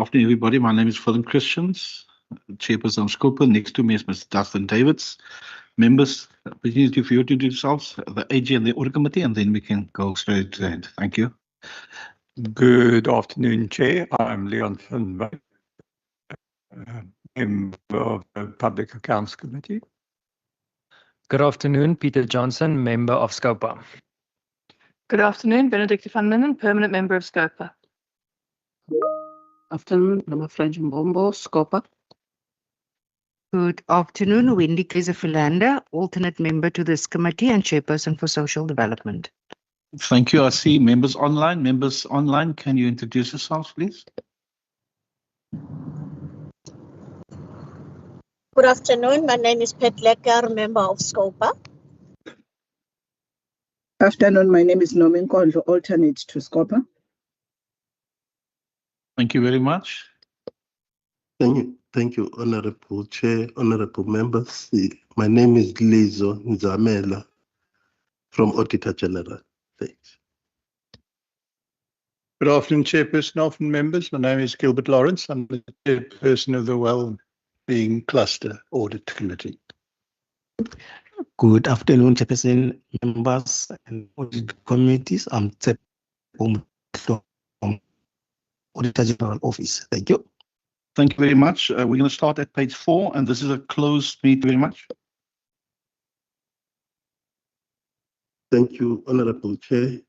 afternoon, everybody. My name is Philip Christians, Chairperson of Scopa. Next to me is Mr. Dustin Davids. Members, opportunity for you to introduce yourselves, the AG and the Audit Committee, and then we can go straight to the end. Thank you. Good afternoon, Chair. I'm Leon van Wyk, member of the Public Accounts Committee. Good afternoon, Peter Johnson, member of SCOPA. Good afternoon, Benedict van Linden, permanent member of SCOPA. Afternoon, I'm French Mbombo, Scopa. Good afternoon, Wendy Kaiser-Philander, alternate member to this committee and chairperson for social development. Thank you. I see members online. Members online, can you introduce yourselves, please? Good afternoon. My name is Pat Lecker, member of SCOPA. Afternoon, my name is Nomin Kondlo, alternate to SCOPA. Thank you very much. Thank you, Honorable Chair, Honorable Members. My name is Lizo Nzamela from Auditor General. Thanks. Good afternoon, Chairperson, afternoon, members. My name is Gilbert Lawrence. I'm the Chairperson of the Wellbeing Cluster Audit Committee. Good afternoon, Chairperson, members, and audit committees. I'm Tsepom from Auditor General Office. Thank you. Thank you very much. We're going to start at page 4, and this is a closed meeting. Very much. Thank you, Honorable Chair.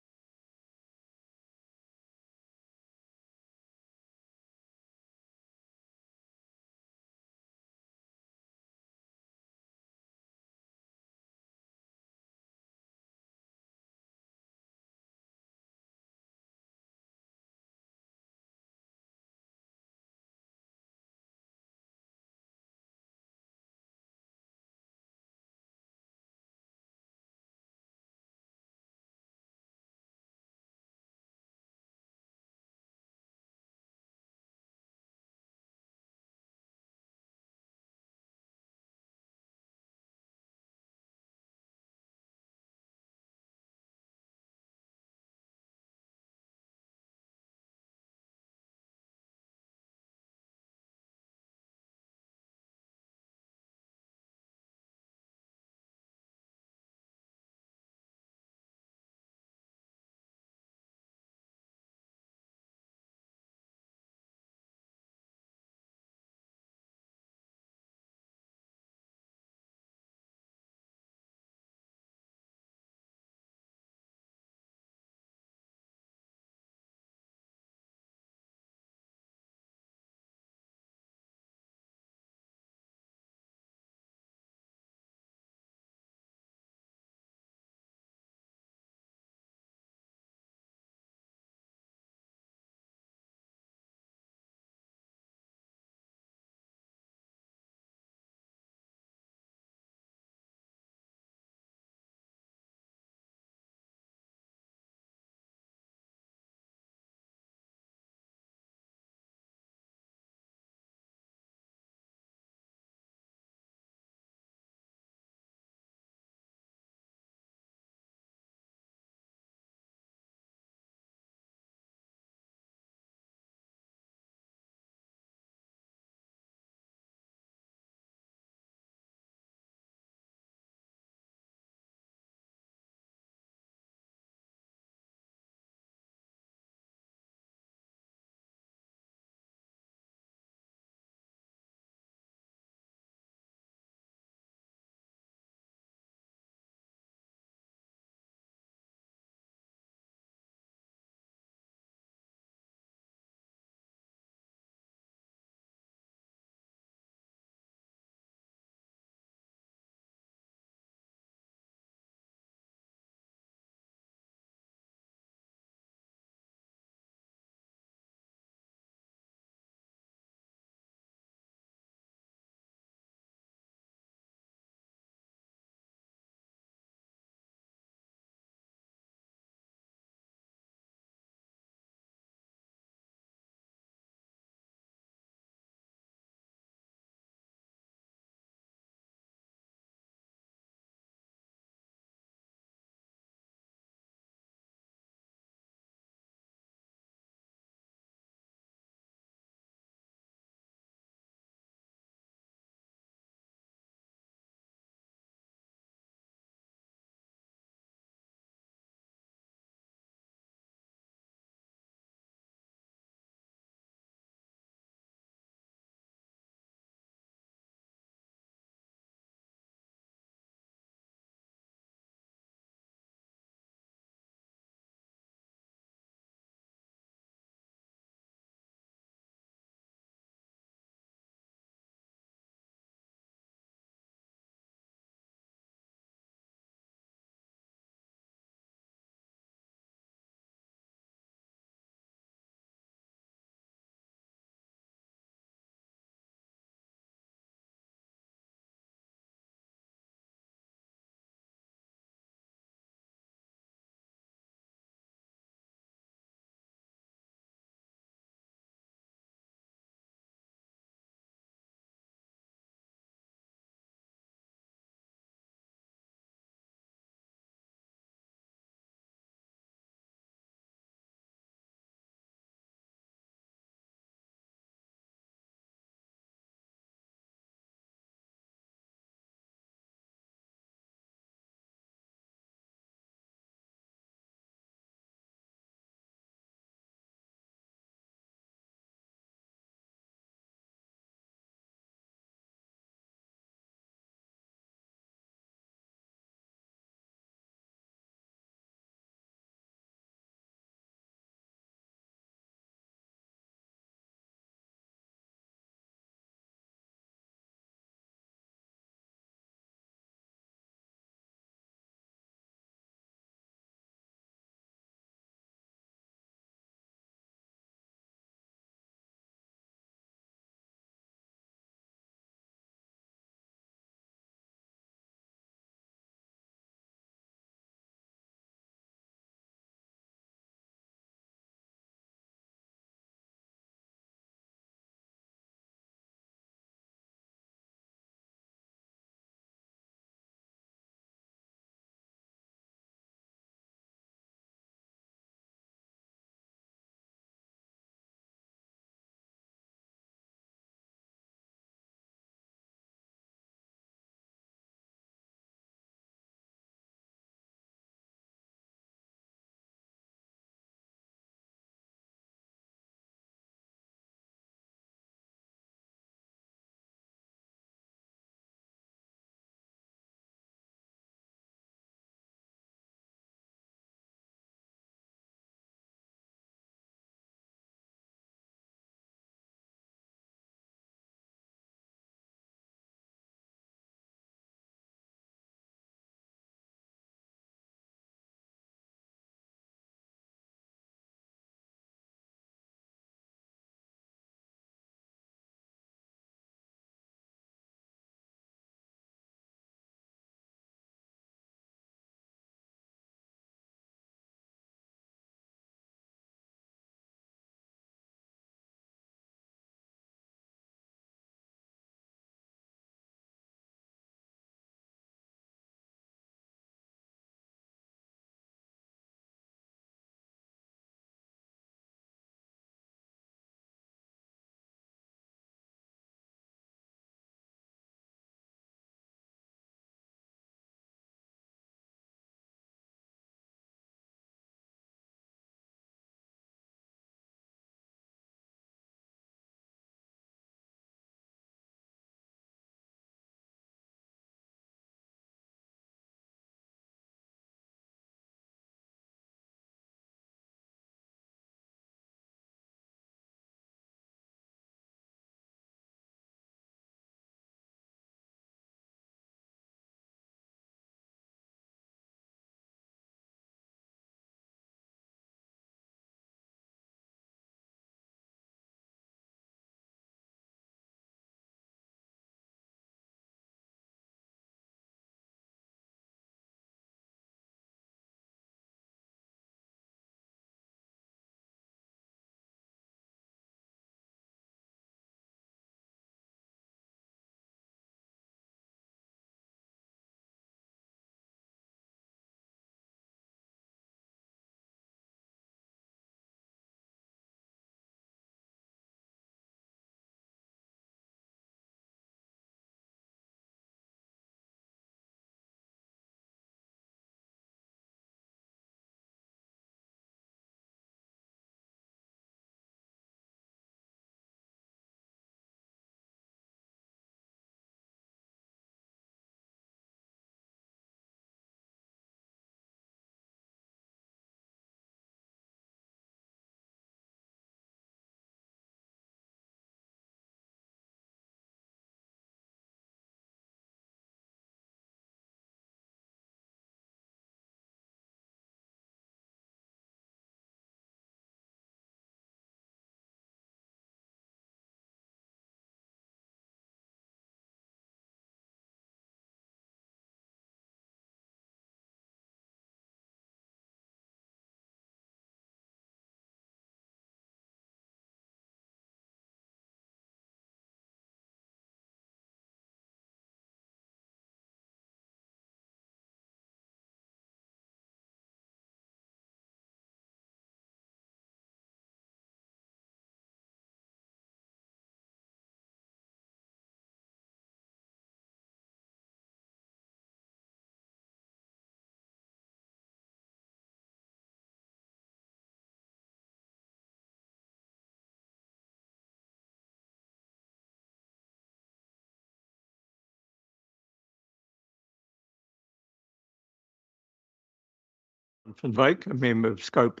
Van Wyk, a member of Scope.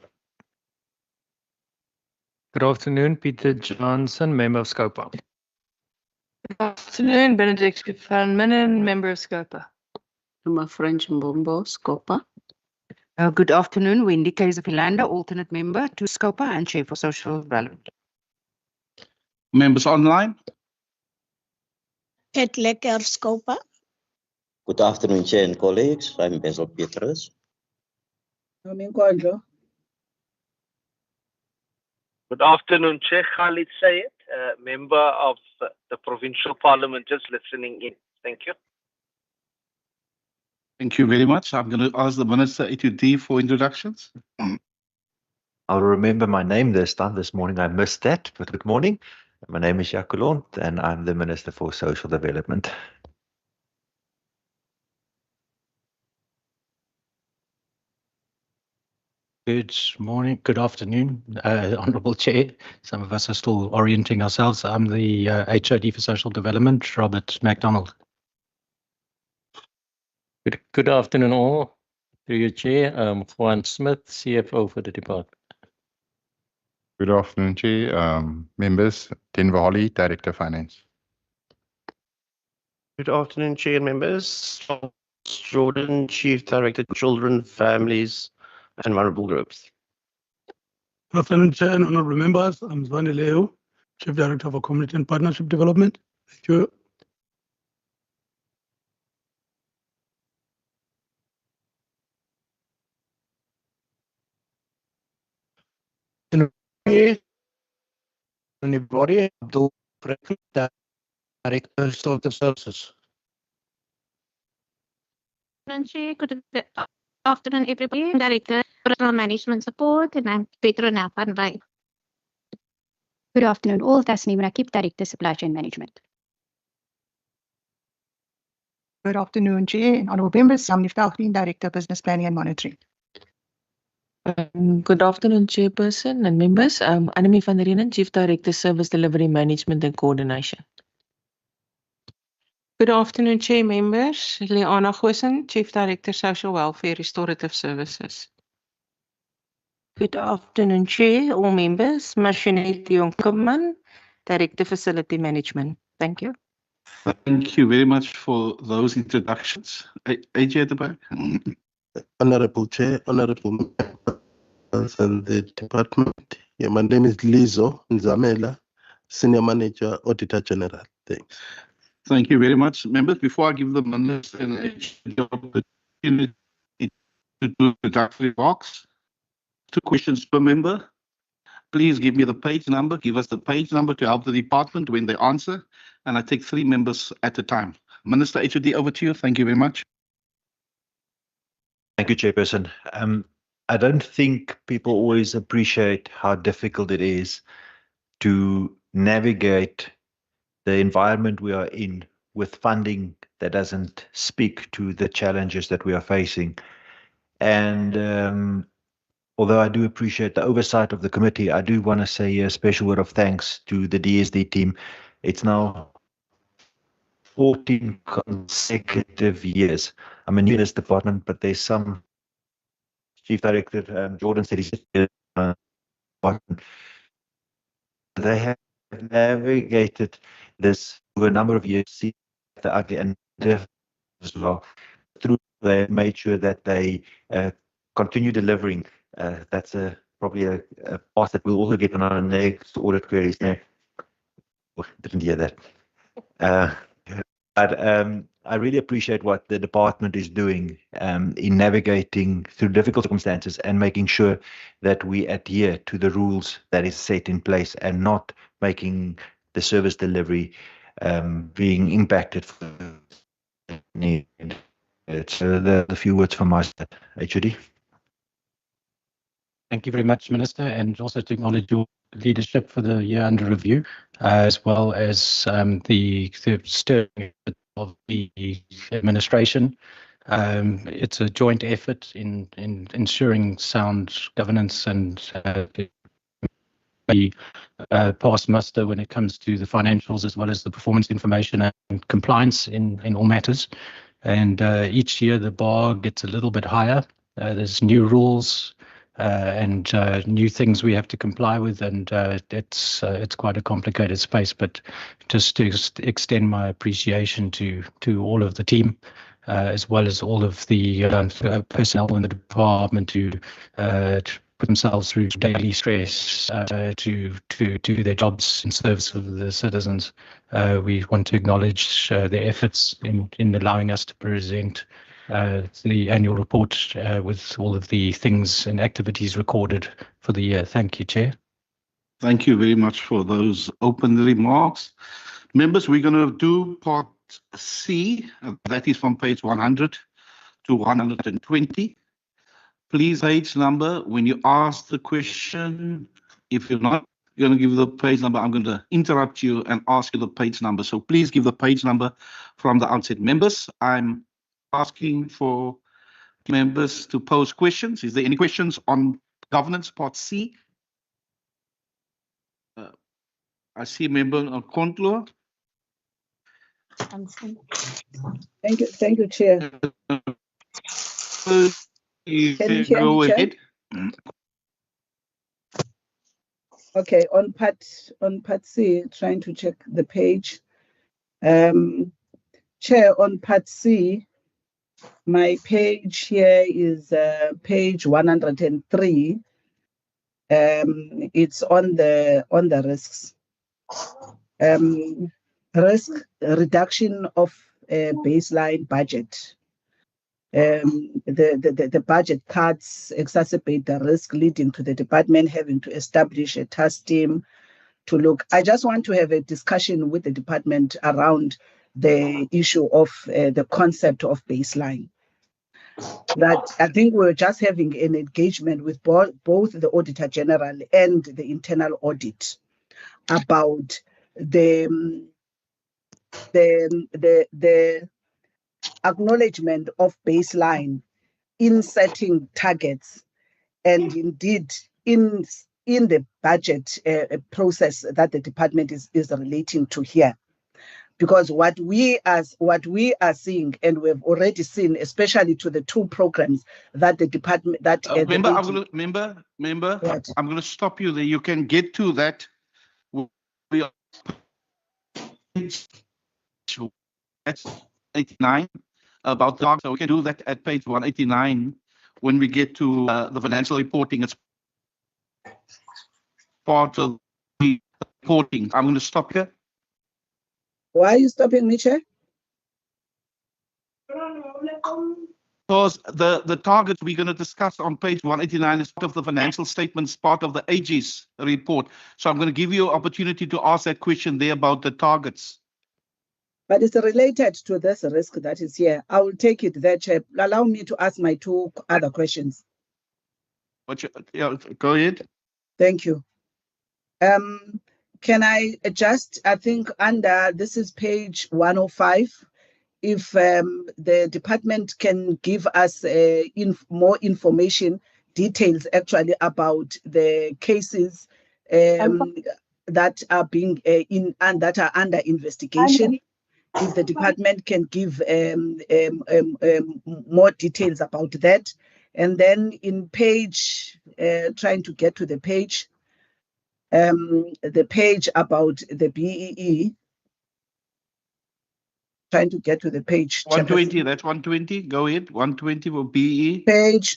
Good afternoon, Peter Johnson, member of SCOPA. Good afternoon, Benedict van Minnen, member of SCOPA. Norma French Mbombo, Scopa. Good afternoon, Wendy Kaiser-Philander, alternate member to SCOPA and Chair for Social Development. Members online. Pat Lekker, Scopa. Good afternoon, Chair and colleagues. I'm Basil Petrus. Nomin Kondlo. Good afternoon, Chair Khalid Sayed, member of the Provincial Parliament, just listening in. Thank you. Thank you very much. I'm going to ask the Minister HUD for introductions. I'll remember my name this time. This morning I missed that, but good morning. My name is Jacques Coulon, and I'm the Minister for Social Development. Good morning, good afternoon, Honourable Chair. Some of us are still orienting ourselves. I'm the HOD for Social Development, Robert MacDonald. Good afternoon all. Through your Chair, Juan Smith, CFO for the department. Good afternoon, Chair. Members, Denver Holly, Director of Finance. Good afternoon, Chair and members. Jordan, Chief Director, Children, Families and Vulnerable Groups. Good afternoon, Chair and honourable members. I'm Zwani Leo, Chief Director for Community and Partnership Development. Thank you. Anybody? Abdul Franklin, Director of Social Services. Good afternoon, everybody. I'm Director Personal Management Support, and I'm Petrona van Wyk. Good afternoon, all. Tasneem Rakib, Director Supply Chain Management. Good afternoon, Chair and honourable members. I'm Nifta Green, Director Business Planning and Monitoring. Good afternoon, Chairperson and members. I'm Annemie van der Renen, Chief Director Service Delivery Management and Coordination. Good afternoon, Chair members. Liana Goosen, Chief Director Social Welfare Restorative Services. Good afternoon, Chair, all members. Mashinette Jonkerman, Director Facility Management. Thank you. Thank you very much for those introductions. AJ at the back. Honorable Chair, honorable members and the department. Yeah, my name is Lizo Nzamela, Senior Manager, Auditor General. Thanks. Thank you very much, members. Before I give the Minister the opportunity to do the introductory box, 2 questions per member. Please give me the page number. Give us the page number to help the department when they answer. And I take 3 members at a time. Minister HOD, over to you. Thank you very much. Thank you, Chairperson. I don't think people always appreciate how difficult it is to navigate the environment we are in with funding that doesn't speak to the challenges that we are facing. And although I do appreciate the oversight of the committee, I do want to say a special word of thanks to the DSD team. It's now 14 consecutive years. I'm new in this department, but there's some Chief Director Jordan said he's they have navigated this over a number of years, see the ugly and as well. Through they made sure that they continue delivering. That's probably a path that we'll also get on our next audit queries. No, didn't hear that. But I really appreciate what the department is doing in navigating through difficult circumstances and making sure that we adhere to the rules that is set in place and not making the service delivery being impacted. It's the few words from my side. HOD. Thank you very much, Minister, and also to acknowledge your leadership for the year under review, as well as the steering of the administration. It's a joint effort in ensuring sound governance and the pass muster when it comes to the financials as well as the performance information and compliance in all matters. And each year the bar gets a little bit higher. there's new rules and new things we have to comply with, and it's quite a complicated space. But just to extend my appreciation to all of the team, as well as all of the personnel in the department to put themselves through daily stress to do their jobs in service of the citizens. We want to acknowledge their efforts in allowing us to present the annual report with all of the things and activities recorded for the year. Thank you, Chair. Thank you very much for those open remarks. Members, we're going to do part C, that is from page 100 to 120. Please, page number, when you ask the question, if you're not going to give the page number, I'm going to interrupt you and ask you the page number. So please give the page number from the outset. Members, I'm asking for members to pose questions. Is there any questions on governance part C? I see a member on Kontlo. Thank you, Chair. Can you hear Go me, Chair? ahead. Okay, on part C, trying to check the page. Chair, on part C, my page here is page 103. It's on the risks. Risk reduction of baseline budget. The budget cuts exacerbate the risk, leading to the department having to establish a task team to look. I just want to have a discussion with the department around the issue of the concept of baseline. That I think we're just having an engagement with both the Auditor General and the internal audit about the acknowledgement of baseline in setting targets, and indeed in the budget process that the department is relating to here. Because what we are seeing, and we've already seen, especially to the two programs that the department Member, I'm going to stop you there. You can get to that. We are at 89 about the target, so we can do that at page 189 when we get to the financial reporting. It's part of the reporting. I'm going to stop here. Why are you stopping me, Chair? Because the targets we're going to discuss on page 189 is part of the financial statements, part of the AG's report. So I'm going to give you an opportunity to ask that question there about the targets. But it's related to this risk that is here. I will take it there, Chair. Allow me to ask my two other questions. Go ahead. Thank you. Can I just, I think under, this is page 105, if the department can give us more information, details actually about the cases that are being and that are under investigation. If the department can give more details about that. And then in page, trying to get to the page about the BEE, trying to get to the page. 120, that's 120. Go ahead. 120 for BEE.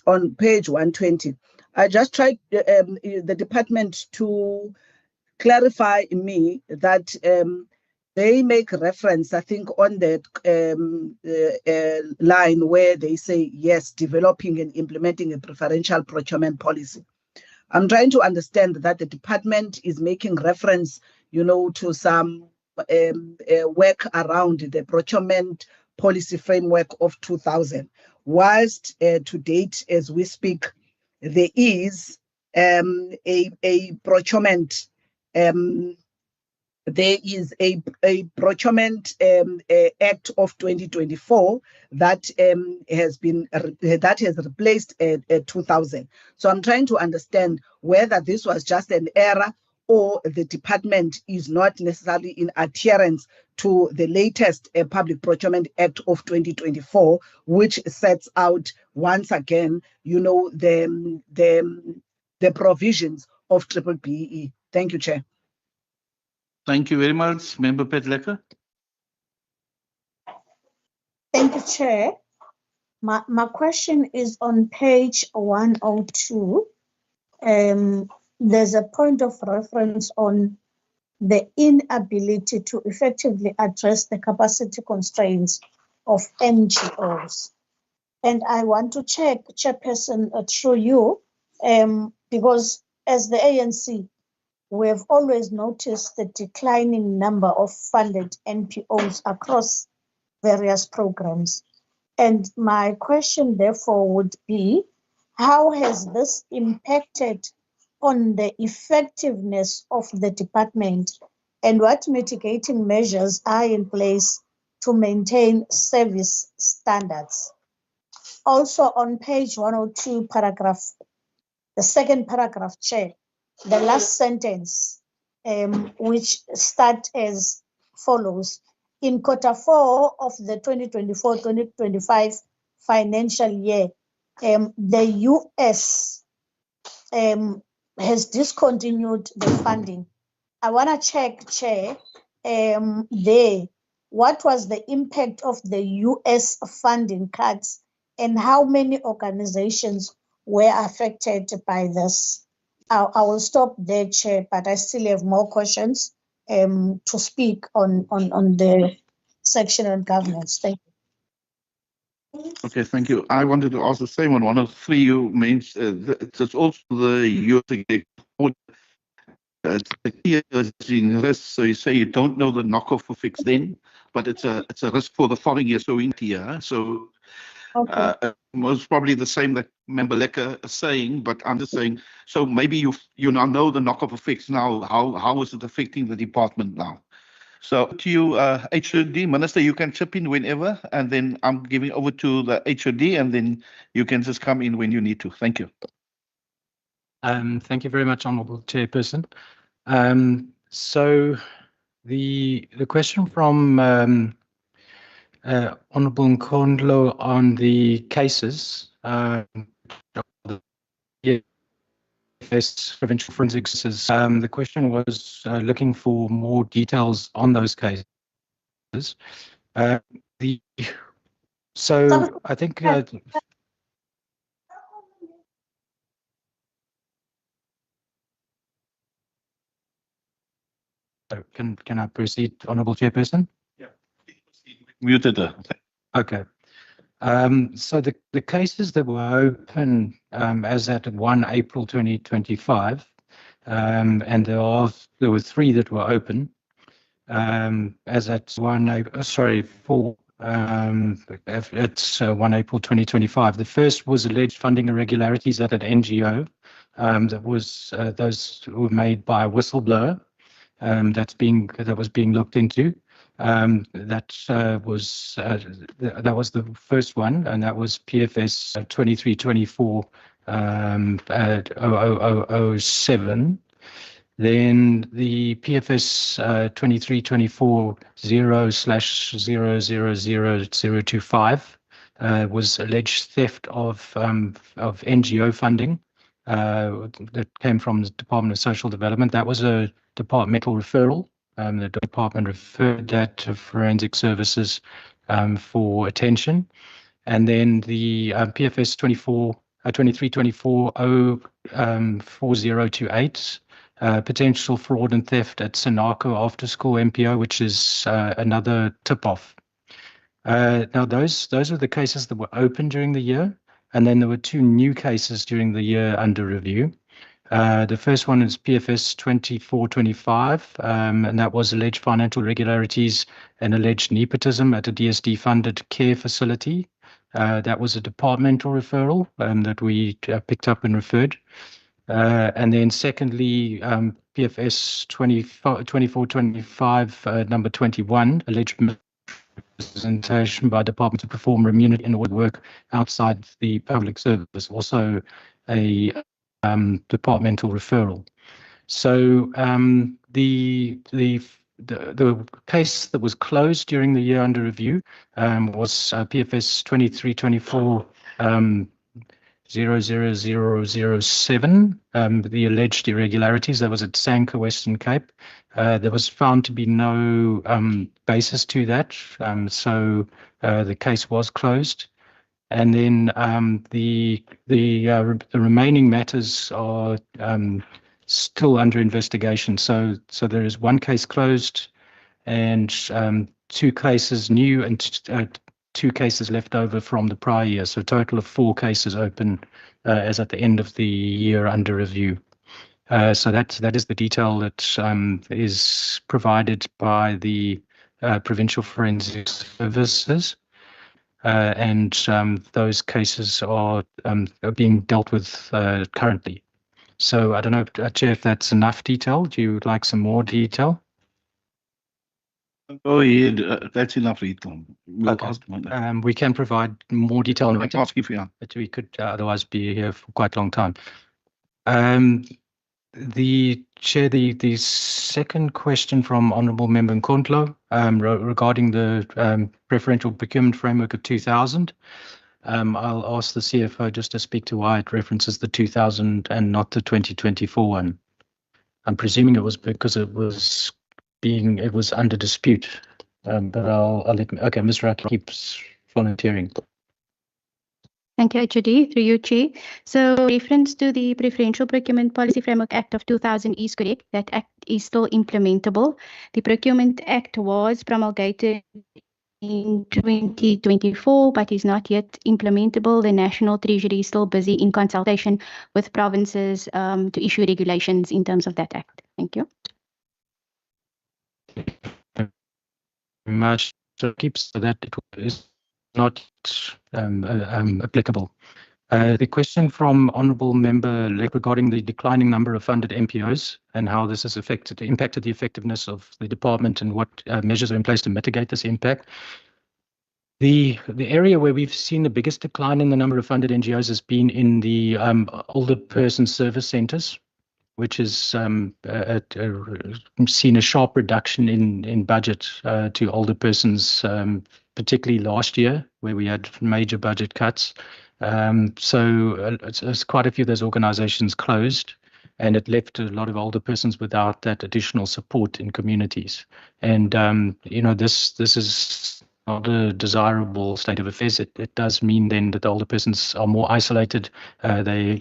On page 120. I just tried the department to clarify me that they make reference, I think, on that line where they say, yes, developing and implementing a preferential procurement policy. I'm trying to understand that the department is making reference, to some work around the procurement policy framework of 2000. Whilst to date, as we speak, there is a procurement. There is a procurement act of 2024 that has replaced 2000. So I'm trying to understand whether this was just an error or the department is not necessarily in adherence to the latest Public Procurement Act of 2024, which sets out once again, the provisions of BBBE. Thank you, Chair. Thank you very much, Member Petlecker. Thank you, Chair. My question is on page 102. There's a point of reference on the inability to effectively address the capacity constraints of NGOs. And I want to check, Chairperson, through you, because as the ANC, we have always noticed the declining number of funded NPOs across various programs. And my question, therefore, would be, how has this impacted on the effectiveness of the department, and what mitigating measures are in place to maintain service standards? Also on page 102, the second paragraph, Chair, the last sentence, which start as follows. In Q4 of the 2024-2025 financial year, the US has discontinued the funding. I want to check, Chair, what was the impact of the US funding cuts and how many organizations were affected by this? I will stop there, Chair, but I still have more questions to speak on the section on governance. Thank you. Okay, thank you. I wanted to ask the same one of three you mentioned. It's also the youth. It's a key risk. So you say you don't know the knockoff effects then, but it's a risk for the following year. So in here, so most probably the same that Member Lecker is saying, but I'm just saying. So maybe you now know the knockoff effects now. How is it affecting the department now? So to you, HOD Minister, you can chip in whenever, and then I'm giving over to the HOD, and then you can just come in when you need to. Thank you. Thank you very much, Honourable Chairperson. So the question from Honourable Nkondlo on the cases, provincial forensics, the question was looking for more details on those cases. So I think. Can I proceed, Honourable Chairperson? Yeah. Muted. Okay. So the cases that were open as at 1 April 2025, and there were 3 that were open as at 1 April, it's 1 April 2025. The first was alleged funding irregularities at an NGO. Those were made by a whistleblower. That was being looked into. That was the first one, and that was PFS 2324-00007. Then the PFS 2324-0/0000025 was alleged theft of NGO funding that came from the Department of Social Development. That was a departmental referral. The department referred that to Forensic Services for attention. And then the PFS 2324-04028, potential fraud and theft at Sinaco After School MPO, which is another tip-off. Now, those are the cases that were open during the year. And then there were 2 new cases during the year under review. The first one is PFS 2425, and that was alleged financial irregularities and alleged nepotism at a DSD-funded care facility. That was a departmental referral that we picked up and referred. And then secondly, PFS 2425, number 21, alleged representation by department to perform remunerated in order work outside the public service, also a departmental referral. So the case that was closed during the year under review was PFS 2324 00007, the alleged irregularities. That was at Sanka, Western Cape. There was found to be no basis to that, so the case was closed. And then the remaining matters are still under investigation. So there is one case closed, and two cases new, and two cases left over from the prior year. So a total of 4 cases open as at the end of the year under review. So that is the detail that is provided by the Provincial Forensic Services. And those cases are being dealt with currently. So I don't know, Chair, if that's enough detail. Do you like some more detail? Go ahead. That's enough detail. We'll Okay. ask one. We can provide more detail in writing, Ask if you are. but we could otherwise be here for quite a long time. The Chair, the second question from Honourable Member Nkondlo regarding the preferential procurement framework of 2000. I'll ask the CFO just to speak to why it references the 2000 and not the 2024 one. I'm presuming it was because it was under dispute, but I'll let me. Okay, Ms. Rack keeps volunteering. Thank you, HOD, through you, Chair. So reference to the Preferential Procurement Policy Framework Act of 2000 is correct. That act is still implementable. The Procurement Act was promulgated in 2024, but is not yet implementable. The National Treasury is still busy in consultation with provinces to issue regulations in terms of that act. Thank you. Much keeps that it is not applicable. The question from Honourable Member Lek regarding the declining number of funded MPOs and how this has impacted the effectiveness of the department and what measures are in place to mitigate this impact. The area where we've seen the biggest decline in the number of funded NGOs has been in the older person service centres, which has seen a sharp reduction in budget to older persons, particularly last year, where we had major budget cuts. So it's quite a few of those organisations closed, and it left a lot of older persons without that additional support in communities. And this is not a desirable state of affairs. It does mean then that the older persons are more isolated. They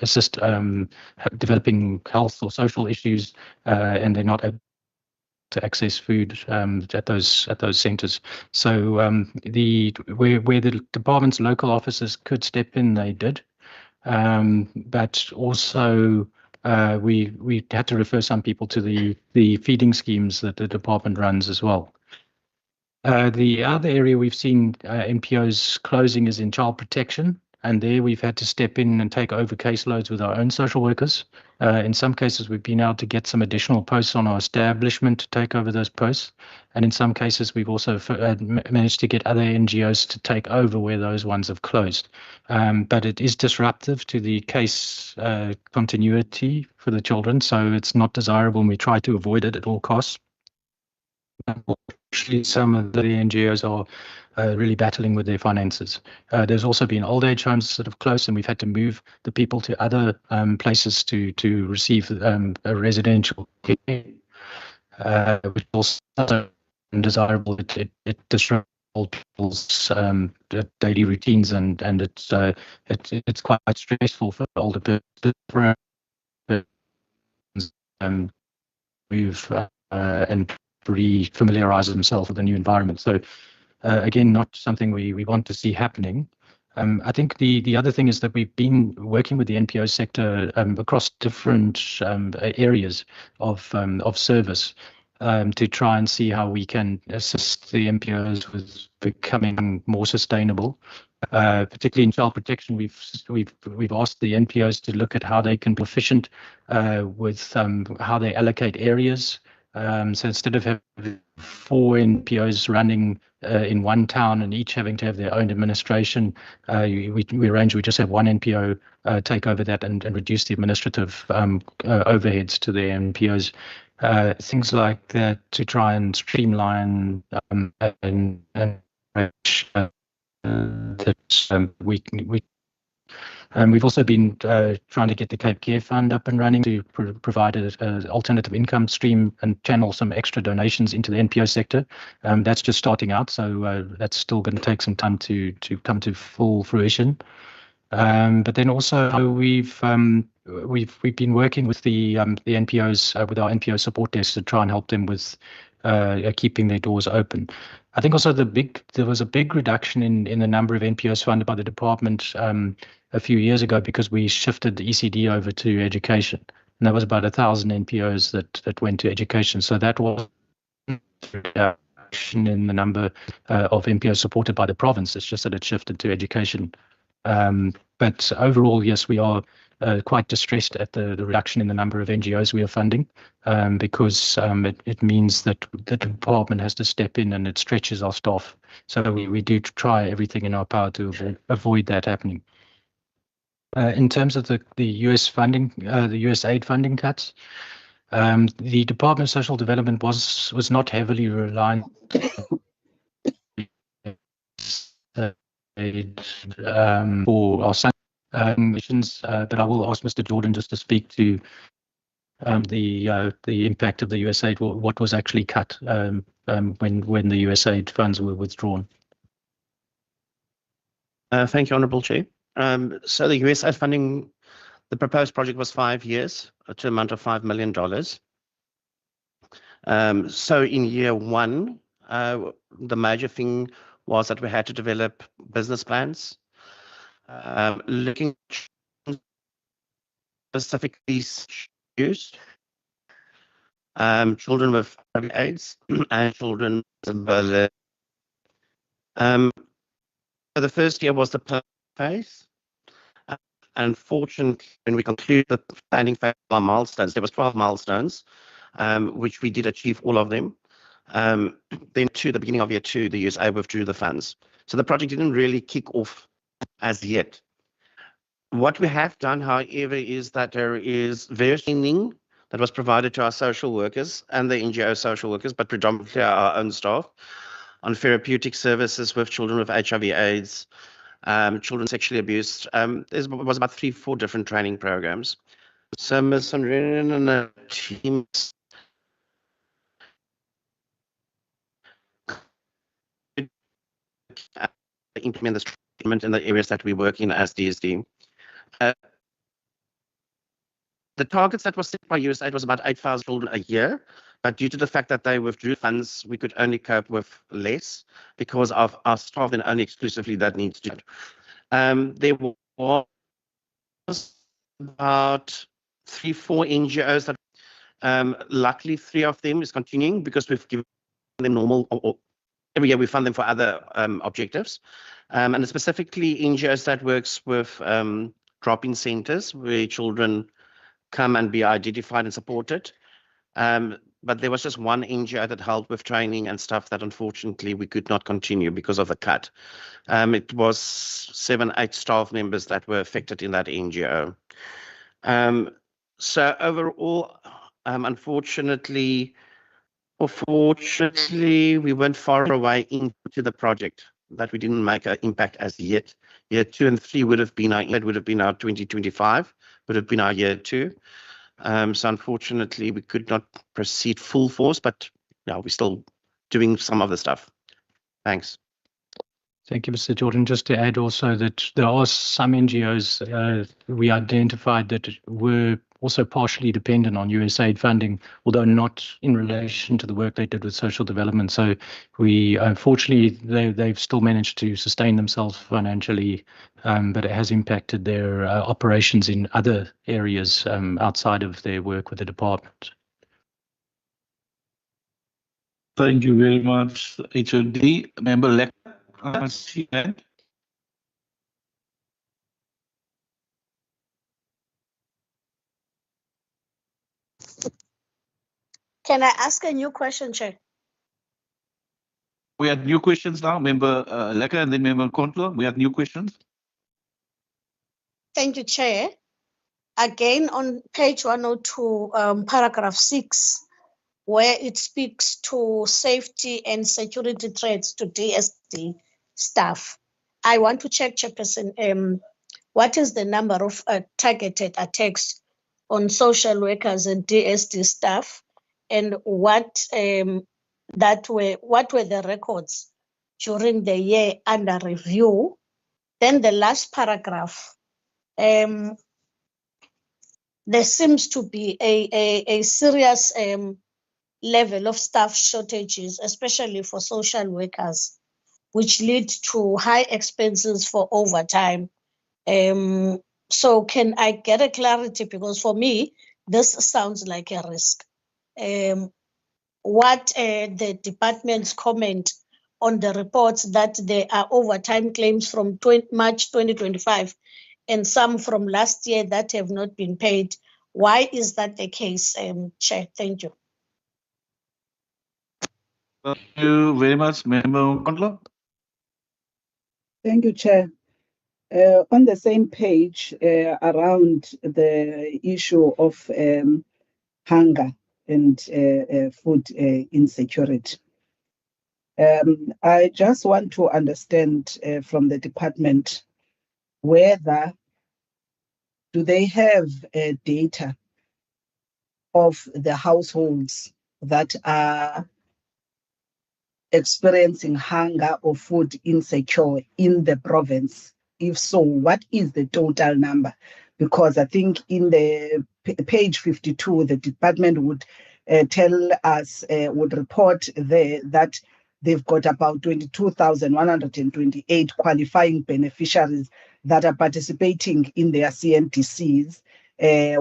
assist developing health or social issues, and they're not able to access food at those centres. So where the department's local officers could step in, they did, but also we had to refer some people to the feeding schemes that the department runs as well. The other area we've seen MPOs closing is in child protection. And there we've had to step in and take over caseloads with our own social workers. In some cases, we've been able to get some additional posts on our establishment to take over those posts. And in some cases, we've also managed to get other NGOs to take over where those ones have closed. But it is disruptive to the case continuity for the children. So it's not desirable, and we try to avoid it at all costs. Unfortunately, some of the NGOs are really battling with their finances. There's also been old age homes that have closed, and we've had to move the people to other places to receive a residential care, which is also undesirable. It disrupts old people's daily routines, and it's quite stressful for older persons. Move and re-familiarize themselves with the new environment. So again, not something we want to see happening. I think the other thing is that we've been working with the NPO sector across different areas of service to try and see how we can assist the NPOs with becoming more sustainable. Particularly in child protection, we've asked the NPOs to look at how they can be efficient with how they allocate areas So instead of having 4 NPOs running in one town and each having to have their own administration, we arrange we just have one NPO take over that and reduce the administrative overheads to the NPOs. Things like that to try and streamline and that we've also been trying to get the Cape Care Fund up and running to provide an alternative income stream and channel some extra donations into the NPO sector. That's just starting out, so that's still going to take some time to come to full fruition. But then also we've been working with the NPOs with our NPO support desk to try and help them with keeping their doors open. I think also there was a big reduction in the number of NPOs funded by the department a few years ago because we shifted the ECD over to education, and that was about 1,000 NPOs that went to education. So that was a reduction in the number of NPOs supported by the province. It's just that it shifted to education. But overall, yes, we are quite distressed at the reduction in the number of NGOs we are funding because it means that the department has to step in and it stretches our staff. So we do try everything in our power to avoid that happening. In terms of the US funding, the USAID funding cuts, the Department of Social Development was not heavily reliant for our missions, but I will ask Mr. Jordan just to speak to the impact of the USAID, what was actually cut when the USAID funds were withdrawn. Thank you, Honourable Chair. So the USAID funding, the proposed project was 5 years to an amount of $5 million. So in year 1, the major thing was that we had to develop business plans, looking specifically used children with AIDS and children with disability. So the first year was the phase. Unfortunately, when we conclude the planning phase of our milestones, there was 12 milestones, which we did achieve all of them. Then to the beginning of year 2, the USA withdrew the funds. So the project didn't really kick off as yet. What we have done, however, is that there is various training that was provided to our social workers and the NGO social workers, but predominantly our own staff, on therapeutic services with children with HIV/AIDS, children sexually abused. There was about 3-4 different training programs. So Ms. Sandrine and the team implement this treatment in the areas that we work in as DSD. The targets that was set by USAID was about 8,000 children a year, but due to the fact that they withdrew funds, we could only cope with less because of our staff and only exclusively that needs to. There was about 3-4 NGOs that luckily 3 of them is continuing because we've given them normal or every year we fund them for other objectives. And specifically NGOs that works with drop-in centers where children come and be identified and supported. But there was just one NGO that helped with training and stuff that unfortunately we could not continue because of the cut. It was 7-8 staff members that were affected in that NGO. So overall, unfortunately, or fortunately, we went far away into the project that we didn't make an impact as yet. Year 2 and 3 would have been our 2025, would have been our year 2. So unfortunately, we could not proceed full force, but yeah, we're still doing some of the stuff. Thanks. Thank you, Mr. Jordan. Just to add also that there are some NGOs we identified that were also partially dependent on USAID funding, although not in relation to the work they did with social development. So we, unfortunately, they've still managed to sustain themselves financially, but it has impacted their operations in other areas outside of their work with the department. Thank you very much, HOD. Member Lek. Can I ask a new question, Chair? We had new questions now, Member Lekker and then Member Kontlo. We had new questions. Thank you, Chair. Again, on page 102, paragraph 6, where it speaks to safety and security threats to DSD staff. I want to check, Chairperson, what is the number of targeted attacks on social workers and DSD staff, and what were the records during the year under review? Then the last paragraph, there seems to be a serious level of staff shortages, especially for social workers, which lead to high expenses for overtime. So can I get a clarity? Because for me, this sounds like a risk. What the department's comment on the reports that there are overtime claims from March 2025 and some from last year that have not been paid. Why is that the case, Chair? Thank you. Thank you very much, Member Kontlo. Thank you, Chair. On the same page, around the issue of hunger and food insecurity, I just want to understand from the department whether do they have data of the households that are experiencing hunger or food insecure in the province? If so, what is the total number? Because I think in the page 52, the department would tell us, would report there that they've got about 22,128 qualifying beneficiaries that are participating in their CNTCs,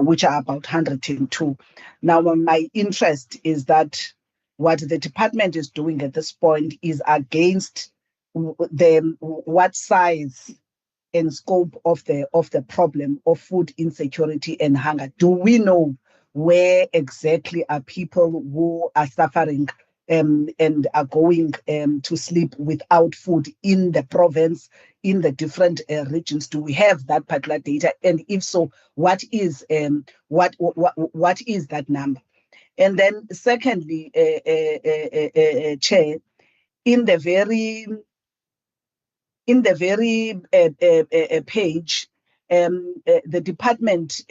which are about 102. Now, my interest is that what the department is doing at this point is against what size and scope of the problem of food insecurity and hunger. Do we know where exactly are people who are suffering and are going to sleep without food in the province, in the different regions? Do we have that particular data? And if so, what is that number? And then secondly, Chair, in the very page, the department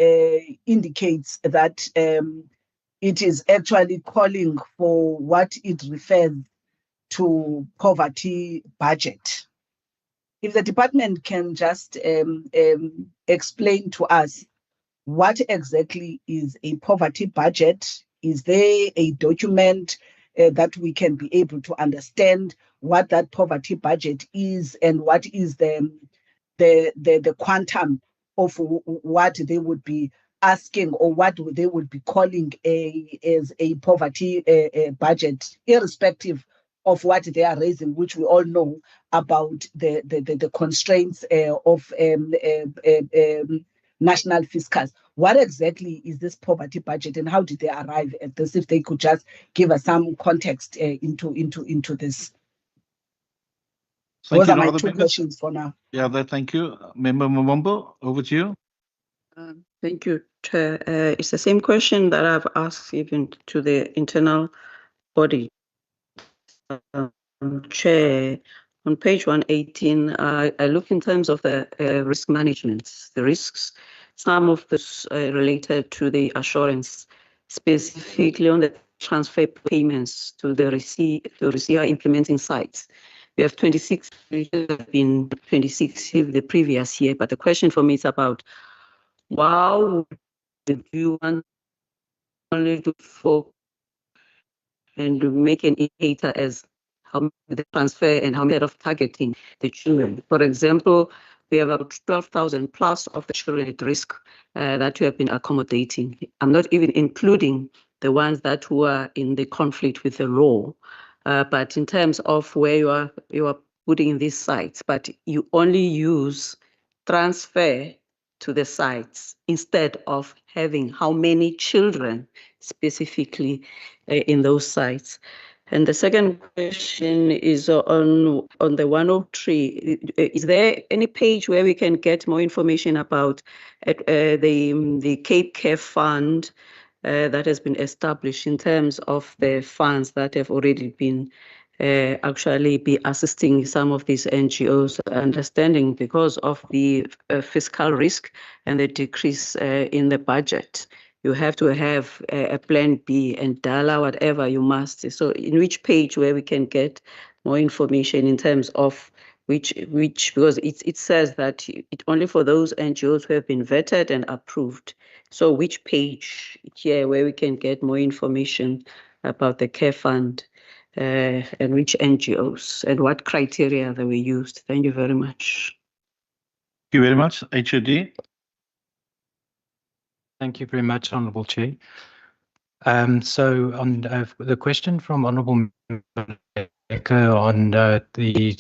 indicates that it is actually calling for what it refers to poverty budget. If the department can just explain to us what exactly is a poverty budget. Is there a document that we can be able to understand what that poverty budget is and what is the quantum of what they would be asking or what they would be calling as a poverty budget, irrespective of what they are raising, which we all know about the constraints of national fiscals. What exactly is this poverty budget and how did they arrive at this? If they could just give us some context into this. Those are my two questions for now. Yeah, thank you. Member Mumombo, over to you. Thank you, Chair. It's the same question that I've asked even to the internal body. Chair, on page 118, I look in terms of the risk management, the risks, some of this related to the assurance, specifically on the transfer payments to the receiver implementing sites. We have 26, been 26 the previous year, but the question for me is about how would you want only to focus and to make an indicator as how the transfer and how many of targeting the children. For example, we have about 12,000 plus of the children at risk that you have been accommodating. I'm not even including the ones that were in the conflict with the law, but in terms of where you are putting in these sites, but you only use transfer to the sites instead of having how many children specifically in those sites. And the second question is on the 103. Is there any page where we can get more information about the Cape Care Fund that has been established in terms of the funds that have already been actually be assisting some of these NGOs, understanding because of the fiscal risk and the decrease in the budget. You have to have a plan B and DALA, whatever you must. So in which page where we can get more information in terms of which because it says that it only for those NGOs who have been vetted and approved. So which page here where we can get more information about the care fund and which NGOs and what criteria that were used? Thank you very much. Thank you very much. HOD. Thank you very much, Honourable Chair. So on the question from Honourable Member on the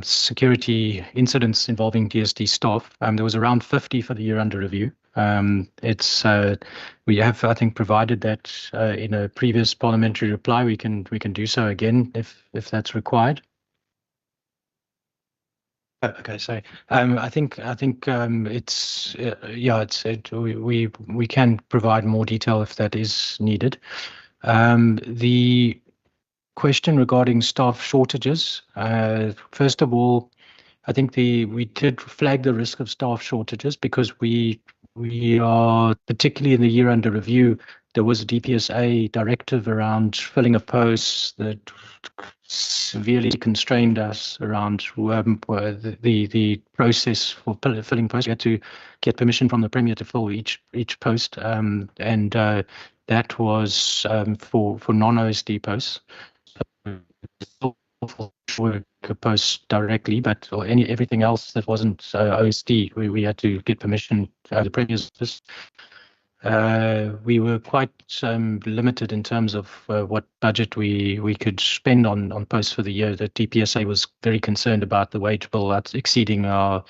security incidents involving DSD staff, there was around 50 for the year under review. We have, I think, provided that in a previous parliamentary reply. We can do so again if that's required. Okay, so I think it's we can provide more detail if that is needed. The question regarding staff shortages. First of all, I think we did flag the risk of staff shortages because we are, particularly in the year under review, there was a DPSA directive around filling of posts that severely constrained us around the process for filling posts. We had to get permission from the Premier to fill each post, and that was for non-OSD posts. Worker posts directly, but everything else that wasn't OSD, we had to get permission to the Premier's office. We were quite limited in terms of what budget we could spend on posts for the year. The DPSA was very concerned about the wage bill exceeding our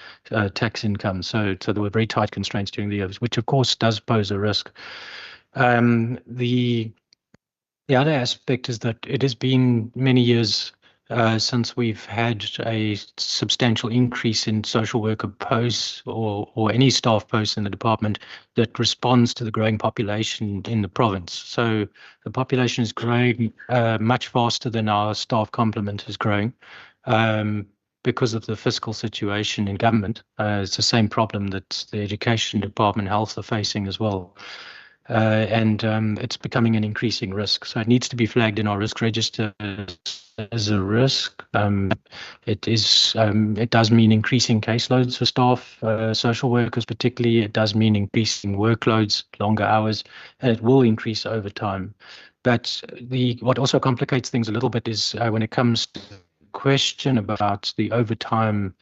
tax income. So there were very tight constraints during the year, which of course does pose a risk. The other aspect is that it has been many years since we've had a substantial increase in social worker posts or any staff posts in the department that responds to the growing population in the province. So the population is growing much faster than our staff complement is growing because of the fiscal situation in government. It's the same problem that the education department, health are facing as well. And it's becoming an increasing risk. So it needs to be flagged in our risk register as a risk. It does mean increasing caseloads for staff, social workers particularly. It does mean increasing workloads, longer hours, and it will increase over time. But what also complicates things a little bit is when it comes to the question about the overtime.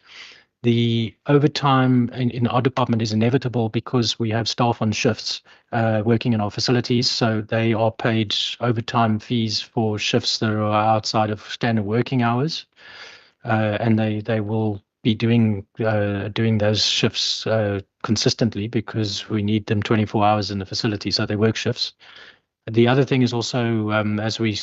The overtime in our department is inevitable because we have staff on shifts working in our facilities. So they are paid overtime fees for shifts that are outside of standard working hours. And they will be doing those shifts consistently because we need them 24 hours in the facility. So they work shifts. The other thing is also, as we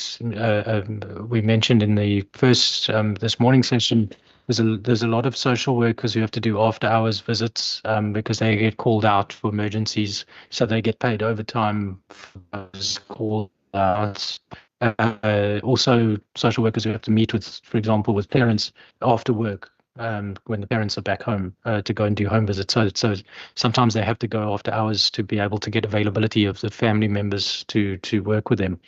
mentioned in the first this morning session, there's a lot of social workers who have to do after hours visits because they get called out for emergencies, so they get paid overtime for those call outs. Also, social workers who have to meet with, for example, with parents after work when the parents are back home to go and do home visits. So sometimes they have to go after hours to be able to get availability of the family members to work with them.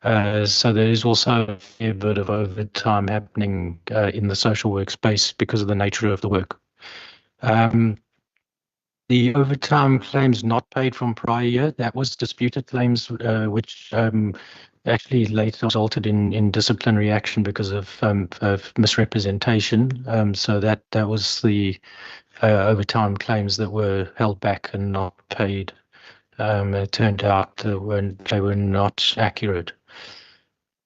So there is also a fair bit of overtime happening in the social work space because of the nature of the work. The overtime claims not paid from prior year, that was disputed claims, which actually later resulted in disciplinary action because of misrepresentation. So that was the overtime claims that were held back and not paid. It turned out they were not accurate.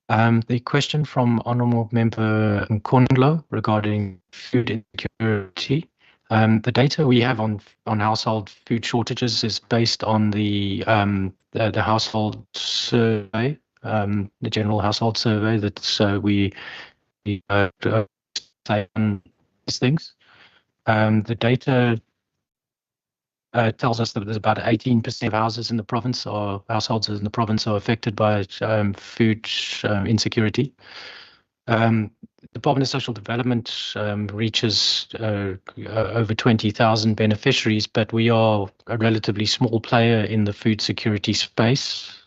The question from Honourable Member Nkundlo regarding food insecurity. The data we have on household food shortages is based on the household survey, the general household survey that we say on these things. The data tells us that there's about 18% of houses in the province or households in the province are affected by food insecurity. The Department of Social Development reaches over 20,000 beneficiaries, but we are a relatively small player in the food security space.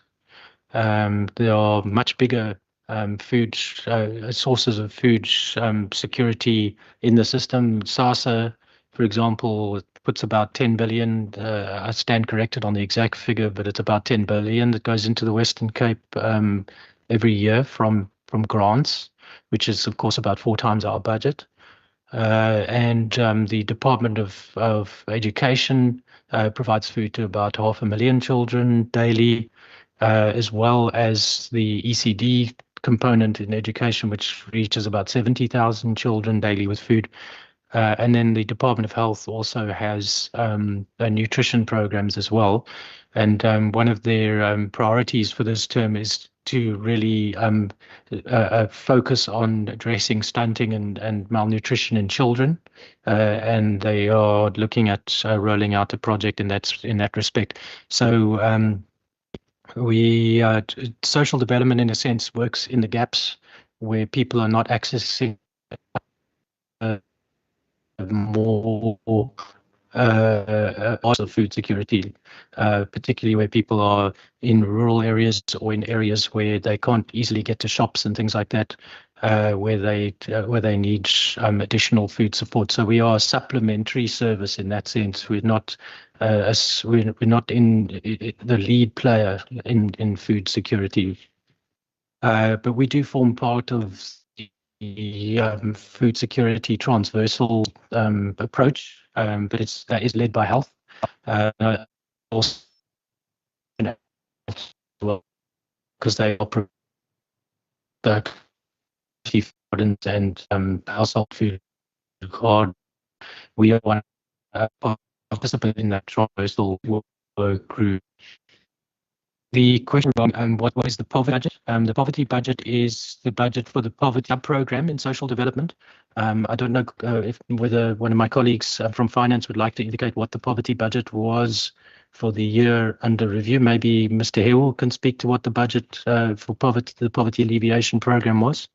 There are much bigger food sources of food security in the system. SASA, for example, puts about 10 billion. I stand corrected on the exact figure, but it's about 10 billion that goes into the Western Cape every year from grants, which is of course about 4 times our budget. And the Department of Education provides food to about 500,000 children daily, as well as the ECD component in education, which reaches about 70,000 children daily with food. And then the Department of Health also has nutrition programs as well. And one of their priorities for this term is to really focus on addressing stunting and malnutrition in children. And they are looking at rolling out a project in that respect. So we social development, in a sense, works in the gaps where people are not accessing more parts of food security, particularly where people are in rural areas or in areas where they can't easily get to shops and things like that, where they need additional food support. So we are a supplementary service in that sense. We're not we're not in the lead player in food security, but we do form part of the food security transversal approach, but that is led by health. Also, well, because they operate the and household food card. We are one participant in that transversal work group. The question what is the poverty budget? The poverty budget is the budget for the poverty program in social development. I don't know whether one of my colleagues from finance would like to indicate what the poverty budget was for the year under review. Maybe Mr. Hewell can speak to what the budget for the poverty alleviation program was.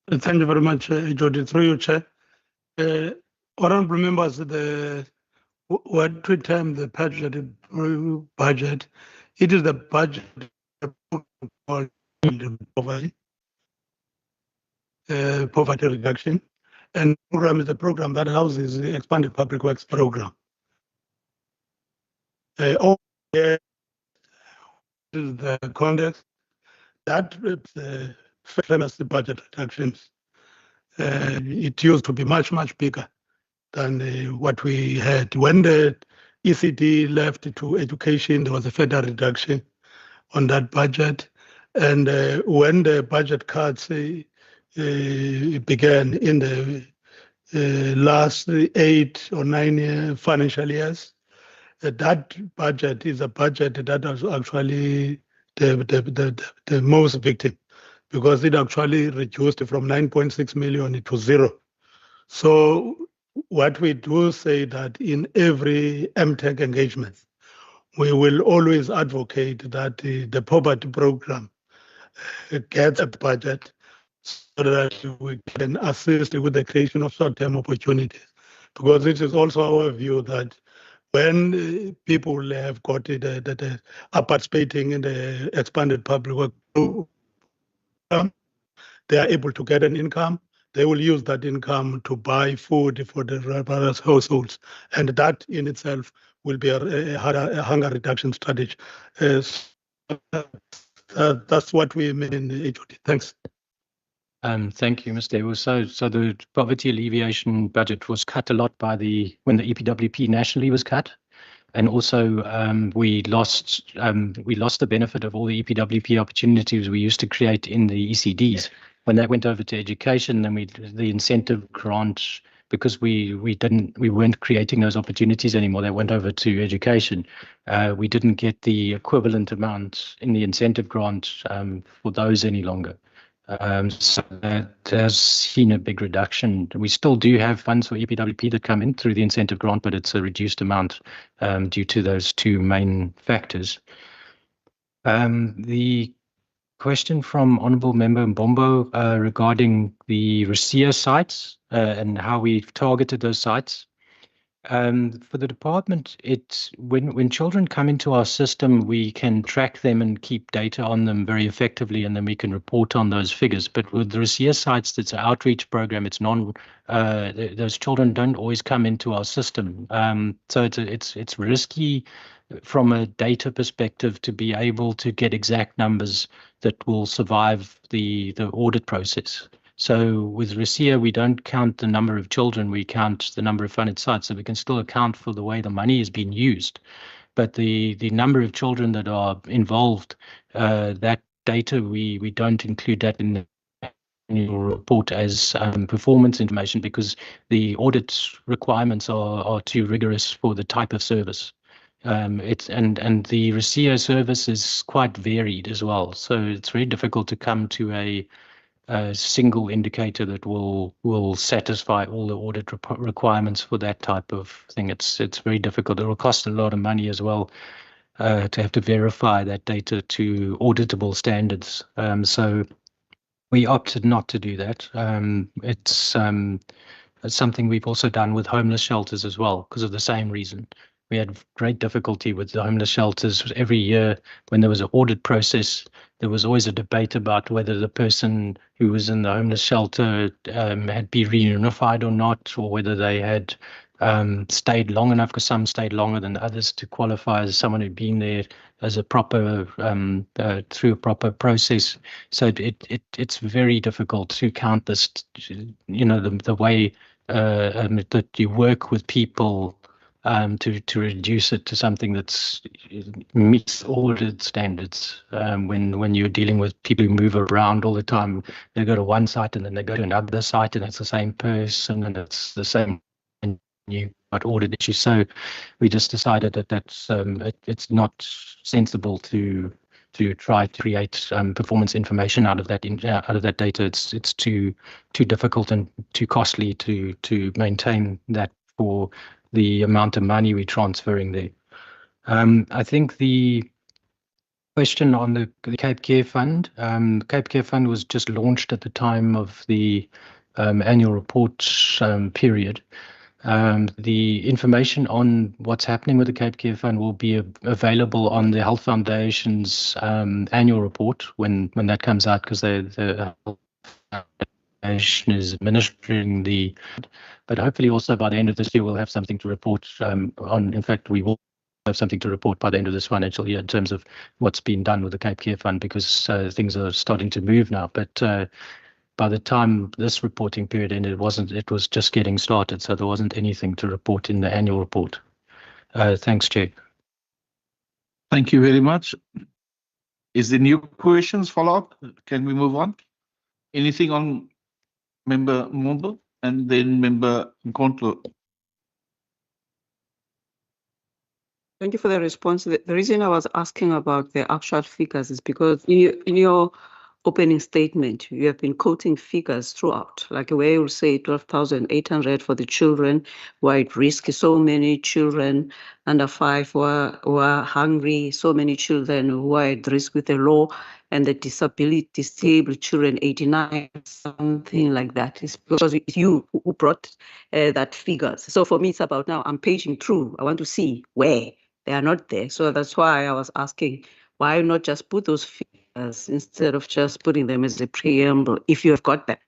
Thank you very much, Jody. Through you, Chair. Honorable members, what we term the budget, it is the budget for poverty reduction, and program is the program that houses the expanded public works program. All is the context that famous budget reductions. It used to be much bigger than what we had. When the ECD left to education, there was a further reduction on that budget. And when the budget cuts began in the last 8 or 9 financial years, that budget is a budget that was actually the most victim, because it actually reduced from 9.6 million to 0. So what we do say that in every MTech engagement, we will always advocate that the poverty program gets a budget so that we can assist with the creation of short-term opportunities. Because it is also our view that when people have got are participating in the expanded public work program, they are able to get an income. They will use that income to buy food for the various households, and that in itself will be a hunger reduction strategy. That's what we mean in HOD. Thanks. Thank you, Mr. Ewu. So the poverty alleviation budget was cut a lot when the EPWP nationally was cut, and also we lost the benefit of all the EPWP opportunities we used to create in the ECDs. When that went over to education, then the incentive grant because we weren't creating those opportunities anymore. They went over to education. We didn't get the equivalent amount in the incentive grant for those any longer. So that has seen a big reduction. We still do have funds for EPWP that come in through the incentive grant, but it's a reduced amount due to those two main factors. The question from Honourable Member Mbombo regarding the RICEA sites and how we've targeted those sites. For the department, it's when children come into our system, we can track them and keep data on them very effectively, and then we can report on those figures. But with the RICEA sites, it's an outreach program. It's those children don't always come into our system. So it's risky from a data perspective to be able to get exact numbers that will survive the audit process. So with RICEA, we don't count the number of children, we count the number of funded sites, so we can still account for the way the money is being used. But the number of children that are involved, that data, we don't include that in the annual report as performance information, because the audit requirements are too rigorous for the type of service. And the RICEA service is quite varied as well, so it's very difficult to come to a single indicator that will satisfy all the audit requirements for that type of thing. It's very difficult. It will cost a lot of money as well to have to verify that data to auditable standards. So we opted not to do that. It's something we've also done with homeless shelters as well, because of the same reason. We had great difficulty with the homeless shelters. Every year when there was an audit process, there was always a debate about whether the person who was in the homeless shelter had been reunified or not, or whether they had stayed long enough, because some stayed longer than others to qualify as someone who'd been there as a proper through a proper process. So it's very difficult to count this, the way that you work with people to reduce it to something that's meets audit standards. When you're dealing with people who move around all the time, they go to one site and then they go to another site, and it's the same person and it's the same, and you got audit issues. So we just decided that it's not sensible to try to create performance information out of that data. It's too difficult and too costly to maintain that for the amount of money we're transferring there. I think the question on the Cape Care Fund, the Cape Care Fund was just launched at the time of the annual report period. The information on what's happening with the Cape Care Fund will be available on the Health Foundation's annual report when that comes out, because the Health Foundation is administering but hopefully also by the end of this year we'll have something to report on. In fact, we will have something to report by the end of this financial year in terms of what's been done with the Cape Care Fund, because things are starting to move now. But by the time this reporting period ended, it was just getting started, so there wasn't anything to report in the annual report. Thanks, Chair. Thank you very much. Is there new questions, follow-up? Can we move on? Anything on Member Mumbo and then Member Nkontlo? Thank you for the response. The reason I was asking about the actual figures is because in your opening statement, you have been quoting figures throughout, like where you'll say 12,800 for the children who are at risk, so many children under 5 who are hungry, so many children who are at risk with the law, and the disabled children, 89, something like that. It's because it's you who brought that figures. So for me, it's about now I'm paging through. I want to see where they are not there. So that's why I was asking, why not just put those figures instead of just putting them as a preamble if you have got them?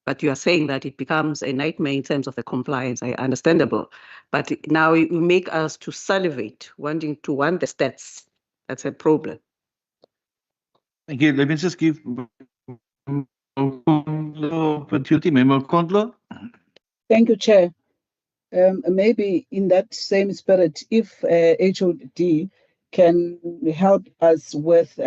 But you are saying that it becomes a nightmare in terms of the compliance. Understandable. But now you make us to salivate, wanting to want the stats. That's a problem. Thank you. Let me just give opportunity, Member Kondlo. Thank you, Chair. Maybe in that same spirit, if HOD can help us with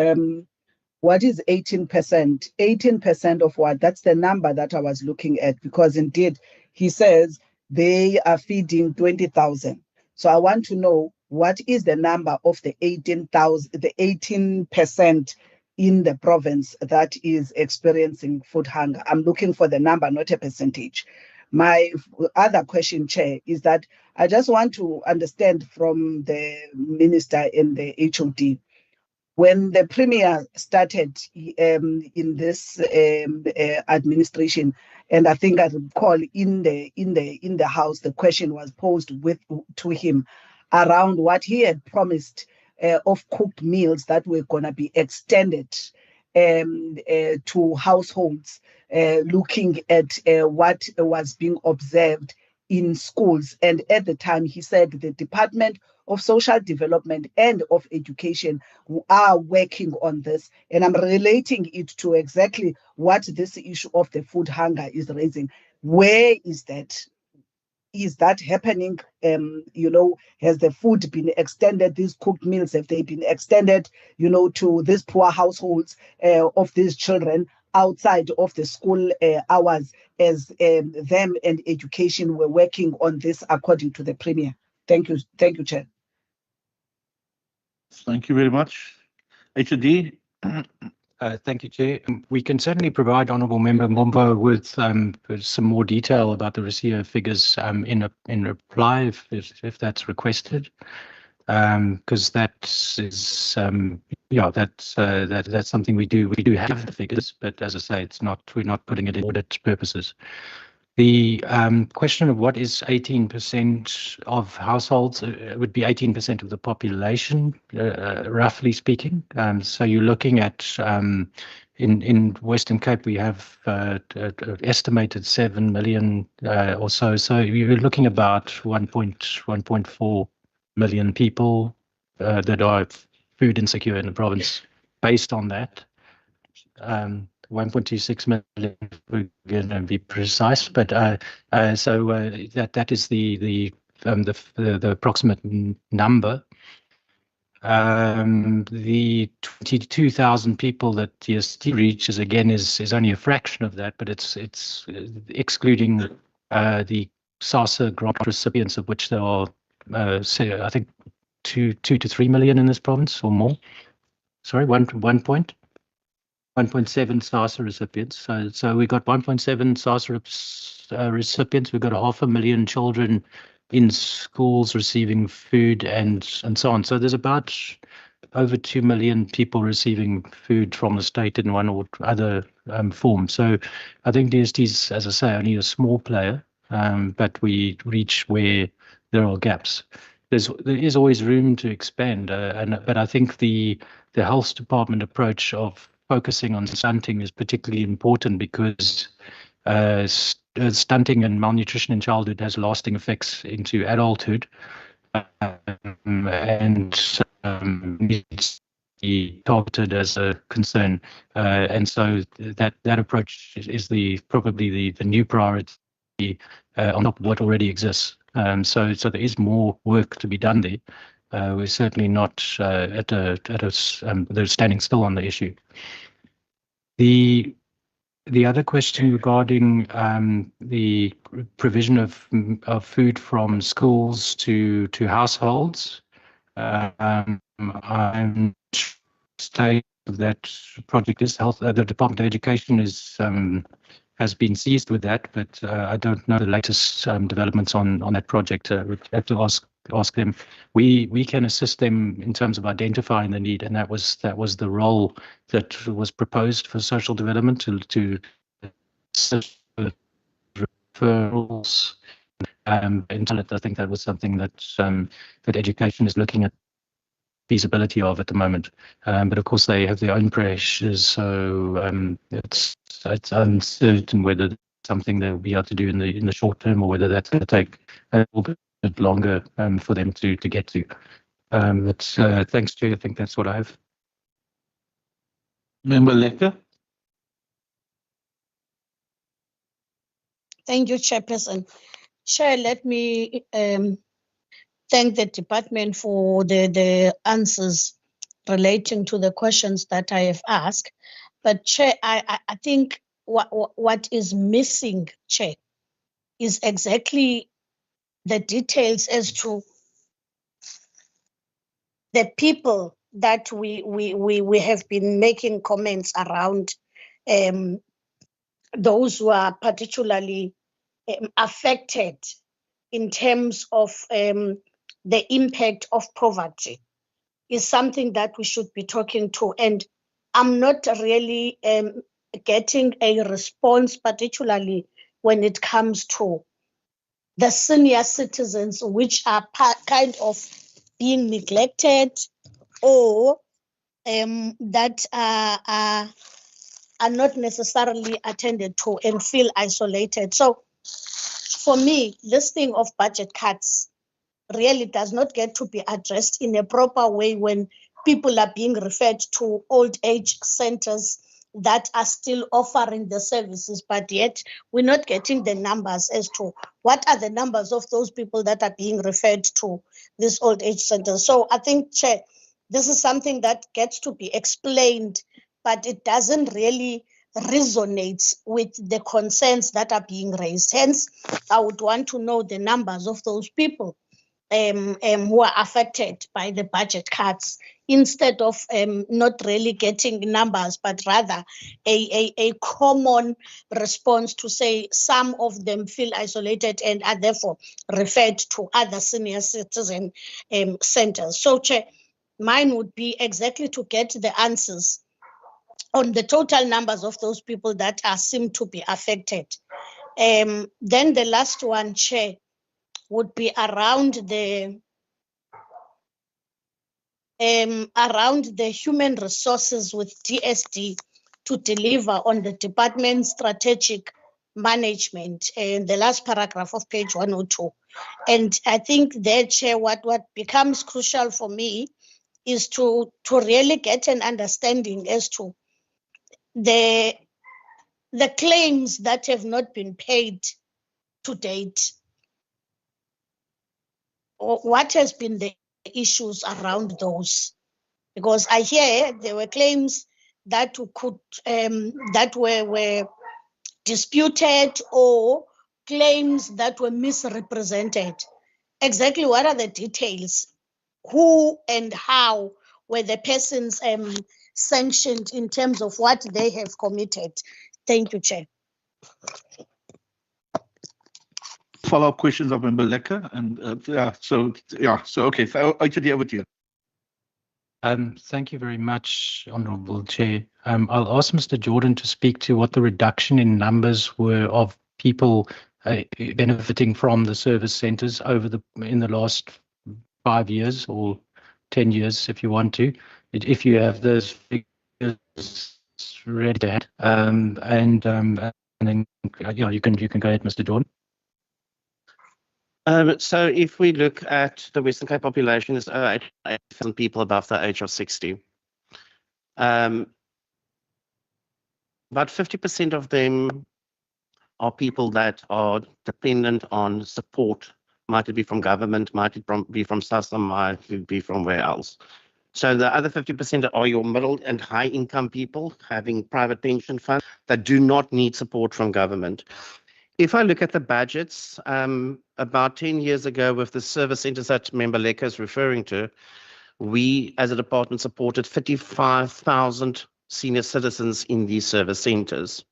what is 18%? 18% of what? That's the number that I was looking at, because indeed he says they are feeding 20,000. So I want to know what is the number of the 18,000, the 18% in the province that is experiencing food hunger. I'm looking for the number, not a percentage. My other question, Chair, is that I just want to understand from the Minister and the HOD, when the Premier started in this administration, and I think I recall in the House, the question was posed to him around what he had promised of cooked meals that were going to be extended to households, looking at what was being observed in schools. And at the time, he said the Department of Social Development and of Education are working on this. And I'm relating it to exactly what this issue of the food hunger is raising. Where is that? Is that happening? Has the food been extended? These cooked meals, have they been extended, to these poor households of these children outside of the school hours, as them and education were working on this according to the Premier? Thank you, Chair. Thank you very much. HOD. Thank you, Chair. We can certainly provide Honourable Member Mombo with some more detail about the RISIA figures in reply if that's requested, because that is that's something we do have the figures, but as I say, we're not putting it in audit purposes. The question of what is 18% of households, it would be 18% of the population, roughly speaking. So you're looking at, in Western Cape, we have estimated 7 million or so. So you're looking about 1.4 million people that are food insecure in the province based on that. 1.26 million, we're going to be precise, but so that is the approximate number. The 22,000 people that DST reaches again is only a fraction of that, but it's excluding the SASSA grant recipients, of which there are say, I think 2 to 3 million in this province or more. Sorry, 1.7 SASSA recipients. So we got 1.7 SASSA recipients. We've got 500,000 children in schools receiving food and so on. So there's about over 2 million people receiving food from the state in one or other form. So I think DST is, as I say, only a small player, but we reach where there are gaps. There is always room to expand, but I think the health department approach of focusing on stunting is particularly important because stunting and malnutrition in childhood has lasting effects into adulthood, and needs to be targeted as a concern. And so that approach is probably the new priority on top of what already exists. So there is more work to be done there. We're certainly not they're standing still on the issue. The other question regarding the provision of food from schools to households, I'm stating that project is health. The Department of Education has been seized with that, but I don't know the latest developments on that project. We'd have to ask them. We can assist them in terms of identifying the need, and that was the role that was proposed for social development to assist with referrals. I think that was something that education is looking at feasibility of at the moment, but of course they have their own pressures, so it's uncertain whether it's something they'll be able to do in the short term or whether that's going to take a little bit longer for them to get to. But thanks, Chair. I think that's what I have. Member Lecker. Thank you, Chairperson. Chair, let me thank the department for the answers relating to the questions that I have asked. But Chair, I think what is missing, Chair, is exactly the details as to the people that we have been making comments around, those who are particularly affected in terms of the impact of poverty is something that we should be talking to. And I'm not really getting a response, particularly when it comes to the senior citizens, which are kind of being neglected or that are not necessarily attended to and feel isolated. So for me, this thing of budget cuts really does not get to be addressed in a proper way when people are being referred to old age centers that are still offering the services, but yet we're not getting the numbers as to what are the numbers of those people that are being referred to these old age centers. So I think, Chair, this is something that gets to be explained, but it doesn't really resonate with the concerns that are being raised. Hence, I would want to know the numbers of those people who are affected by the budget cuts, instead of not really getting numbers, but rather a common response to say some of them feel isolated and are therefore referred to other senior citizen centers. So, Chair, mine would be exactly to get the answers on the total numbers of those people that are seem to be affected. Then the last one, Chair, would be around the human resources with DSD to deliver on the department's strategic management in the last paragraph of page 102. And I think there, Chair, what becomes crucial for me is to really get an understanding as to the claims that have not been paid to date, or what has been the issues around those. Because I hear there were claims that could that were disputed, or claims that were misrepresented. Exactly what are the details? Who and how were the persons sanctioned in terms of what they have committed? Thank you, Chair. Follow-up questions of Member Lecker, and okay, so actually over to you. Thank you very much, Honourable Chair. I'll ask Mr. Jordan to speak to what the reduction in numbers were of people benefiting from the service centres in the last 5 years or 10 years, if you want to, if you have those figures ready to hand. And then you can go ahead, Mr. Jordan. So if we look at the Western Cape population, it's 8,000 people above the age of 60. About 50% of them are people that are dependent on support. Might it be from government, might it be from SASSA, might it be from where else. So the other 50% are your middle and high income people having private pension funds that do not need support from government. If I look at the budgets, about 10 years ago with the service centres that Member Lecker is referring to, we as a department supported 55,000 senior citizens in these service centres.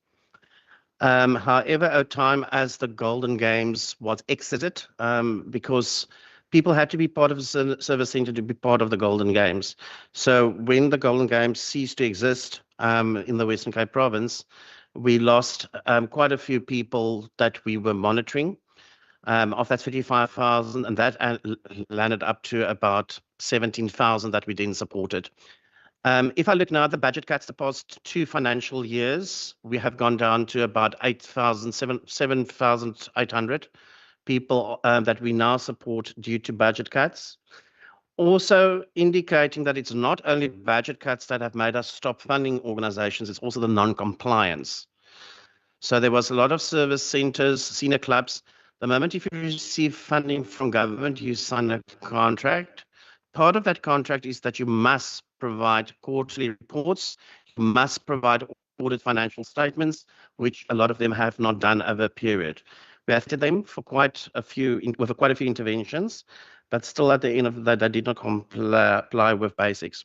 However, over time, as the Golden Games was exited, because people had to be part of the service centre to be part of the Golden Games. So when the Golden Games ceased to exist in the Western Cape province, we lost quite a few people that we were monitoring. Of that 55,000, and that landed up to about 17,000 that we then supported. If I look now at the budget cuts the past 2 financial years, we have gone down to about 7,800 people that we now support due to budget cuts. Also indicating that it's not only budget cuts that have made us stop funding organizations, it's also the non-compliance. So there was a lot of service centers, senior clubs. The moment if you receive funding from government, you sign a contract. Part of that contract is that you must provide quarterly reports. You must provide audit financial statements, which a lot of them have not done over a period. We have to them for quite a few interventions, but still at the end of the day, they did not comply with basics.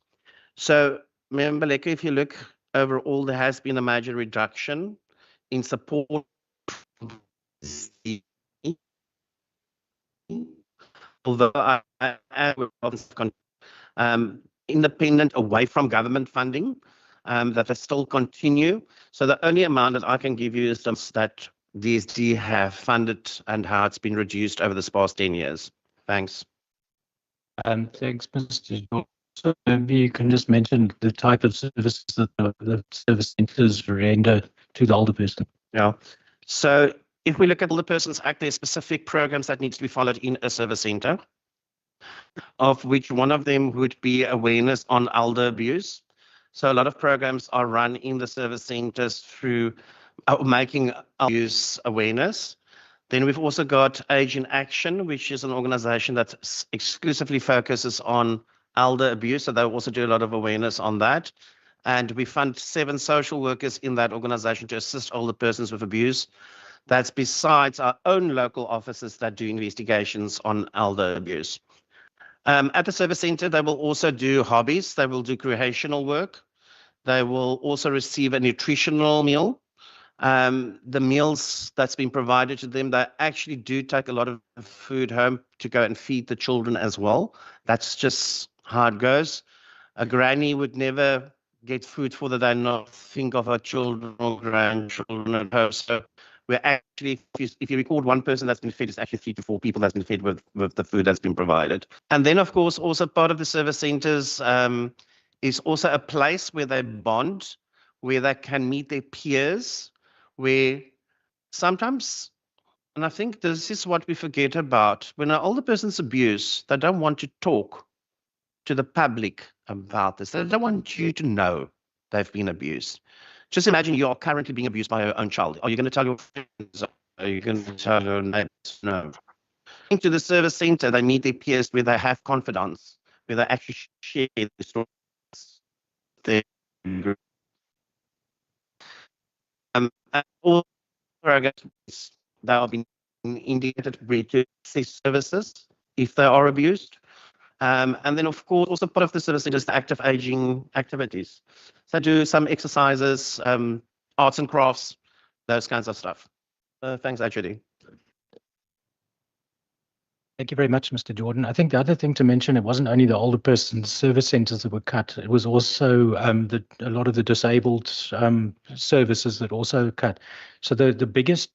So, Member Lekker, if you look overall, there has been a major reduction in support. Although I independent away from government funding, that they still continue. So the only amount that I can give you is that DSD have funded and how it's been reduced over the past 10 years. Thanks. Thanks, Mr. George. So maybe you can just mention the type of services that the service centres render to the older person. Yeah. So if we look at Older Persons Act, there's specific programs that need to be followed in a service centre, of which one of them would be awareness on elder abuse. So a lot of programs are run in the service centres through making abuse awareness. Then we've also got Age in Action, which is an organisation that exclusively focuses on elder abuse. So they also do a lot of awareness on that. And we fund 7 social workers in that organisation to assist older persons with abuse. That's besides our own local officers that do investigations on elder abuse. At the service centre, they will also do hobbies. They will do recreational work. They will also receive a nutritional meal. The meals that's been provided to them, they actually do take a lot of food home to go and feed the children as well. That's just how it goes. A granny would never get food for the day, not think of her children or grandchildren at home. So we're actually, if you record one person that's been fed, it's actually 3 to 4 people that's been fed with the food that's been provided. And then, of course, also part of the service centres is also a place where they bond, where they can meet their peers, where sometimes, and I think this is what we forget about, when an older person's abused, they don't want to talk to the public about this. They don't want you to know they've been abused. Just imagine you are currently being abused by your own child. Are you going to tell your friends? Are you going to tell your neighbors? No. Into the service centre, they meet their peers where they have confidence, where they actually share the stories. And all programs that are being indicated to access services if they are abused. And then, of course, also part of the service is the active aging activities. So do some exercises, arts and crafts, those kinds of stuff. Thanks, HOD. Thank you very much, Mr. Jordan. I think the other thing to mention, it wasn't only the older persons service centres that were cut, it was also a lot of the disabled services that also cut. So the biggest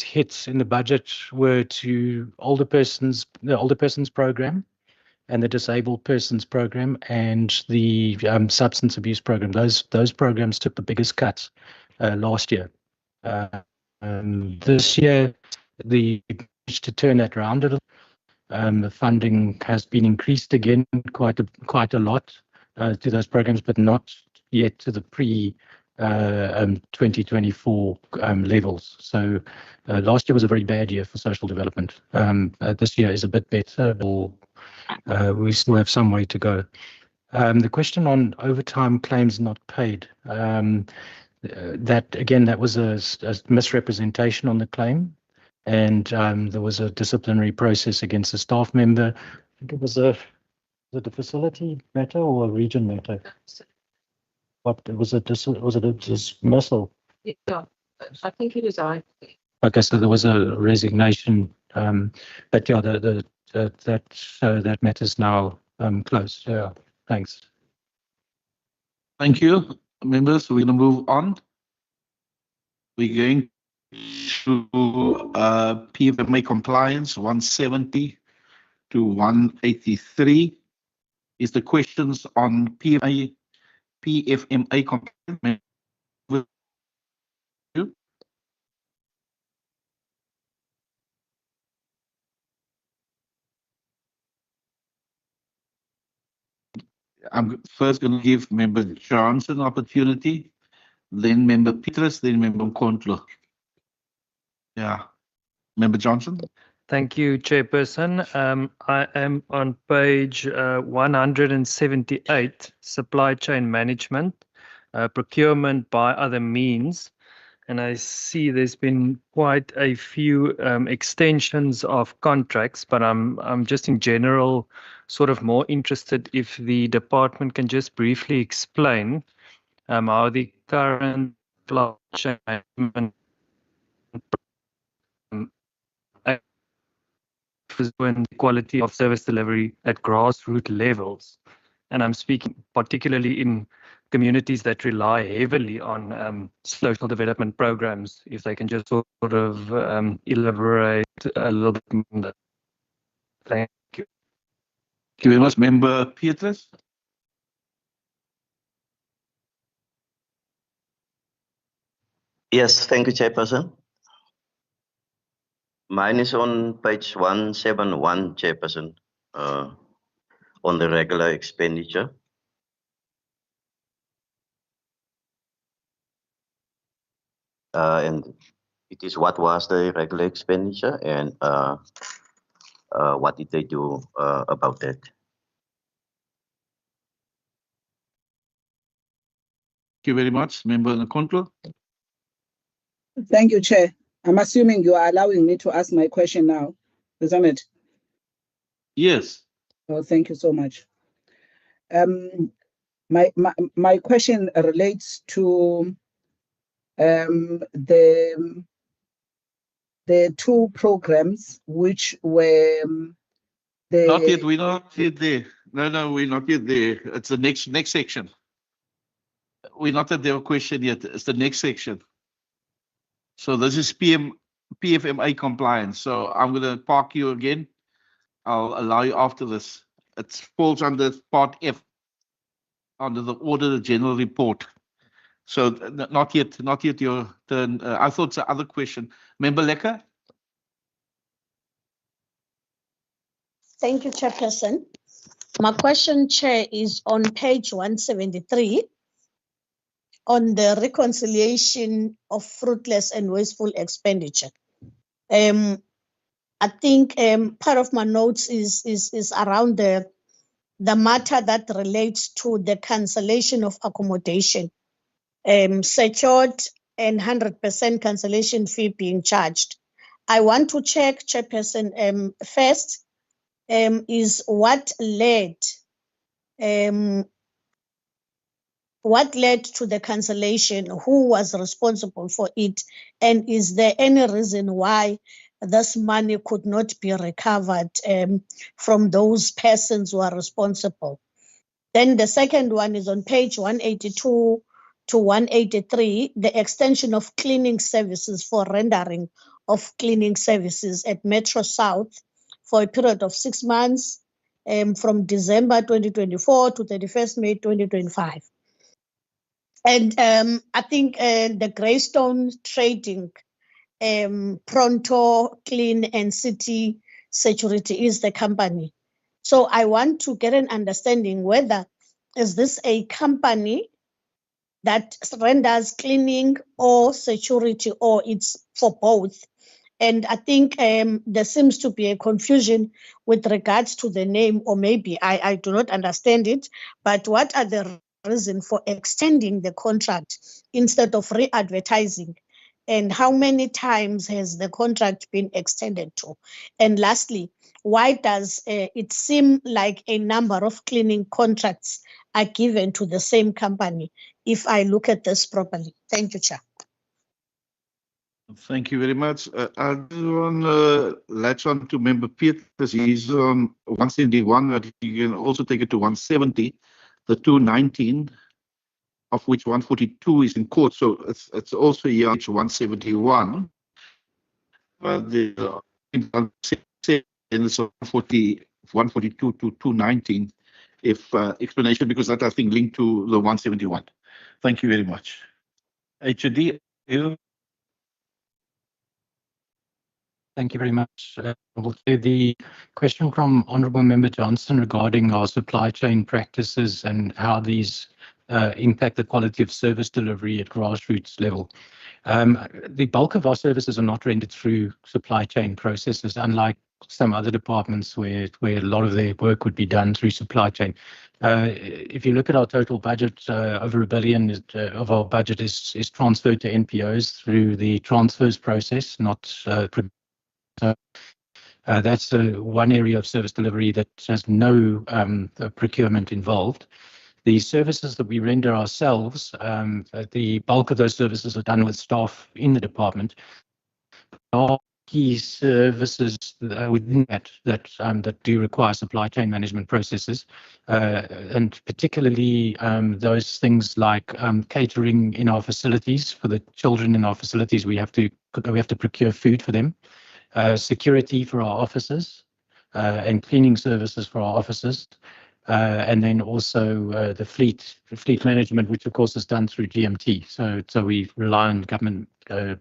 hits in the budget were to the older persons program and the disabled persons program and the substance abuse program. Those programs took the biggest cuts last year. This year, to turn that around a little. The funding has been increased again quite a lot to those programs, but not yet to the pre 2024 levels. So last year was a very bad year for social development. This year is a bit better. We still have some way to go. The question on overtime claims not paid. That was a misrepresentation on the claim. And there was a disciplinary process against a staff member. I think it was a facility matter or a region matter. What was it? Was it a dismissal? Yeah, I think it is. Okay, so there was a resignation, but yeah, that matter's now closed. Yeah, thanks. Thank you, members. We're going to move on. We're going to PFMA compliance 170 to 183 is the questions on PFMA compliance. I'm first going to give Member Johnson an opportunity, then Member Petrus, then Member Kontlo. Yeah, Member Johnson. Thank you, Chairperson. I am on page 178, supply chain management, procurement by other means. And I see there's been quite a few extensions of contracts, but I'm just in general sort of more interested if the department can just briefly explain how the current supply chain management when the quality of service delivery at grassroots levels. And I'm speaking particularly in communities that rely heavily on social development programs, if they can just sort of elaborate a little bit on that. Thank you. Thank you very much, Member Petrus. Yes, thank you, Chairperson. Mine is on page 171, Chairperson, on the regular expenditure. And it is what was the regular expenditure and what did they do about that? Thank you very much, Member Nkontlo. Thank you, Chair. I'm assuming you are allowing me to ask my question now. Is that it? Yes. Oh, thank you so much. My question relates to the two programs which were Not yet. We're not yet there. No, we're not yet there. It's the next section. We're not at their question yet. It's the next section. So this is PFMA compliance. So I'm going to park you again. I'll allow you after this. It falls under part F, under the Auditor General report. So not yet your turn. I thought it's the other question. Member Lekker? Thank you, Chairperson. My question, Chair, is on page 173 on the reconciliation of fruitless and wasteful expenditure. I think part of my notes is around the matter that relates to the cancellation of accommodation, secured and 100% cancellation fee being charged. I want to check, Chairperson, first, is what led to the cancellation, who was responsible for it, and is there any reason why this money could not be recovered from those persons who are responsible? Then the second one is on page 182 to 183, the extension of cleaning services for rendering of cleaning services at Metro South for a period of 6 months from December 2024 to 31st May 2025. And I think the Greystone Trading, Pronto Clean and City Security is the company. So I want to get an understanding whether is this a company that renders cleaning or security, or it's for both. And I think there seems to be a confusion with regards to the name, or maybe I do not understand it, but what are the reasons for extending the contract instead of re-advertising? And how many times has the contract been extended to? And lastly, why does it seem like a number of cleaning contracts are given to the same company if I look at this properly? Thank you, Chair. Thank you very much. I'll do on latch on to Member Peters. He's on 171, but you can also take it to 170, the 219, of which 142 is in court. So it's also here on 171. The and it's 142 to 219, if explanation, because that I think linked to the 171. Thank you very much. HOD, you. Thank you very much. The question from Honourable Member Johnson regarding our supply chain practices and how these impact the quality of service delivery at grassroots level. The bulk of our services are not rendered through supply chain processes, unlike some other departments where a lot of their work would be done through supply chain. If you look at our total budget, over $1 billion of our budget is transferred to NPOs through the transfers process, not that's one area of service delivery that has no procurement involved. The services that we render ourselves, the bulk of those services are done with staff in the department. Our key services within that do require supply chain management processes, and particularly those things like catering in our facilities for the children in our facilities. We have to procure food for them, security for our officers, and cleaning services for our officers. And then also the fleet management, which of course is done through GMT. So we rely on government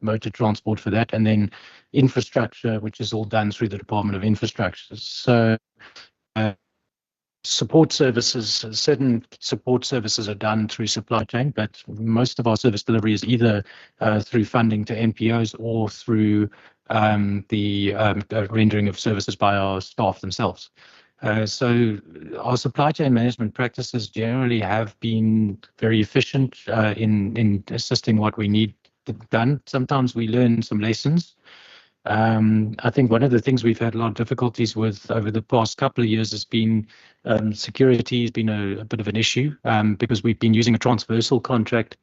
motor transport for that, and then infrastructure, which is all done through the Department of Infrastructure. So support services, certain support services are done through supply chain, but most of our service delivery is either through funding to NPOs or through the rendering of services by our staff themselves. So our supply chain management practices generally have been very efficient in assisting what we need done. Sometimes we learn some lessons. I think one of the things we've had a lot of difficulties with over the past couple of years has been security has been a bit of an issue because we've been using a transversal contract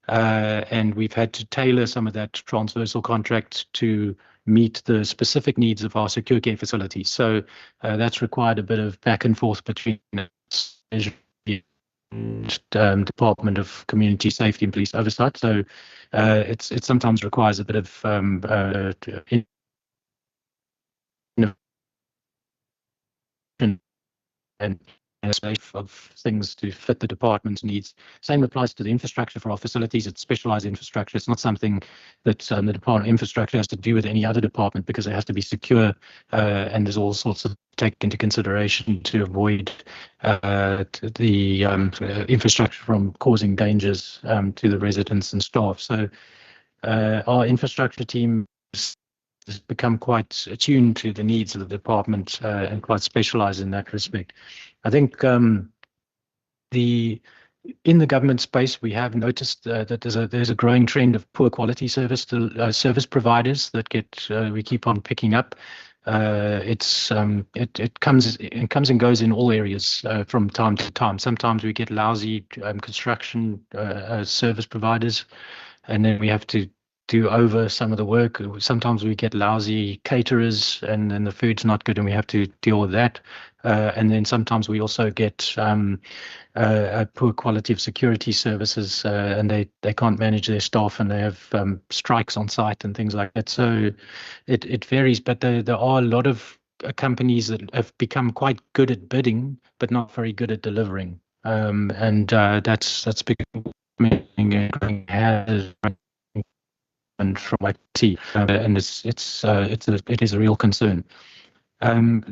and we've had to tailor some of that transversal contract to meet the specific needs of our secure care facilities. So that's required a bit of back and forth between the Department of Community Safety and Police Oversight. So it sometimes requires a bit of and of things to fit the department's needs. Same applies to the infrastructure for our facilities. It's specialized infrastructure. It's not something that the Department of Infrastructure has to do with any other department because it has to be secure and there's all sorts of take into consideration to avoid the infrastructure from causing dangers to the residents and staff. So our infrastructure team has become quite attuned to the needs of the department and quite specialized in that respect. I think in the government space, we have noticed that there's a growing trend of poor quality service to service providers that we keep on picking up. It comes and goes in all areas from time to time. Sometimes we get lousy construction service providers, and then we have to do over some of the work. Sometimes we get lousy caterers and then the food's not good and we have to deal with that. And then sometimes we also get a poor quality of security services and they can't manage their staff and they have strikes on site and things like that. So it varies, but there are a lot of companies that have become quite good at bidding, but not very good at delivering. And that's becoming and from IT, and it is a real concern. I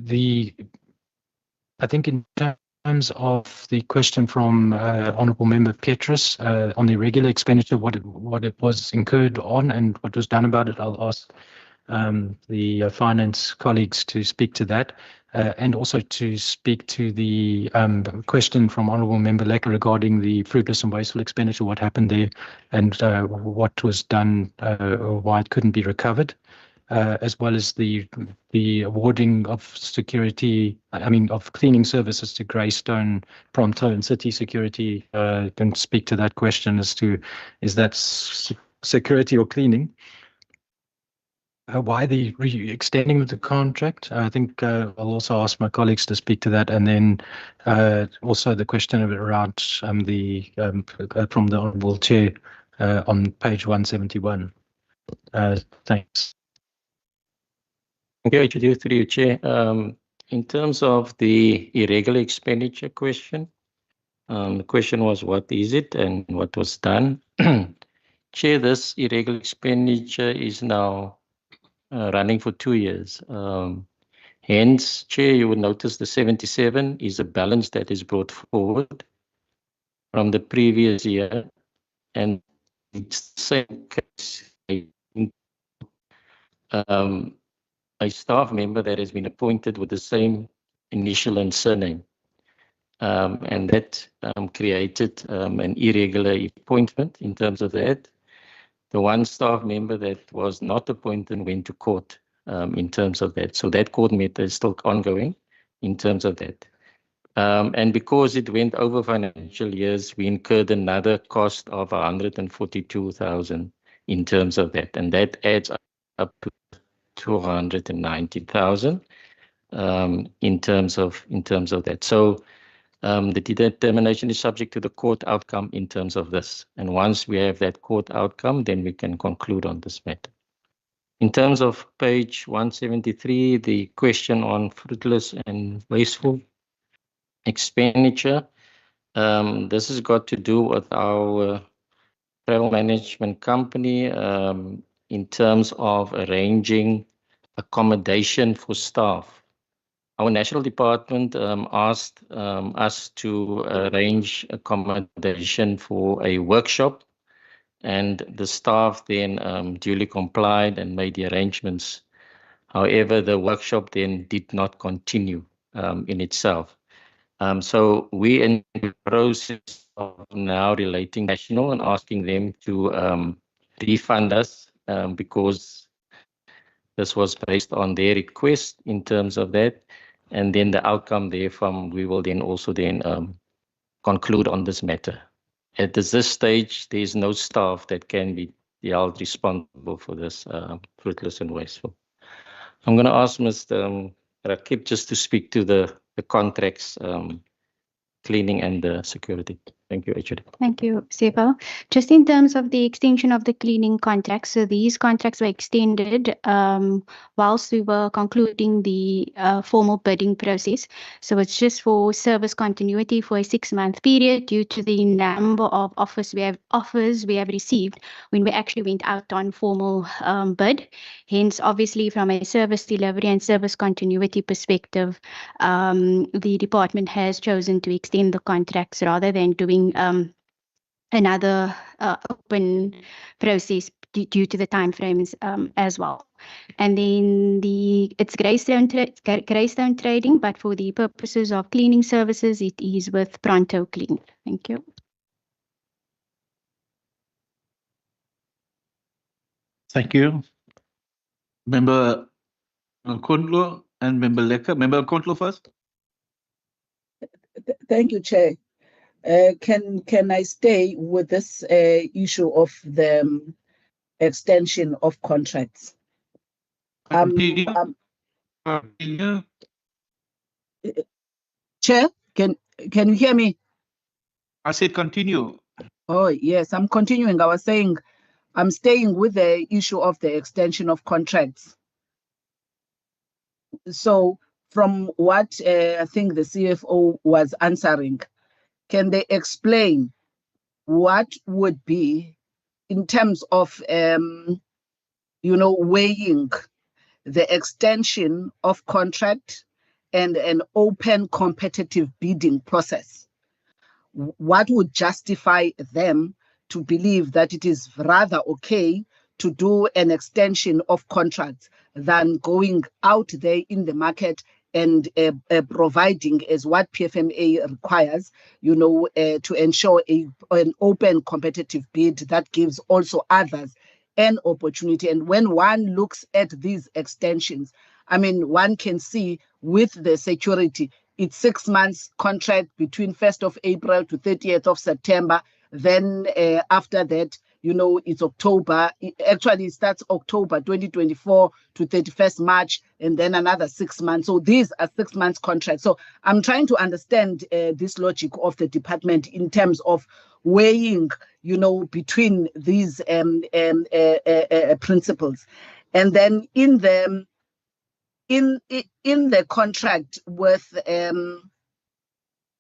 think in terms of the question from Honourable Member Petrus on the regular expenditure, what it was incurred on and what was done about it, I'll ask the finance colleagues to speak to that. And also to speak to the question from Honourable Member Lecker regarding the fruitless and wasteful expenditure, what happened there and what was done or why it couldn't be recovered, as well as the awarding of of cleaning services to Greystone, Pronto and City Security. Can speak to that question as to is that security or cleaning? Why the extending of the contract? I think I'll also ask my colleagues to speak to that, and then also the question around from the Honourable Chair on page 171. Thanks. Thank you, HOD, through you, Chair. In terms of the irregular expenditure question, the question was what is it and what was done? Chair, this irregular expenditure is now running for 2 years. Hence, Chair, you would notice the 77 is a balance that is brought forward. from the previous year, and it's the same case. A staff member that has been appointed with the same initial and surname. And that created an irregular appointment in terms of that. The one staff member that was not appointed went to court in terms of that. So that court matter is still ongoing in terms of that. And because it went over financial years, we incurred another cost of 142,000 in terms of that. And that adds up to 290,000 in terms of that. So the determination is subject to the court outcome in terms of this. And once we have that court outcome, then we can conclude on this matter. In terms of page 173, the question on fruitless and wasteful expenditure, this has got to do with our travel management company in terms of arranging accommodation for staff. Our national department asked us to arrange accommodation for a workshop, and the staff then duly complied and made the arrangements. However, the workshop then did not continue in itself. So we in the process of now relating national and asking them to refund us because this was based on their request in terms of that. And then the outcome therefrom, we will then also then conclude on this matter. At this stage, there is no staff that can be held responsible for this fruitless and wasteful. I'm going to ask Mr. Rakib just to speak to the contracts, cleaning and the security. Thank you, HOD. Thank you, Sepa. Just in terms of the extension of the cleaning contracts, so these contracts were extended whilst we were concluding the formal bidding process. So it's just for service continuity for a 6-month period due to the number of offers we have received when we actually went out on formal bid. Hence, obviously, from a service delivery and service continuity perspective, the department has chosen to extend the contracts rather than doing another open process due to the timeframes as well. And then it's Greystone Trading, but for the purposes of cleaning services, it is with Pronto Clean. Thank you. Thank you. Member Nkondlo and Member Lekker. Member Nkondlo first. Thank you, Chair. Can I stay with this issue of the extension of contracts? Chair, can you hear me? I said continue. Oh, yes, I'm continuing. I was saying I'm staying with the issue of the extension of contracts. So from what I think the CFO was answering, can they explain what would be in terms of, weighing the extension of contract and an open competitive bidding process? What would justify them to believe that it is rather okay to do an extension of contracts than going out there in the market and providing, as what PFMA requires, to ensure an open competitive bid that gives also others an opportunity? And when one looks at these extensions, I mean, one can see with the security, it's 6 months contract between 1st of April to 30th of September. Then after that, it's October. Actually, it starts October 2024 to 31st March, and then another 6 months. So these are 6 months contracts. So I'm trying to understand this logic of the department in terms of weighing, between these principles. And then in the contract with the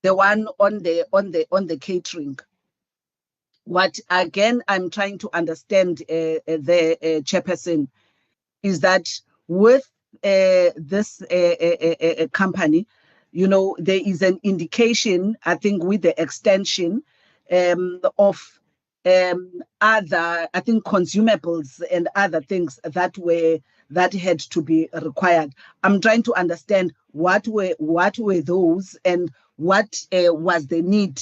one on the catering, what again I'm trying to understand the chairperson is that with this company, there is an indication, I think, with the extension of other, I think, consumables and other things that had to be required. I'm trying to understand what were those and what was the need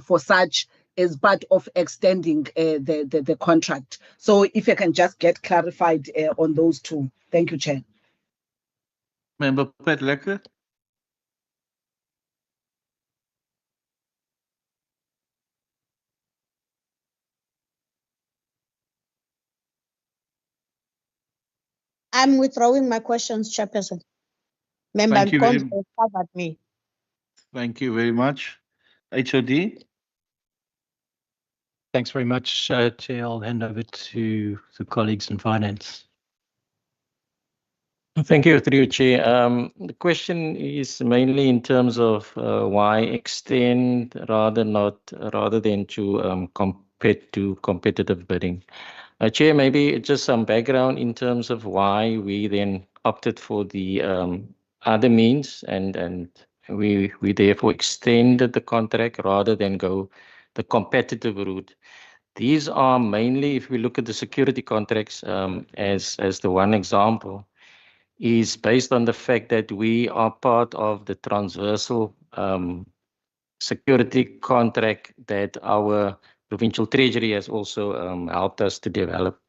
for such as part of extending the contract. So if I can just get clarified on those two. Thank you, Chair. Member Pat Lekker. I'm withdrawing my questions, Chairperson. Member Thank you very- Nkonzo covered me. Thank you very much. HOD. Thanks very much, Chair. I'll hand over to the colleagues in finance. Thank you, through you, Chair. The question is mainly in terms of why extend rather than to competitive bidding. Chair, maybe just some background in terms of why we then opted for the other means and we therefore extended the contract rather than go the competitive route. These are mainly, if we look at the security contracts as the one example, is based on the fact that we are part of the transversal security contract that our provincial treasury has also helped us to develop.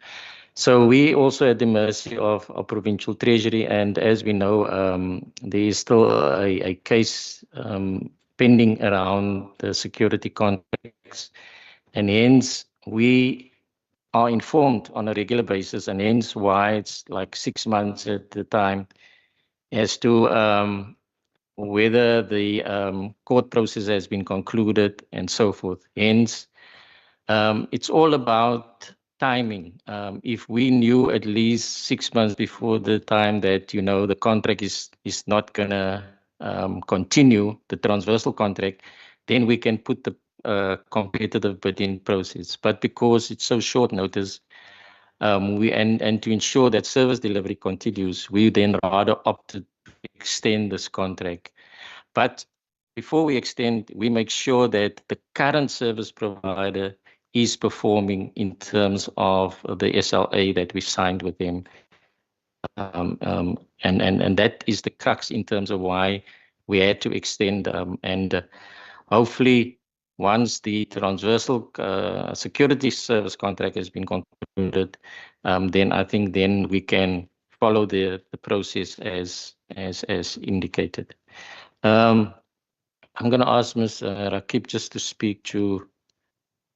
So we also at the mercy of our provincial treasury, and as we know, there is still a case pending around the security contracts, and hence we are informed on a regular basis, and hence why it's like 6 months at the time as to whether the court process has been concluded and so forth. Hence, it's all about timing. If we knew at least 6 months before the time that, the contract is not going to continue, the transversal contract, then we can put the competitive bidding process. But because it's so short notice, and to ensure that service delivery continues, we then rather opted to extend this contract. But before we extend, we make sure that the current service provider is performing in terms of the SLA that we signed with them. And that is the crux in terms of why we had to extend. And hopefully, once the transversal security service contract has been concluded, then I think then we can follow the process as indicated. I'm going to ask Ms. Rakib just to speak to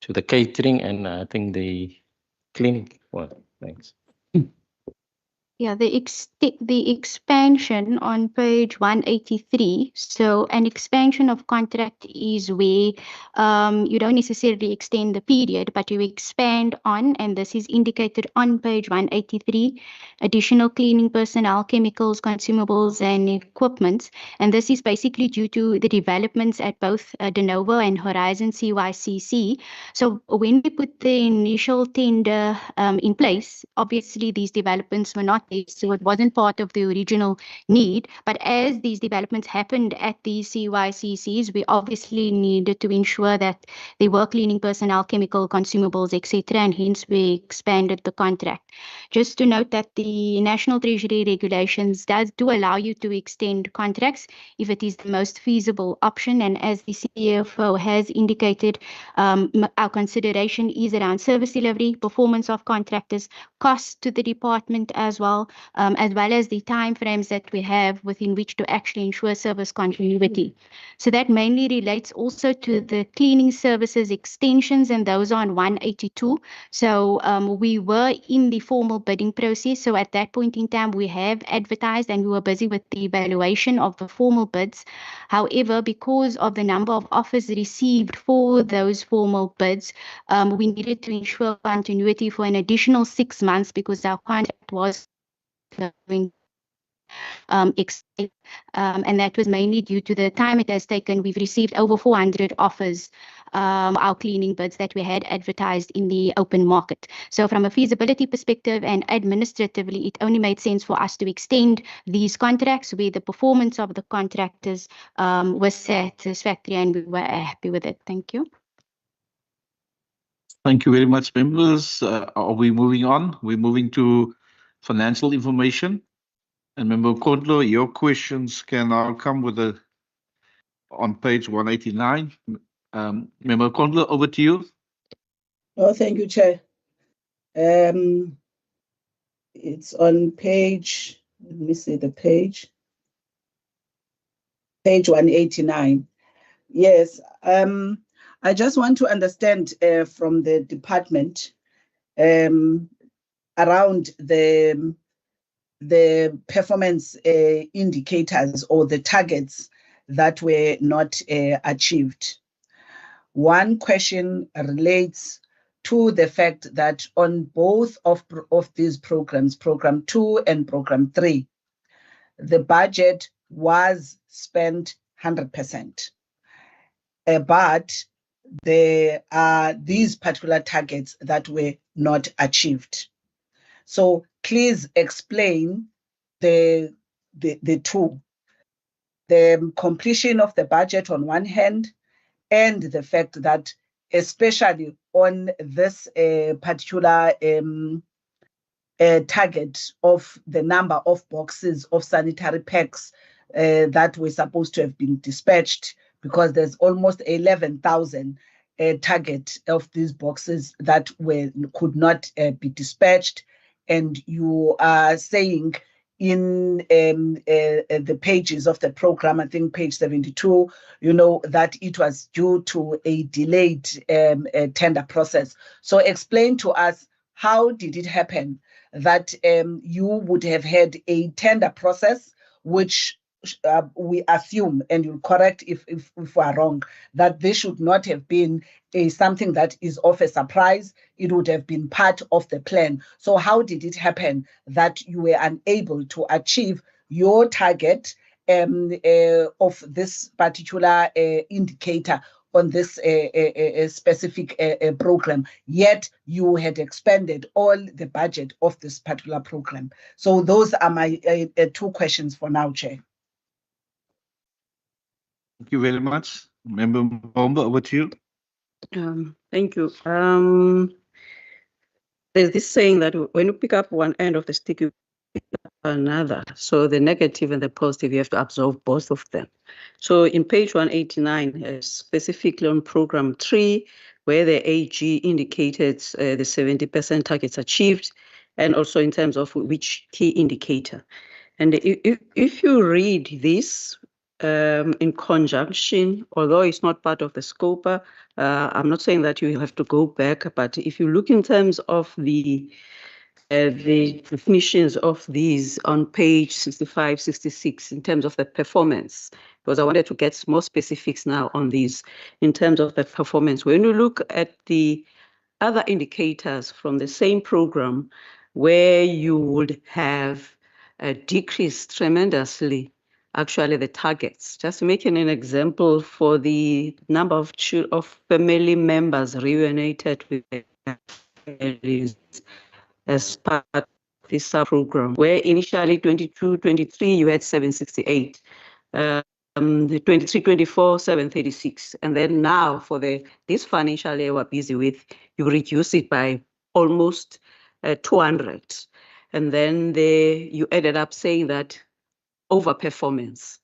the catering and I think the clinic. Well, thanks. Yeah, the expansion on page 183. So an expansion of contract is where you don't necessarily extend the period, but you expand on, and this is indicated on page 183, additional cleaning personnel, chemicals, consumables, and equipment. And this is basically due to the developments at both De Novo and Horizon CYCC. So when we put the initial tender in place, obviously these developments were not there, so it wasn't part of the original need. But as these developments happened at these CYCCs, we obviously needed to ensure that there were cleaning personnel, chemical, consumables, etc., and hence we expanded the contract. Just to note that the National Treasury regulations do allow you to extend contracts if it is the most feasible option, and as the CFO has indicated, our consideration is around service delivery, performance of contractors, cost to the department as well as the timeframes that we have within which to actually ensure service continuity. So that mainly relates also to the cleaning services extensions, and those are on 182. So we were in the formal bidding process. So at that point in time, we have advertised and we were busy with the evaluation of the formal bids. However, because of the number of offers received for those formal bids, we needed to ensure continuity for an additional 6 months because our contract was going and that was mainly due to the time it has taken. We've received over 400 offers, our cleaning bids that we had advertised in the open market. So from a feasibility perspective and administratively, it only made sense for us to extend these contracts where the performance of the contractors was satisfactory and we were happy with it. Thank you. Thank you very much, members. Are we moving on? We're moving to financial information. And Member Kondlo, your questions can now come with on page 189. Member Kondlo, over to you. Oh, thank you, Chair. It's on page, let me see the page. Page 189. Yes, I just want to understand from the department around the performance indicators or the targets that were not achieved. One question relates to the fact that on both of these programs, Program 2 and Program 3, the budget was spent 100%. But there are these particular targets that were not achieved. So please explain the two. The completion of the budget on one hand, and the fact that especially on this particular target of the number of boxes of sanitary packs that were supposed to have been dispatched, because there's almost 11,000 target of these boxes that could not be dispatched. And you are saying in the pages of the program, I think page 72, that it was due to a delayed tender process. So explain to us, how did it happen that you would have had a tender process, which we assume, and you'll correct if we are wrong, that this should not have been something that is of a surprise. It would have been part of the plan. So how did it happen that you were unable to achieve your target of this particular indicator on this specific program, yet you had expended all the budget of this particular program? So those are my two questions for now, Chair. Thank you very much. Member Bomba, over to you. Thank you. There's this saying that when you pick up one end of the stick, you pick up another. So the negative and the positive, you have to absorb both of them. So in page 189, specifically on program 3, where the AG indicated the 70% targets achieved, and also in terms of which key indicator. And if you read this in conjunction, although it's not part of the scope, I'm not saying that you have to go back, but if you look in terms of the definitions of these on page 65, 66, in terms of the performance, because I wanted to get more specifics now on these in terms of the performance. When you look at the other indicators from the same program, where you would have decreased tremendously, actually, the targets. Just making an example, for the number of family members reunited with their families as part of this program, where initially 22-23 you had 768, the 23-24 736, and then now for this financial year we're busy with, you reduce it by almost 200, and then you ended up saying that overperformance.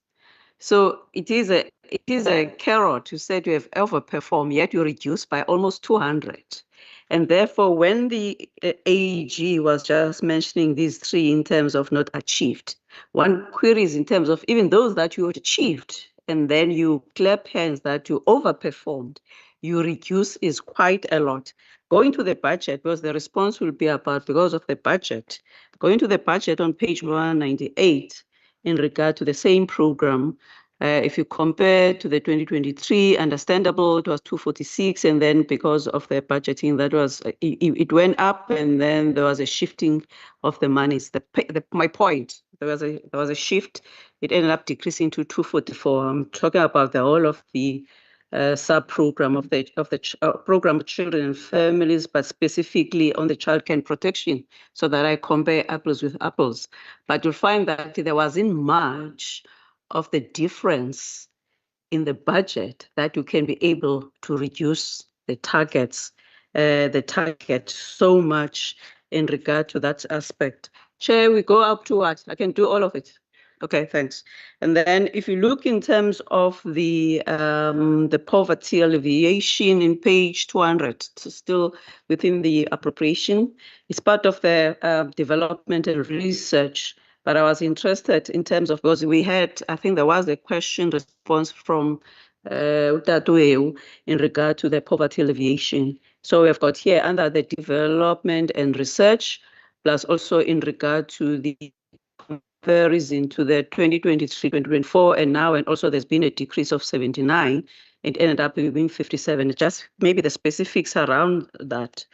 So it is a carrot to say you have overperformed, yet you reduce by almost 200. And therefore, when the AEG was just mentioning these three in terms of not achieved, one queries in terms of even those that you achieved, and then you clap hands that you overperformed, you reduce is quite a lot. Going to the budget, because the response will be about because of the budget. Going to the budget on page 198, in regard to the same program, if you compare to the 2023, understandable, it was 246, and then because of the budgeting, that was it went up, and then there was a shifting of the monies. My point, there was a shift. It ended up decreasing to 244. I'm talking about the whole of the sub-program of the program of children and families, but specifically on the child care and protection, so that I compare apples with apples. But you'll find that there wasn't much of the difference in the budget that you can be able to reduce the targets the target so much in regard to that aspect. Chair, we go up to what? I can do all of it. Okay, thanks. And then if you look in terms of the poverty alleviation in page 200, it's still within the appropriation. It's part of the development and research. But I was interested in terms of, because we had, I think there was a question response from Utatueu in regard to the poverty alleviation. So we've got here under the development and research, plus also in regard to the comparison to the 2023-2024, and now, and also there's been a decrease of 79. It ended up being 57. Just maybe the specifics around that.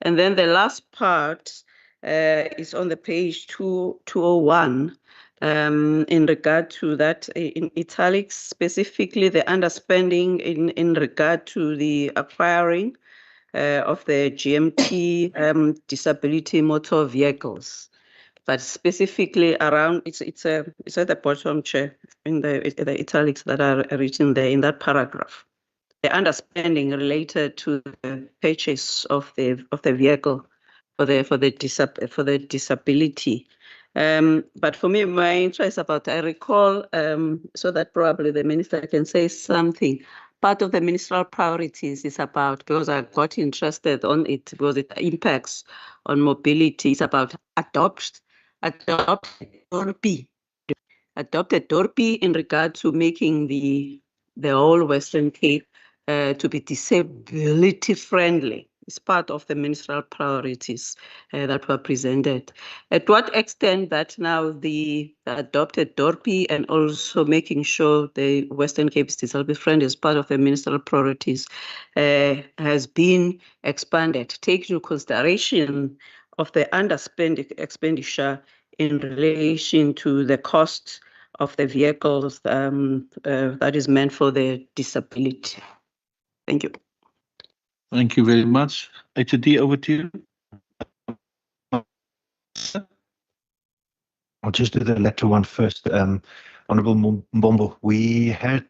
And then the last part is on the page 201 in regard to that in italics, specifically the underspending in regard to the acquiring of the GMT disability motor vehicles, but specifically around it's at the bottom, Chair, in the italics that are written there in that paragraph. The underspending related to the purchase of the vehicle for the disability. But for me, my interest about, I recall, so that probably the minister can say something. Part of the ministerial priorities is about, because I got interested on it, because it impacts on mobility, it's about adopt DORPI in regard to making the whole Western Cape to be disability friendly. It's part of the ministerial priorities that were presented. At what extent that now the adopted DORPI and also making sure the Western Cape is disability friendly as part of the ministerial priorities has been expanded, take into consideration of the expenditure in relation to the cost of the vehicles that is meant for the disability. Thank you. Thank you very much. HOD, over to you. I'll just do the latter one first. Honourable Mbombo, we had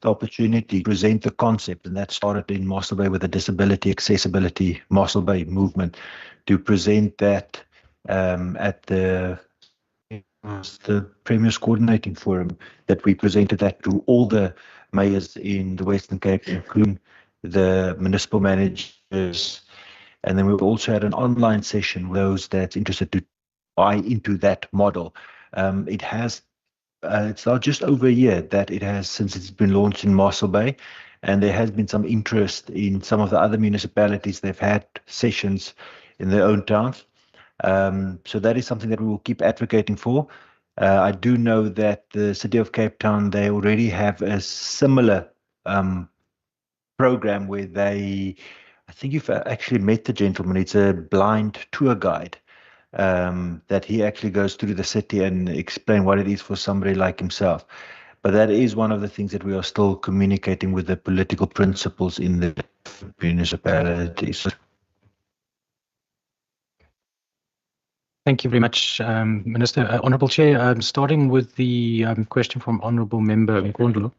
the opportunity to present the concept, and that started in Mossel Bay with the Disability Accessibility Mossel Bay movement, to present that at the Premier's Coordinating Forum, that we presented that to all the mayors in the Western Cape, including the municipal managers. And then we also had an online session with those that's interested to buy into that model. It has, it's now just over a year that it has, since it's been launched in Mossel Bay, and there has been some interest in some of the other municipalities. They've had sessions in their own towns. So that is something that we will keep advocating for. I do know that the City of Cape Town, they already have a similar program where they, I think you've actually met the gentleman, it's a blind tour guide, that he actually goes through the city and explain what it is for somebody like himself. But that is one of the things that we are still communicating with the political principals in the municipalities. Thank you very much, Minister. Honourable Chair, starting with the question from Honourable Member Nkondlo.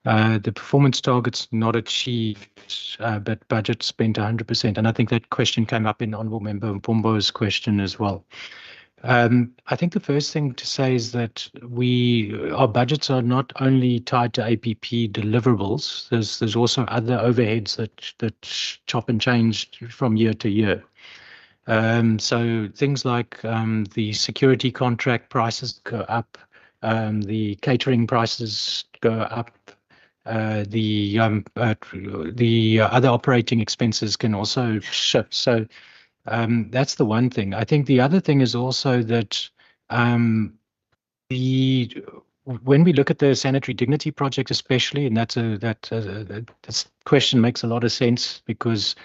The performance targets not achieved, but budget spent 100%. And I think that question came up in Honourable Member Mpombo's question as well. I think the first thing to say is that our budgets are not only tied to APP deliverables. There's also other overheads that chop and change from year to year. So things like the security contract prices go up, the catering prices go up, the other operating expenses can also shift. So that's the one thing. I think the other thing is also that when we look at the sanitary dignity project, especially, and that question makes a lot of sense, because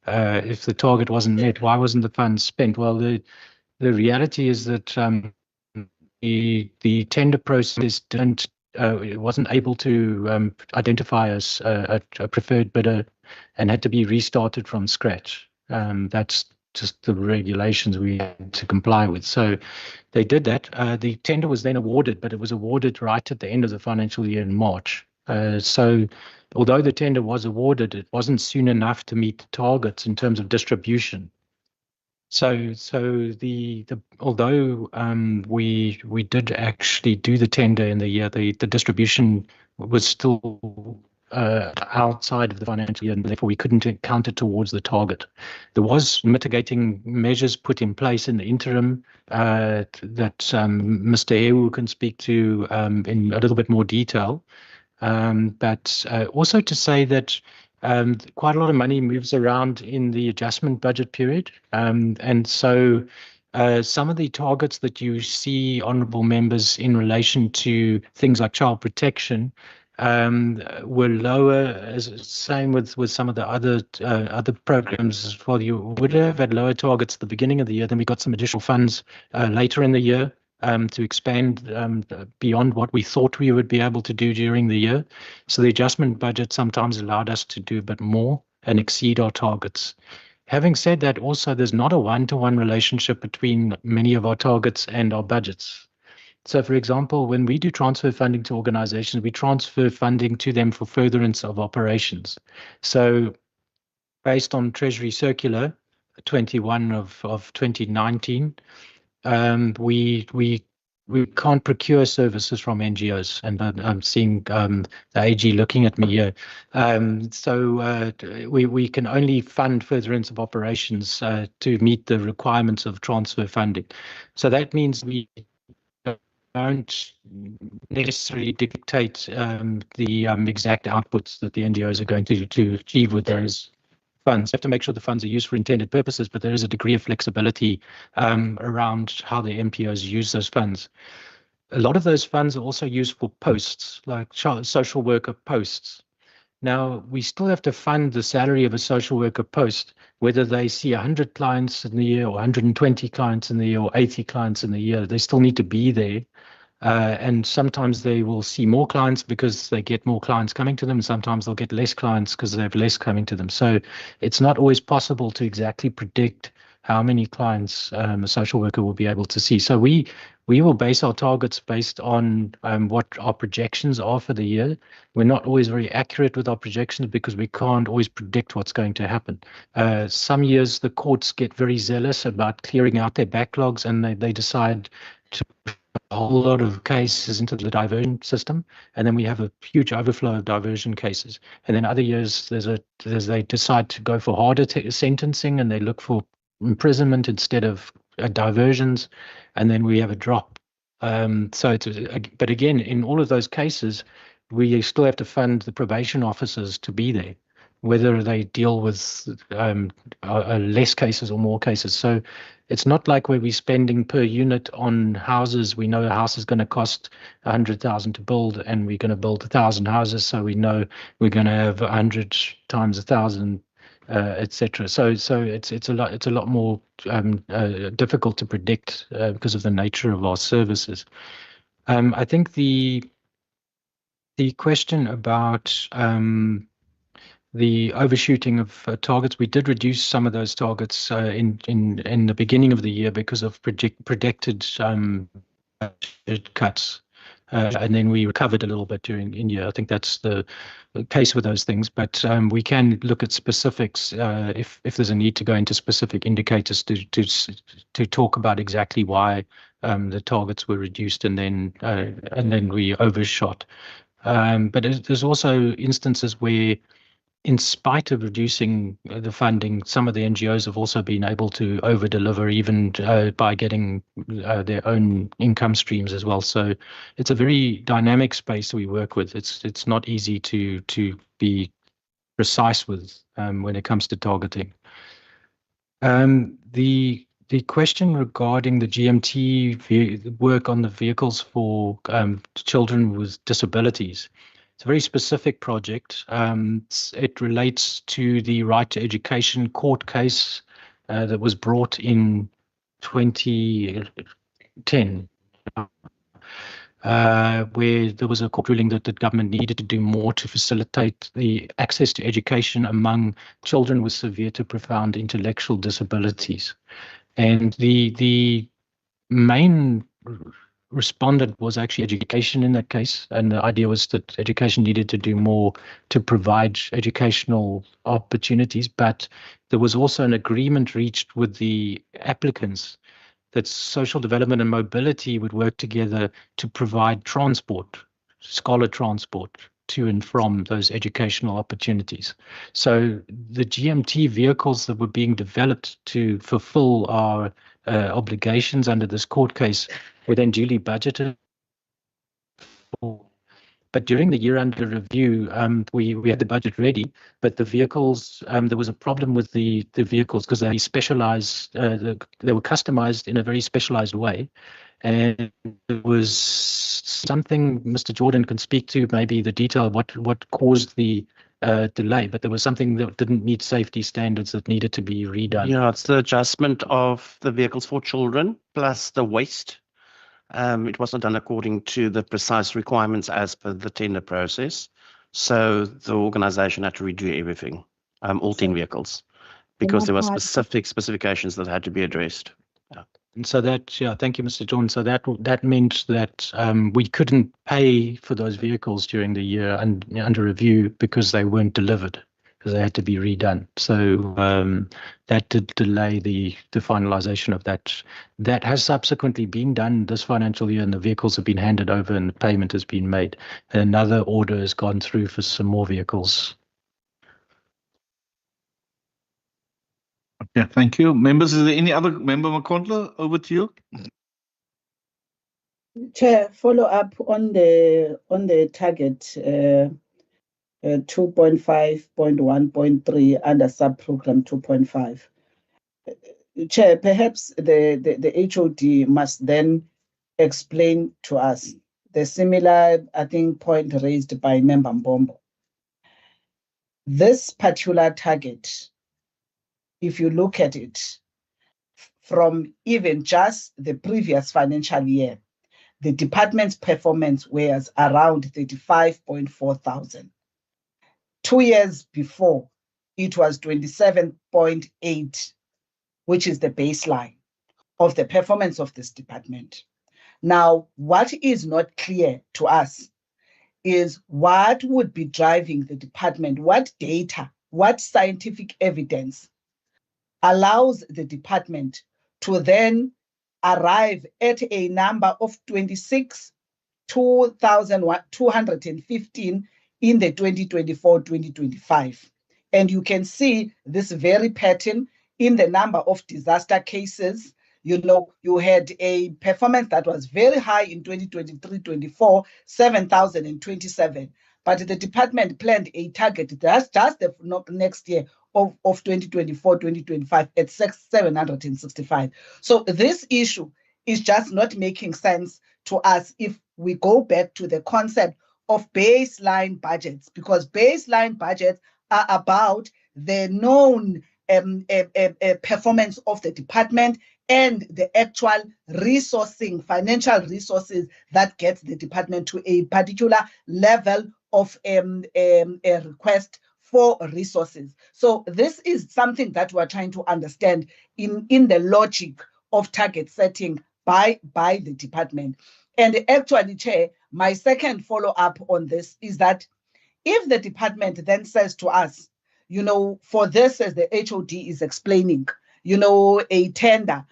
if the target wasn't met, why wasn't the fund spent? Well, the reality is that the tender process wasn't able to identify us a preferred bidder, and had to be restarted from scratch. That's just the regulations we had to comply with. So they did that. The tender was then awarded, but it was awarded right at the end of the financial year in March. So although the tender was awarded, it wasn't soon enough to meet the targets in terms of distribution. So although we did actually do the tender in the year, the distribution was still outside of the financial year, and therefore we couldn't count it towards the target. There was mitigating measures put in place in the interim that Mr. Hewu can speak to in a little bit more detail. But also to say that quite a lot of money moves around in the adjustment budget period. And so some of the targets that you see, honourable members, in relation to things like child protection were lower, same with some of the other programs as well. You would have had lower targets at the beginning of the year, then we got some additional funds later in the year to expand beyond what we thought we would be able to do during the year. So the adjustment budget sometimes allowed us to do a bit more and exceed our targets. Having said that, also there's not a one-to-one relationship between many of our targets and our budgets. So, for example, when we do transfer funding to organizations, we transfer funding to them for furtherance of operations. So based on Treasury Circular 21 of 2019, we can't procure services from NGOs, and I'm seeing the AG looking at me here. So we can only fund furtherance of operations to meet the requirements of transfer funding. So that means we don't necessarily dictate the exact outputs that the NGOs are going to achieve with those funds. You have to make sure the funds are used for intended purposes, but there is a degree of flexibility around how the MPOs use those funds. A lot of those funds are also used for posts, like social worker posts. Now, we still have to fund the salary of a social worker post, whether they see 100 clients in the year or 120 clients in the year or 80 clients in the year. They still need to be there. And sometimes they will see more clients because they get more clients coming to them. Sometimes they'll get less clients because they have less coming to them. So it's not always possible to exactly predict how many clients a social worker will be able to see. So we will base our targets based on what our projections are for the year. We're not always very accurate with our projections because we can't always predict what's going to happen. Some years the courts get very zealous about clearing out their backlogs, and they decide to a whole lot of cases into the diversion system, and then we have a huge overflow of diversion cases. And then other years they decide to go for harder sentencing, and they look for imprisonment instead of diversions, and then we have a drop. But again, in all of those cases, we still have to fund the probation officers to be there, whether they deal with less cases or more cases. So it's not like where we're spending per unit on houses. We know a house is going to cost 100,000 to build, and we're going to build 1,000 houses. So we know we're going to have 100 times 1,000, etc. So it's a lot more difficult to predict because of the nature of our services. I think the question about the overshooting of targets, we did reduce some of those targets in the beginning of the year because of predicted cuts. And then we recovered a little bit during in year. I think that's the case with those things. But we can look at specifics if there's a need to go into specific indicators to talk about exactly why the targets were reduced and then we overshot. But there's also instances where, in spite of reducing the funding, some of the NGOs have also been able to over-deliver, even by getting their own income streams as well. So it's a very dynamic space we work with. It's not easy to be precise with when it comes to targeting. The question regarding the GMT work on the vehicles for children with disabilities. It's a very specific project. It relates to the right to education court case that was brought in 2010, where there was a court ruling that the government needed to do more to facilitate the access to education among children with severe to profound intellectual disabilities. And the main responded was actually education in that case. And the idea was that education needed to do more to provide educational opportunities. But there was also an agreement reached with the applicants that social development and mobility would work together to provide transport, scholar transport to and from those educational opportunities. So the GMT vehicles that were being developed to fulfill our obligations under this court case were then duly budgeted for. But during the year under review, we had the budget ready, but the vehicles, there was a problem with the vehicles because they specialized, they were customized in a very specialized way. And there was something Mr. Jordan can speak to, maybe the detail of what caused the delay, but there was something that didn't meet safety standards that needed to be redone. Yeah, it's the adjustment of the vehicles for children plus the waste. It wasn't done according to the precise requirements as per the tender process. So the organization had to redo everything, all 10 vehicles, because there were specific specifications that had to be addressed. Yeah. And so that, yeah, thank you, Mr. Jordan. So that meant that we couldn't pay for those vehicles during the year under review because they weren't delivered, because they had to be redone. So that did delay the finalization of that. That has subsequently been done this financial year, and the vehicles have been handed over and the payment has been made. And another order has gone through for some more vehicles. Okay, thank you. Members, is there any other member, Makondla, over to you? Chair, follow up on the target 2.5.1.3 under sub-program 2.5. Chair, perhaps the HOD must then explain to us the similar, I think, point raised by Member Mbombo. This particular target, if you look at it from even just the previous financial year, the department's performance was around 35.4 thousand. 2 years before, it was 27.8, which is the baseline of the performance of this department. Now, what is not clear to us is what would be driving the department, what data, what scientific evidence allows the department to then arrive at a number of 26,215 in the 2024-2025. And you can see this very pattern in the number of disaster cases. You know, you had a performance that was very high in 2023-24, 7,027. But the department planned a target that's just the next year of 2024-2025 at 765. So this issue is just not making sense to us if we go back to the concept of baseline budgets, because baseline budgets are about the known performance of the department and the actual resourcing, financial resources that gets the department to a particular level of a request for resources. So this is something that we're trying to understand in the logic of target setting by the department. And actually, Chair, my second follow-up on this is that if the department then says to us, you know, for this, as the HOD is explaining, you know, a tender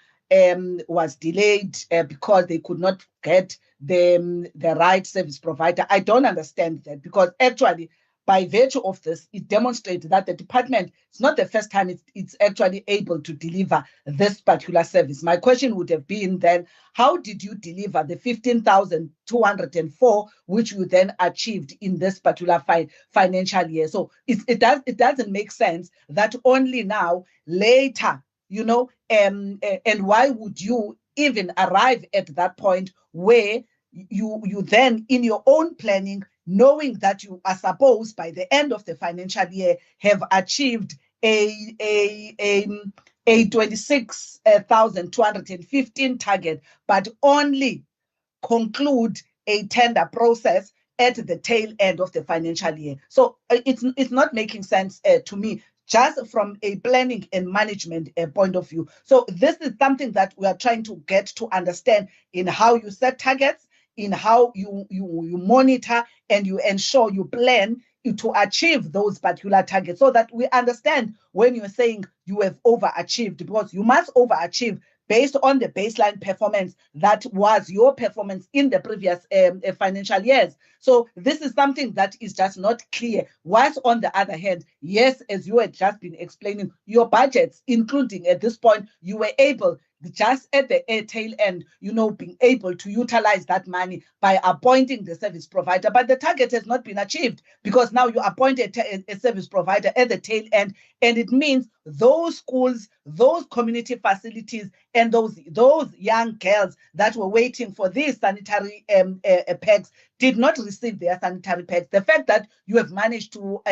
was delayed because they could not get the right service provider. I don't understand that, because actually, by virtue of this, it demonstrates that the department, it's not the first time it's actually able to deliver this particular service. My question would have been then, how did you deliver the 15,204, which you then achieved in this particular financial year? So it doesn't make sense that only now, later, you know, and why would you even arrive at that point where you then, in your own planning, knowing that you are supposed by the end of the financial year have achieved a 26,215 target, but only conclude a tender process at the tail end of the financial year? So it's not making sense to me just from a planning and management point of view. So this is something that we are trying to get to understand in how you set targets, in how you monitor and you ensure you plan to achieve those particular targets, so that we understand when you're saying you have overachieved, because you must overachieve based on the baseline performance that was your performance in the previous financial years. So this is something that is just not clear. Whilst on the other hand, yes, as you had just been explaining, your budgets, including at this point, you were able just at the tail end, being able to utilize that money by appointing the service provider. But the target has not been achieved, because now you appoint a service provider at the tail end, and it means those schools, those community facilities, and those young girls that were waiting for these sanitary packs did not receive their sanitary packs. The fact that you have managed to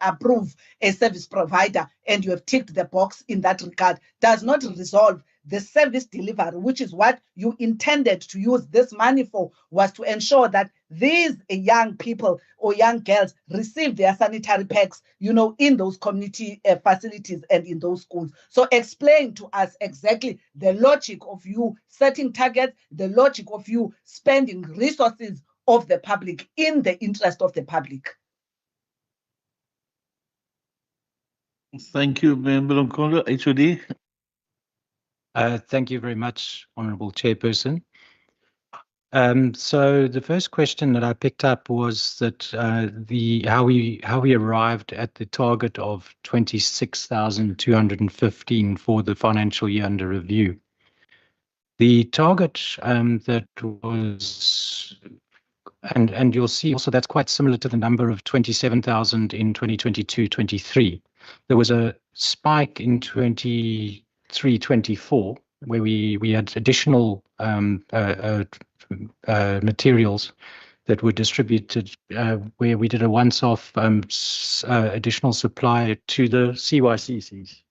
approve a service provider and you have ticked the box in that regard does not resolve the service delivery, which is what you intended to use this money for, was to ensure that these young people or young girls receive their sanitary packs, in those community facilities and in those schools. So explain to us exactly the logic of you setting targets, the logic of you spending resources of the public in the interest of the public. Thank you, Member Nkolo. HOD. Thank you very much, Honourable Chairperson. So the first question that I picked up was that how we arrived at the target of 26,215 for the financial year under review. The target that was, and you'll see also that's quite similar to the number of 27,000 in 2022-23. There was a spike in 23-24 where we had additional materials that were distributed, where we did a once-off additional supply to the CYCCs,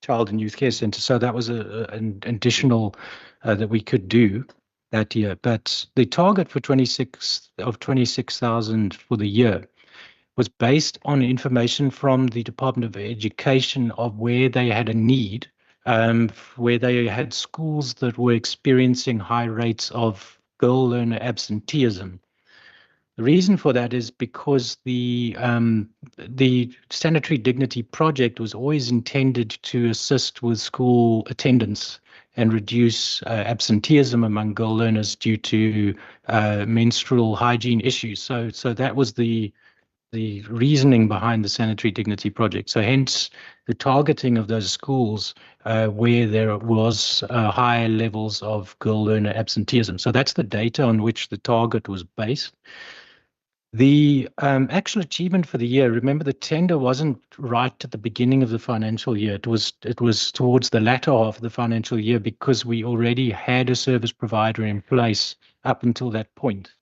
Child and Youth Care Centre. So that was an additional that we could do that year. But the target for 26,000 for the year was based on information from the Department of Education of where they had a need, where they had schools that were experiencing high rates of girl learner absenteeism. The reason for that is because the Sanitary Dignity Project was always intended to assist with school attendance and reduce absenteeism among girl learners due to menstrual hygiene issues. So that was the reasoning behind the Sanitary Dignity Project. So hence the targeting of those schools where there was high levels of girl learner absenteeism. So that's the data on which the target was based. The actual achievement for the year, remember the tender wasn't right at the beginning of the financial year. It was towards the latter half of the financial year, because we already had a service provider in place up until that point.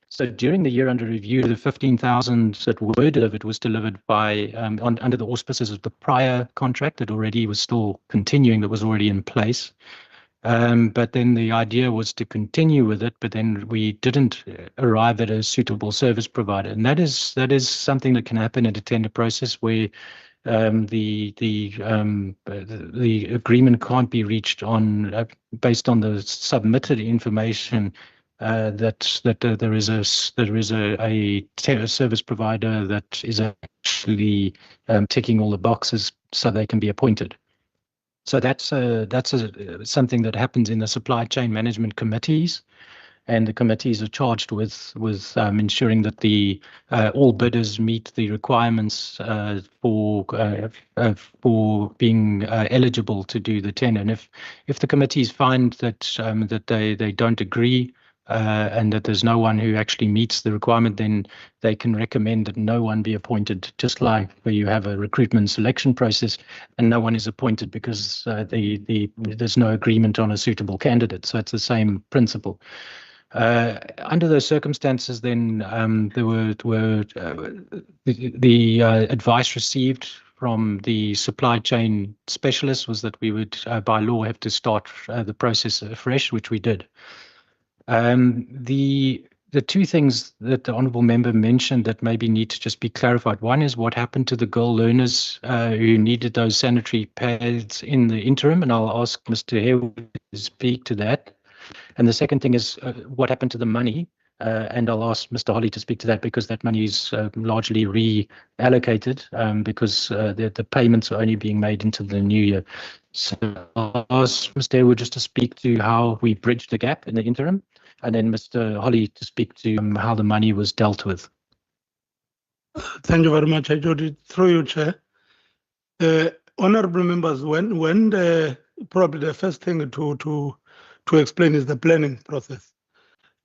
So during the year under review, the 15,000 that were delivered was delivered by under the auspices of the prior contract that already was still continuing, that was already in place. But then the idea was to continue with it, but then we didn't arrive at a suitable service provider, and that is something that can happen in a tender process where the agreement can't be reached on based on the submitted information. That there is a service provider that is actually ticking all the boxes so they can be appointed. So that's something that happens in the supply chain management committees, and the committees are charged with ensuring that all bidders meet the requirements for being eligible to do the tender. And if the committees find that they don't agree, and that there's no one who actually meets the requirement, then they can recommend that no one be appointed, just like where you have a recruitment selection process and no one is appointed because there's no agreement on a suitable candidate. So it's the same principle. Under those circumstances, then there were the advice received from the supply chain specialists was that we would, by law, have to start the process afresh, which we did. The the two things that the honourable member mentioned that maybe need to just be clarified. One is what happened to the girl learners who needed those sanitary pads in the interim, and I'll ask Mr. Harewood to speak to that. And the second thing is what happened to the money, and I'll ask Mr. Holly to speak to that because that money is largely reallocated because the payments are only being made into the new year. So I'll ask Mr. Harewood just to speak to how we bridged the gap in the interim, and then Mr. Holly to speak to how the money was dealt with. Thank you very much, Jody. Through you, Chair. Honourable members, when probably the first thing to explain is the planning process.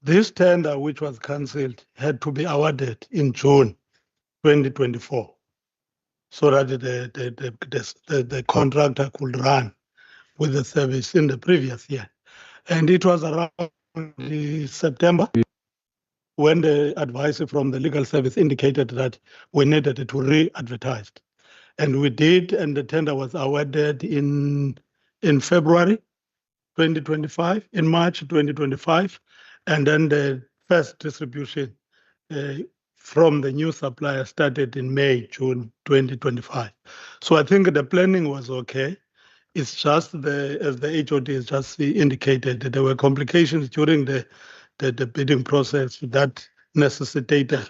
This tender, which was cancelled, had to be awarded in June 2024, so that the contractor could run with the service in the previous year. And it was around September when the advice from the legal service indicated that we needed to re-advertise. And we did, and the tender was awarded in February 2025, in March 2025, and then the first distribution from the new supplier started in May, June 2025. So I think the planning was okay. It's just as the HOD has just indicated, that there were complications during the bidding process that necessitated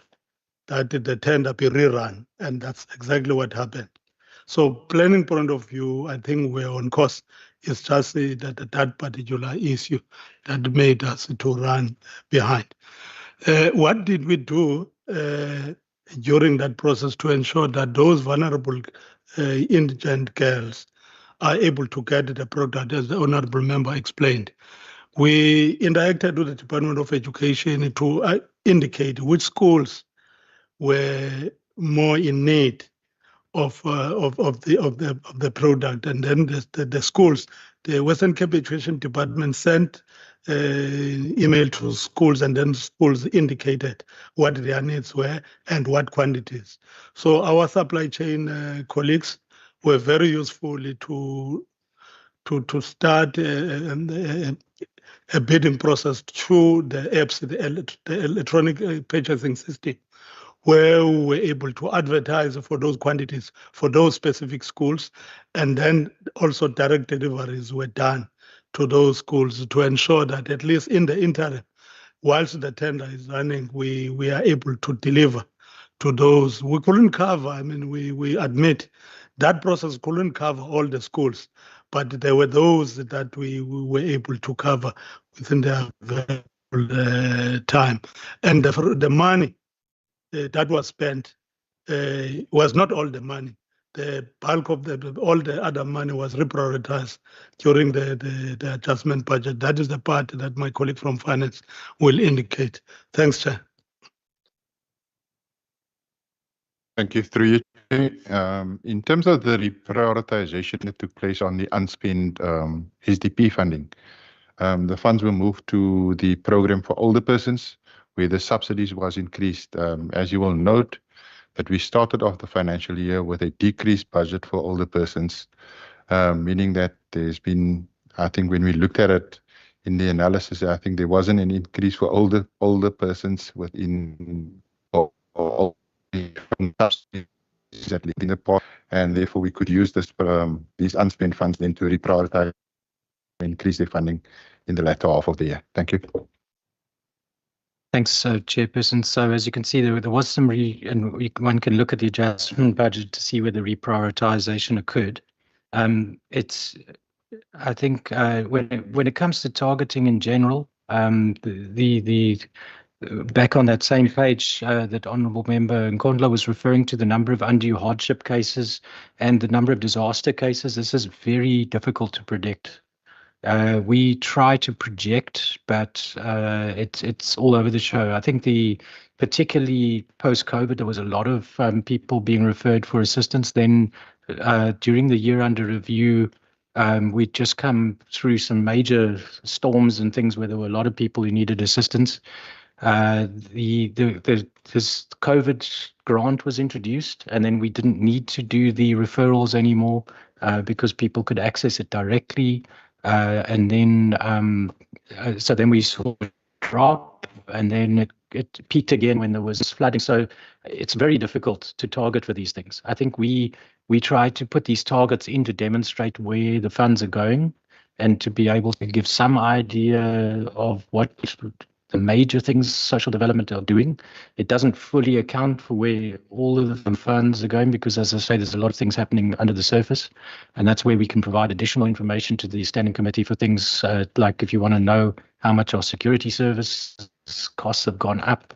that the tender be rerun, and that's exactly what happened. So planning point of view, I think we're on course. It's just that particular issue that made us to run behind. What did we do during that process to ensure that those vulnerable indigent girls are able to get the product, as the honourable member explained? We interacted with the Department of Education to indicate which schools were more in need of the product, and then the schools, the Western Cape Education Department sent email to schools, and then schools indicated what their needs were and what quantities. So our supply chain colleagues were very useful to start a bidding process through the apps, the electronic purchasing system, where we were able to advertise for those quantities for those specific schools, and then also direct deliveries were done to those schools to ensure that at least in the interim, whilst the tender is running, we are able to deliver to those. We couldn't cover, I mean, we admit that process couldn't cover all the schools, but there were those that we were able to cover within the available time. And the money that was spent was not all the money. The bulk of all the other money was reprioritized during the adjustment budget. That is the part that my colleague from finance will indicate. Thanks, Chair. Thank you. Through you, Chair. In terms of the reprioritization that took place on the unspent SDP funding, the funds were moved to the program for older persons, where the subsidies was increased. As you will note, that we started off the financial year with a decreased budget for older persons, meaning that there's been, I think when we looked at it in the analysis, I think there wasn't an increase for older persons within or subsidies that in the part, and therefore we could use this these unspent funds then to reprioritize and increase their funding in the latter half of the year. Thank you. Thanks, Chairperson. So as you can see, there was some, one can look at the adjustment budget to see where the reprioritization occurred. I think when it comes to targeting in general, back on that same page that Honourable Member Nkondla was referring to, the number of undue hardship cases and the number of disaster cases, this is very difficult to predict. We try to project, but it's all over the show. I think particularly post-COVID, there was a lot of people being referred for assistance. Then during the year under review, we'd just come through some major storms and things where there were a lot of people who needed assistance. This COVID grant was introduced, and then we didn't need to do the referrals anymore because people could access it directly. And then, so then we saw it drop, and then it it peaked again when there was flooding. So it's very difficult to target for these things. I think we try to put these targets in to demonstrate where the funds are going and to be able to give some idea of what the major things social development are doing. It doesn't fully account for where all of the funds are going because, as I say, there's a lot of things happening under the surface. And that's where we can provide additional information to the Standing Committee for things like if you want to know how much our security service costs have gone up,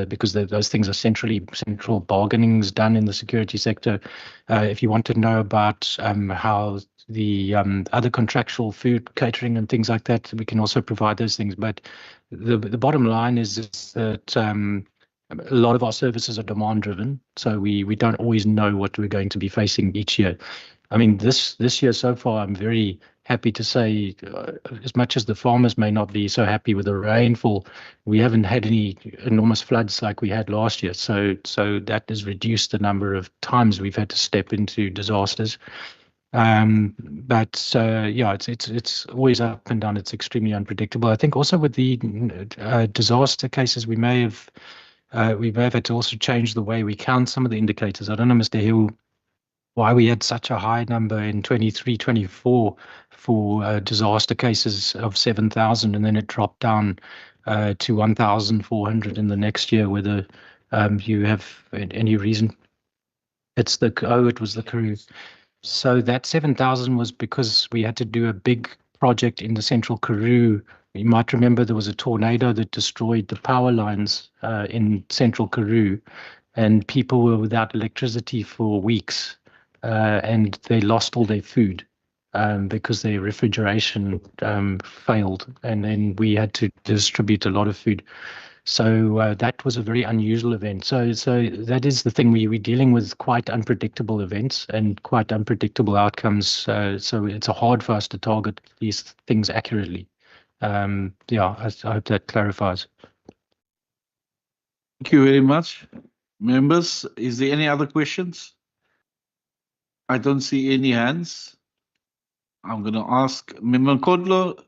because those things are central bargainings done in the security sector. If you want to know about how the other contractual food catering and things like that, we can also provide those things. But the bottom line is that a lot of our services are demand driven, so we don't always know what we're going to be facing each year. I mean, this year so far, I'm very happy to say, as much as the farmers may not be so happy with the rainfall, we haven't had any enormous floods like we had last year. So that has reduced the number of times we've had to step into disasters. But yeah, it's always up and down. It's extremely unpredictable. I think also with the disaster cases, we may have had to also change the way we count some of the indicators. I don't know, Mr. Hill, why we had such a high number in 23, 24 for disaster cases of 7,000, and then it dropped down to 1,400 in the next year. Whether you have any reason? It was the Karoo. So that 7,000 was because we had to do a big project in the central Karoo. You might remember there was a tornado that destroyed the power lines in central Karoo, and people were without electricity for weeks, and they lost all their food because their refrigeration failed, and then we had to distribute a lot of food. So that was a very unusual event. So that is the thing. We're dealing with quite unpredictable events and quite unpredictable outcomes. So it's hard for us to target these things accurately. Yeah, I hope that clarifies. Thank you very much. Members, is there any other questions? I don't see any hands. I'm going to ask Member Kodlo.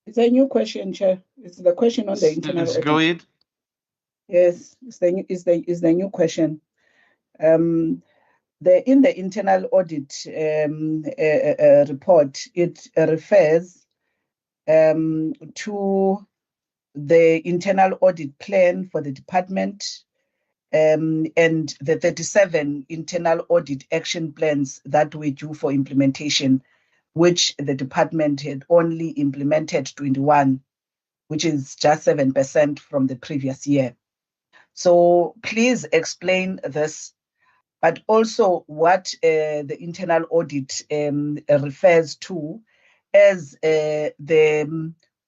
It's a new question, Chair. It's the question on the internal audit. Go ahead. Yes, it's the new question. In the internal audit report, it refers to the internal audit plan for the department and the 37 internal audit action plans that were due for implementation, which the department had only implemented 21, which is just 7% from the previous year. So please explain this, but also what the internal audit refers to as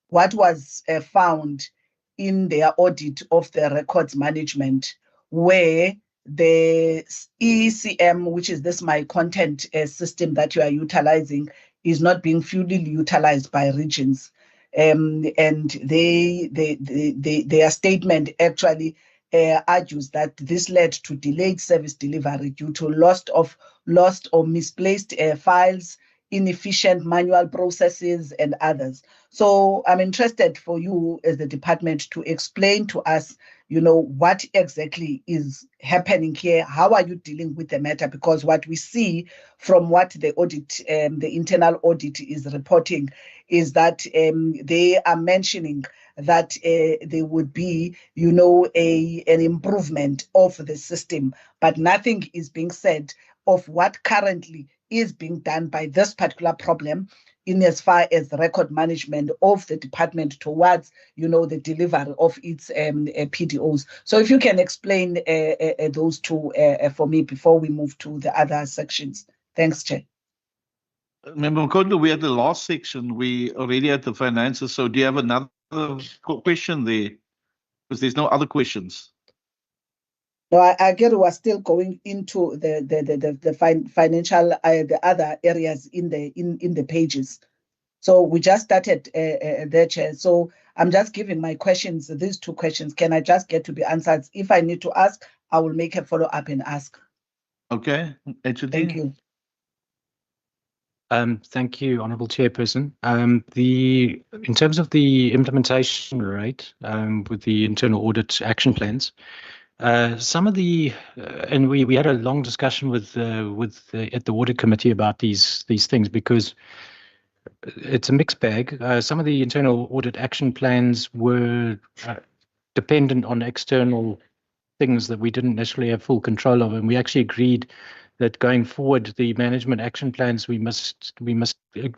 what was found in their audit of the records management, where the ECM, which is this my content system that you are utilizing, is not being fully utilized by regions. And their statement actually argues that this led to delayed service delivery due to lost or misplaced files, inefficient manual processes, and others. So I'm interested for you as the department to explain to us, what exactly is happening here. How are you dealing with the matter? Because what we see from what the audit, the internal audit is reporting, is that they are mentioning that there would be, an improvement of the system, but nothing is being said of what currently is being done by this particular problem in as far as the record management of the department towards, the delivery of its PDOs. So if you can explain those two for me before we move to the other sections. Thanks, Chair. Member Mkondo, we had the last section. We already had the finances. So do you have another question there? Because there's no other questions. No, I get we're still going into the financial, the other areas in the pages. So we just started there, Chair. So I'm just giving my questions, these two questions. Can I just get to be answered? If I need to ask, I will make a follow-up and ask. Okay. HOD. Thank you. Thank you, Honourable Chairperson. In terms of the implementation rate with the internal audit action plans, some of the and we had a long discussion with at the audit committee about these things because it's a mixed bag. Some of the internal audit action plans were dependent on external things that we didn't necessarily have full control of, and we actually agreed that going forward, the management action plans we must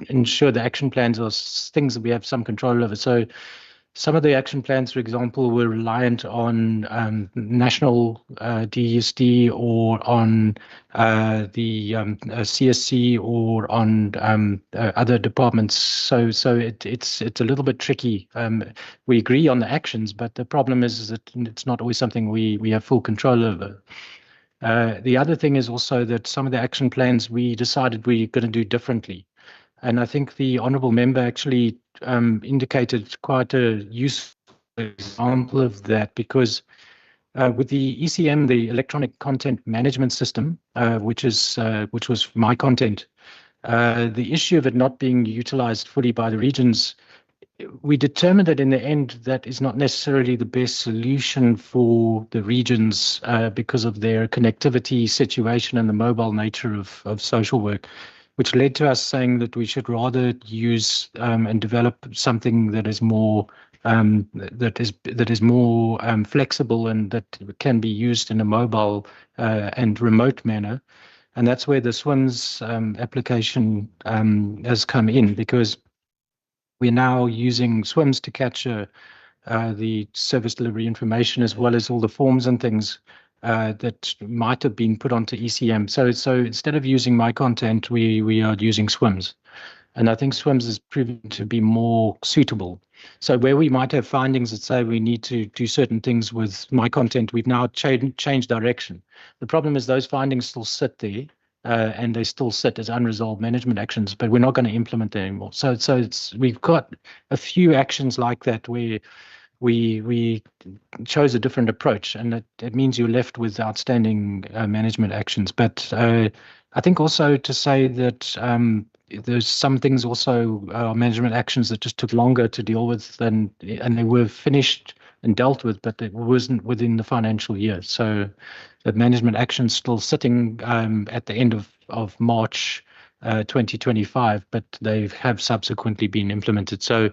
ensure the action plans are things that we have some control over. So some of the action plans, for example, were reliant on national DSD or on the CSC or on other departments. So it's a little bit tricky. We agree on the actions, but the problem is that it's not always something we have full control over. The other thing is also that some of the action plans we decided we're going to do differently. And I think the honourable member actually indicated quite a useful example of that because with the ECM, the electronic content management system, which was my content, the issue of it not being utilized fully by the regions, we determined that in the end, that is not necessarily the best solution for the regions because of their connectivity situation and the mobile nature of social work, which led to us saying that we should rather use and develop something that is more flexible and that can be used in a mobile and remote manner. And that's where the SWIMS application has come in, because we're now using SWIMS to capture the service delivery information as well as all the forms and things that might have been put onto ECM. So instead of using my content, we are using SWIMS. And I think SWIMS is proven to be more suitable. So where we might have findings that say we need to do certain things with my content, we've now changed direction. The problem is those findings still sit there. And they still sit as unresolved management actions, but we're not going to implement them anymore. So we've got a few actions like that where we chose a different approach, and it means you're left with outstanding management actions. But I think also to say that there's some things also management actions that just took longer to deal with, and they were finished and dealt with, but it wasn't within the financial year. So the management action's still sitting at the end of March 2025, but they have subsequently been implemented. So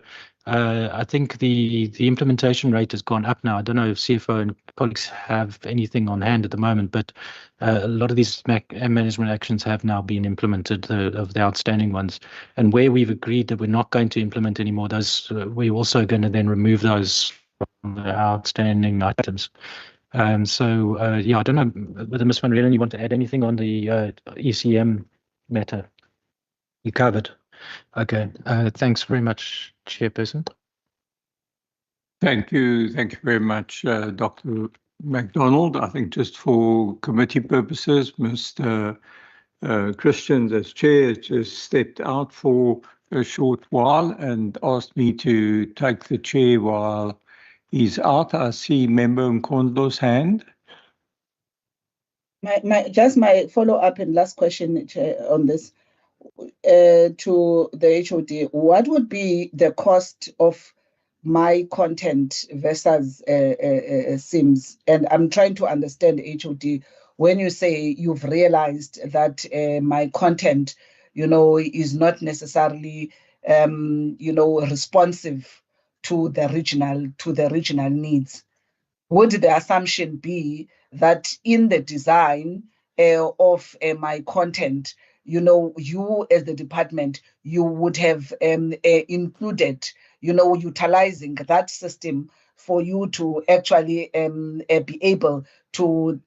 I think the implementation rate has gone up now. I don't know if CFO and colleagues have anything on hand at the moment, but a lot of these management actions have now been implemented, of the outstanding ones. And where we've agreed that we're not going to implement anymore, those we're also going to then remove those from the outstanding items. So yeah, I don't know whether Ms. Van Reenen, you want to add anything on the ECM matter? You covered. Okay. Thanks very much, Chairperson. Thank you very much, Dr. MacDonald. I think just for committee purposes, Mr. Christians as chair has just stepped out for a short while and asked me to take the chair while he's out. I see Member Nkondlo's hand. My follow-up and last question, Chair, on this to the HOD. What would be the cost of my content versus SIMS? And I'm trying to understand, HOD, when you say you've realized that my content, is not necessarily, responsive to the regional needs. Would the assumption be that in the design of my content, you as the department, you would have included, utilizing that system for you to actually be able to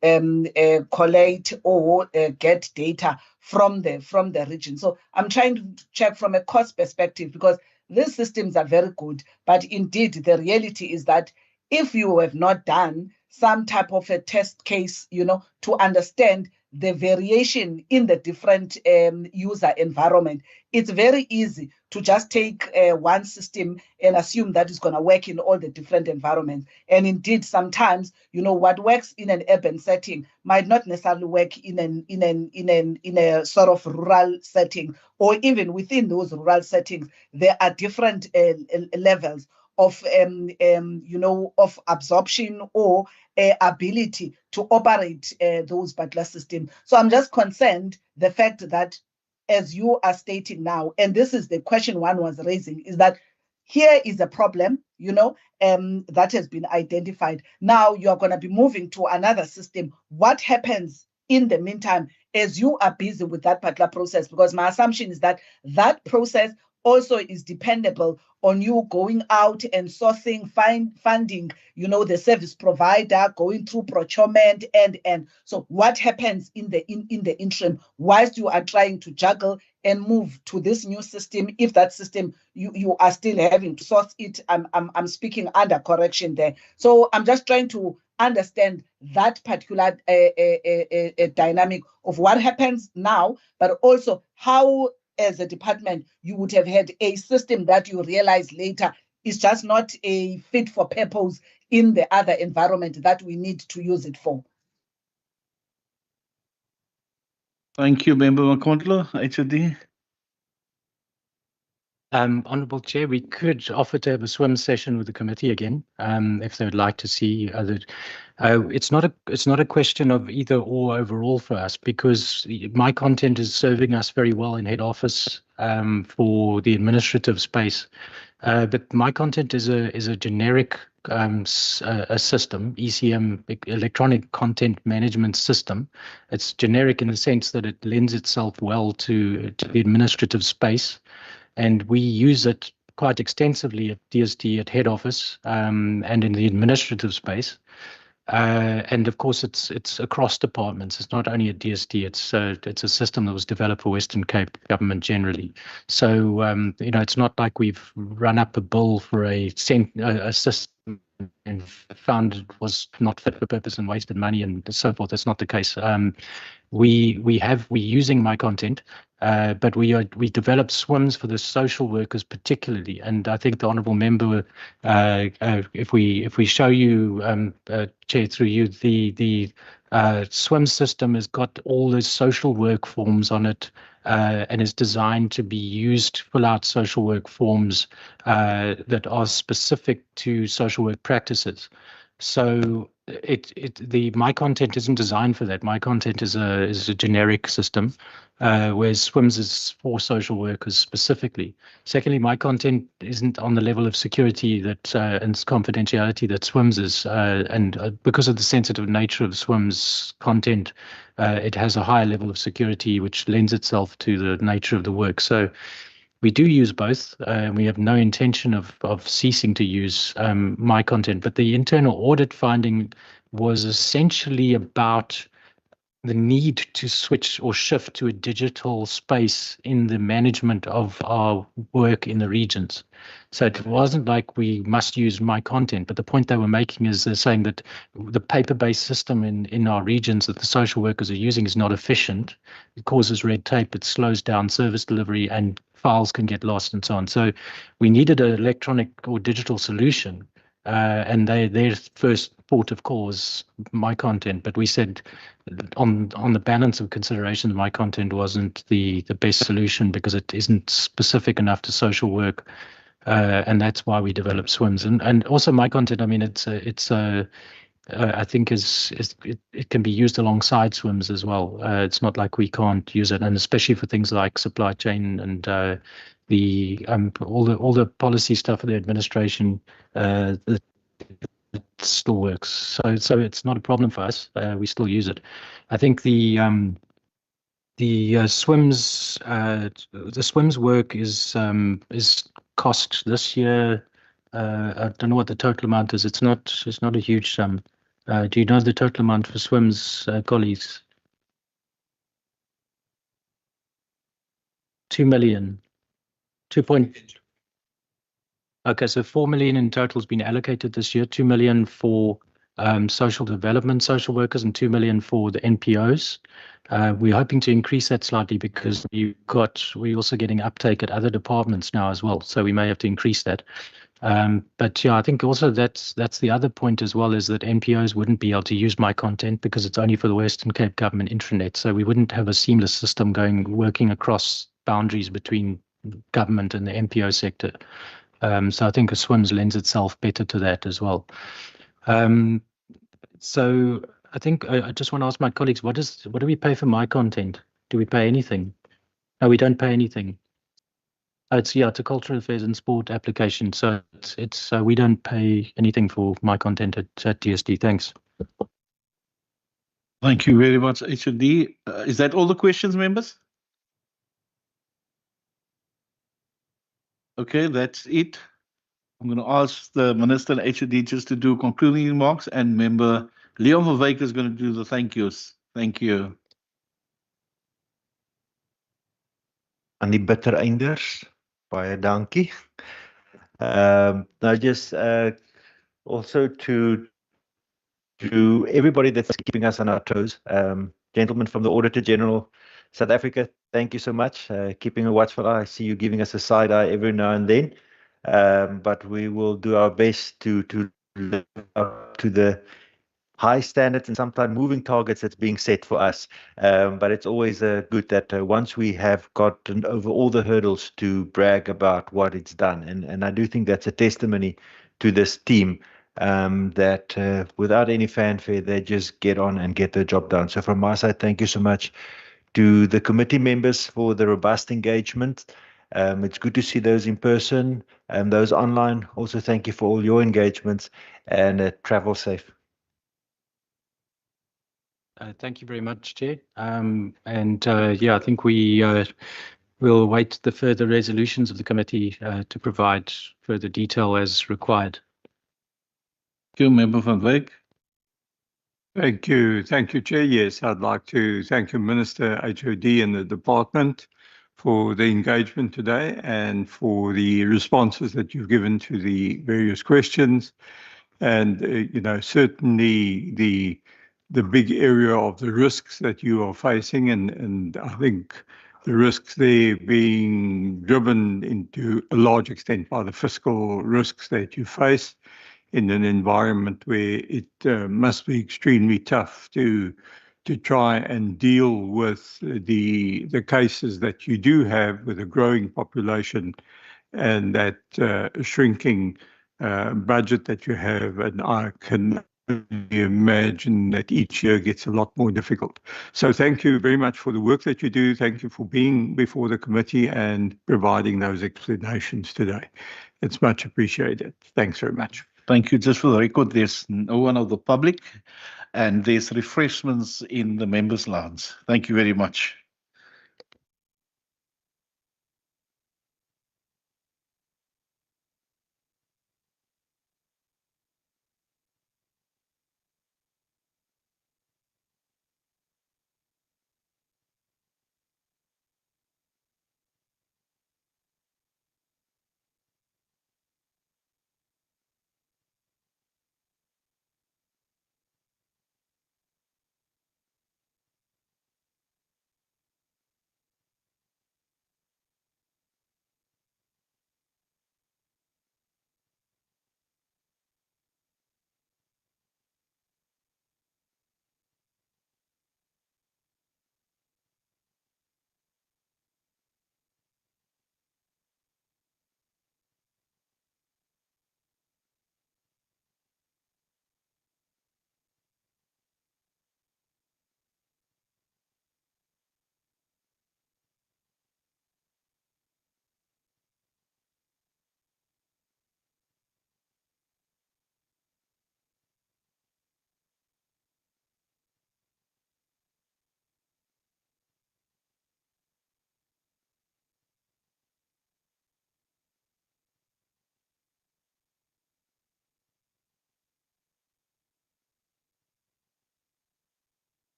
collate or get data from the region? So I'm trying to check from a cost perspective, because these systems are very good, but indeed the reality is that if you have not done some type of a test case, to understand the variation in the different user environment, it's very easy to just take one system and assume that it's going to work in all the different environments. And indeed, sometimes, you know, what works in an urban setting might not necessarily work in a sort of rural setting, or even within those rural settings, there are different levels of you know, of absorption or ability to operate those particular systems. So I'm just concerned the fact that, as you are stating now, and this is the question one was raising, is that here is a problem, you know, that has been identified. Now you are going to be moving to another system. What happens in the meantime as you are busy with that particular process? Because my assumption is that that process also is dependable on you going out and sourcing, funding, you know, the service provider, going through procurement, and so what happens in the interim whilst you are trying to juggle and move to this new system? If that system you are still having to source it, I'm speaking under correction there. So I'm just trying to understand that particular dynamic of what happens now, but also how, as a department, you would have had a system that you realize later is just not a fit for purpose in the other environment that we need to use it for. Thank you, Member Makondlo, HOD. Honourable Chair, we could offer to have a swim session with the committee again, if they would like to see other. It's not a question of either or overall for us, because my content is serving us very well in head office for the administrative space. But my content is a generic a system, ECM, electronic content management system. It's generic in the sense that it lends itself well to the administrative space. And we use it quite extensively at DSD at head office and in the administrative space. And of course, it's across departments. It's not only at DSD. It's a system that was developed for Western Cape government generally. So you know, it's not like we've run up a bill for a system and found it was not fit for purpose and wasted money and so forth. That's not the case. We're using my content, but we develop swims for the social workers particularly. And I think the honourable member, if we show you, Chair, through you, the swim system has got all the social work forms on it, and is designed to be used to fill out social work forms that are specific to social work practices. So my content isn't designed for that. My content is a generic system, whereas SWIMS is for social workers specifically. Secondly, my content isn't on the level of security that and confidentiality that SWIMS is, and because of the sensitive nature of SWIMS content, it has a higher level of security, which lends itself to the nature of the work. So we do use both, and we have no intention of ceasing to use my content. But the internal audit finding was essentially about the need to switch or shift to a digital space in the management of our work in the regions. So it wasn't like we must use my content, but the point they were making is they're saying that the paper-based system in our regions that the social workers are using is not efficient. It causes red tape, it slows down service delivery, and files can get lost and so on. So we needed an electronic or digital solution. And their first port of call was my content, but we said on the balance of considerations, my content wasn't the best solution because it isn't specific enough to social work, and that's why we developed SWIMS. And also my content, I mean, I think it can be used alongside SWIMS as well. It's not like we can't use it, and especially for things like supply chain and all the policy stuff for the administration, it still works. So it's not a problem for us. We still use it. I think the SWIMS work is cost this year. I don't know what the total amount is. It's not a huge sum. Do you know the total amount for SWIMS, colleagues? 2 million. 2 point. Okay, so 4 million in total has been allocated this year. 2 million for social development social workers and 2 million for the NPOs. We're hoping to increase that slightly because we're also getting uptake at other departments now as well. So we may have to increase that. But yeah, I think also that's the other point as well, is that NPOs wouldn't be able to use my content because it's only for the Western Cape government intranet. So we wouldn't have a seamless system working across boundaries between government and the NPO sector. So I think a SWIMS lends itself better to that as well. So I think I just want to ask my colleagues, what do we pay for my content? Do we pay anything? No, we don't pay anything. It's a cultural affairs and sport application. So it's we don't pay anything for my content at DSD. Thanks. Thank you very much, HOD. Is that all the questions, members? Okay, that's it. I'm going to ask the Minister and HOD just to do concluding remarks, and member Leon van Wyk is going to do the thank yous. Thank you. Aan die bittereinders, baie dankie. Now just also to everybody that's keeping us on our toes. Gentlemen from the Auditor General, South Africa, thank you so much. Keeping a watchful eye. I see you giving us a side eye every now and then. But we will do our best to live up to the high standards and sometimes moving targets that's being set for us. But it's always good that once we have gotten over all the hurdles to brag about what it's done. And I do think that's a testimony to this team, that without any fanfare, they just get on and get the job done. So from my side, thank you so much to the committee members for the robust engagement. It's good to see those in person and those online. Also, thank you for all your engagements, and travel safe. Thank you very much, Chair. I think we will await the further resolutions of the committee to provide further detail as required. Thank you, Member van Wyk. Thank you, Chair. Yes, I'd like to thank you, Minister, HOD, and the department for the engagement today and for the responses that you've given to the various questions. And certainly the big area of the risks that you are facing, and I think the risks there being driven into a large extent by the fiscal risks that you face in an environment where it must be extremely tough to try and deal with the cases that you do have with a growing population and that shrinking budget that you have. And I can imagine that each year gets a lot more difficult. So thank you very much for the work that you do. Thank you for being before the committee and providing those explanations today. It's much appreciated. Thanks very much. Thank you. Just for the record, there's no one of the public, and there's refreshments in the members' lounge. Thank you very much.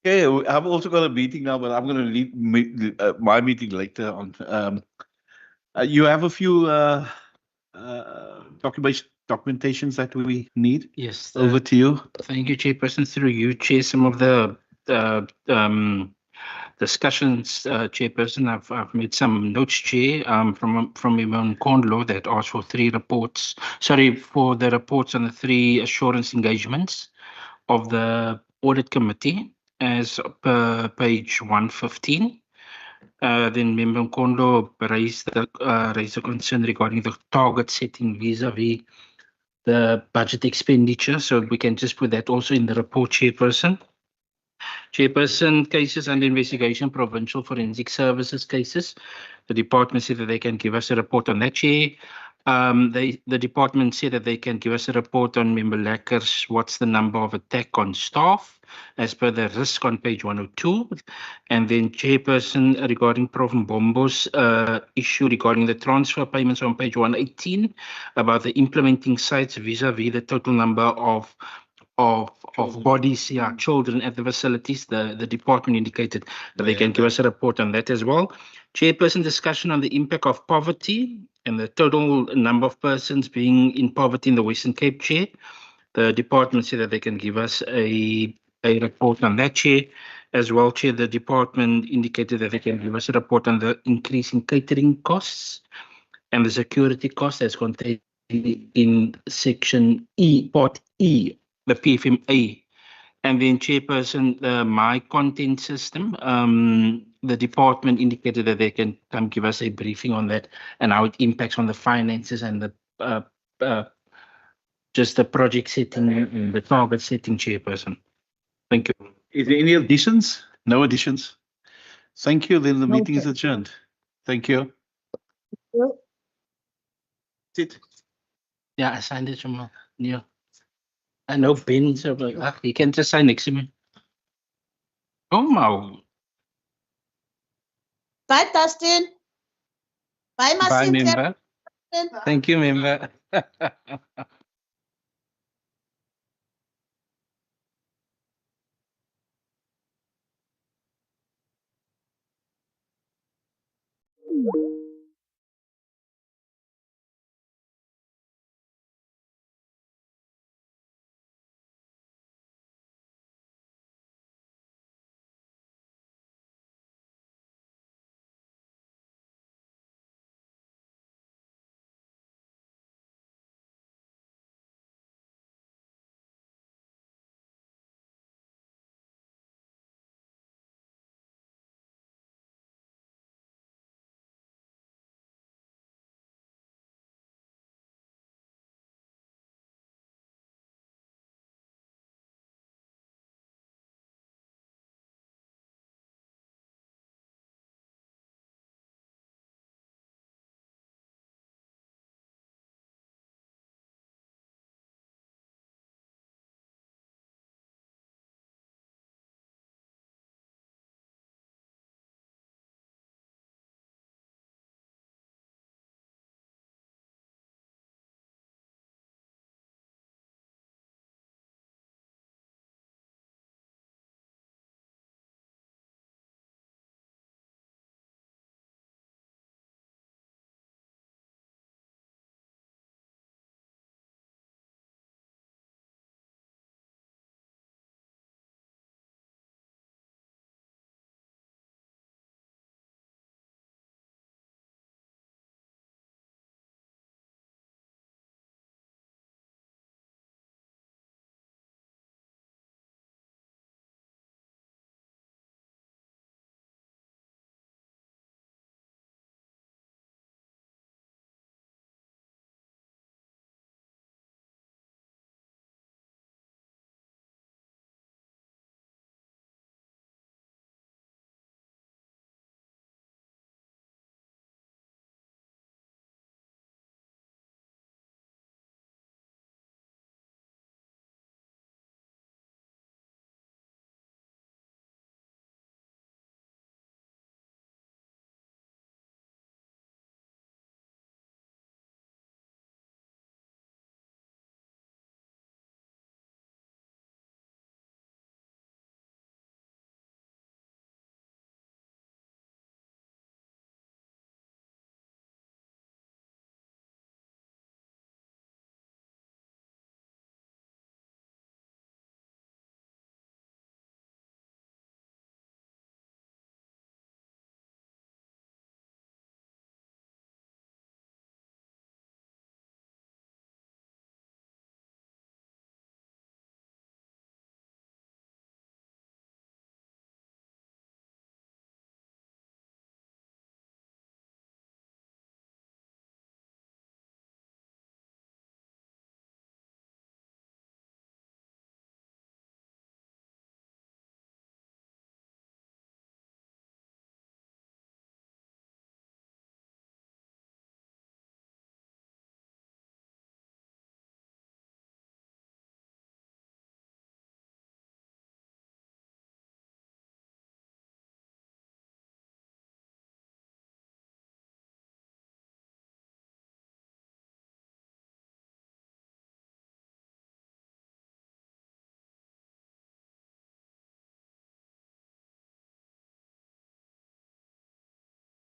Okay, I've also got a meeting now, but I'm going to leave my meeting later on. You have a few documentations that we need. Yes. Over to you. Thank you, Chairperson. Through you, Chair, some of the discussions, Chairperson, I've made some notes, Chair, from Imam Kondlo that asked for for the reports on the 3 assurance engagements of the audit committee as per page 115. Then Member Kondo raised a concern regarding the target setting vis-a-vis the budget expenditure. So we can just put that also in the report, Chairperson. Chairperson, cases under investigation, Provincial Forensic Services cases. The department said that they can give us a report on that, Chair. The department said that they can give us a report on member Lacker's what's the number of attack on staff as per the risk on page 102. And then Chairperson, regarding Prof. Mbombo's issue regarding the transfer payments on page 118 about the implementing sites vis-a-vis the total number of bodies, children at the facilities. The department indicated that they can give us a report on that as well. Chairperson, discussion on the impact of poverty and the total number of persons being in poverty in the Western Cape, Chair. The department said that they can give us a report on that, Chair. As well, Chair, the department indicated that they can give us a report on the increase in catering costs and the security costs as contained in section E, part E, the PFMA. And then, Chairperson, my content system, the department indicated that they can come give us a briefing on that and how it impacts on the finances and the just the project setting and the target setting, Chairperson. Thank you. Is there any additions? No additions. Thank you. Then the meeting is adjourned. Thank you. Sit. Yeah, I signed it from Neil. I know Ben, so like, you can just sign next to me. Oh, my. Bye, Dustin. Bye, Bye, Masintle. member. Thank you, member.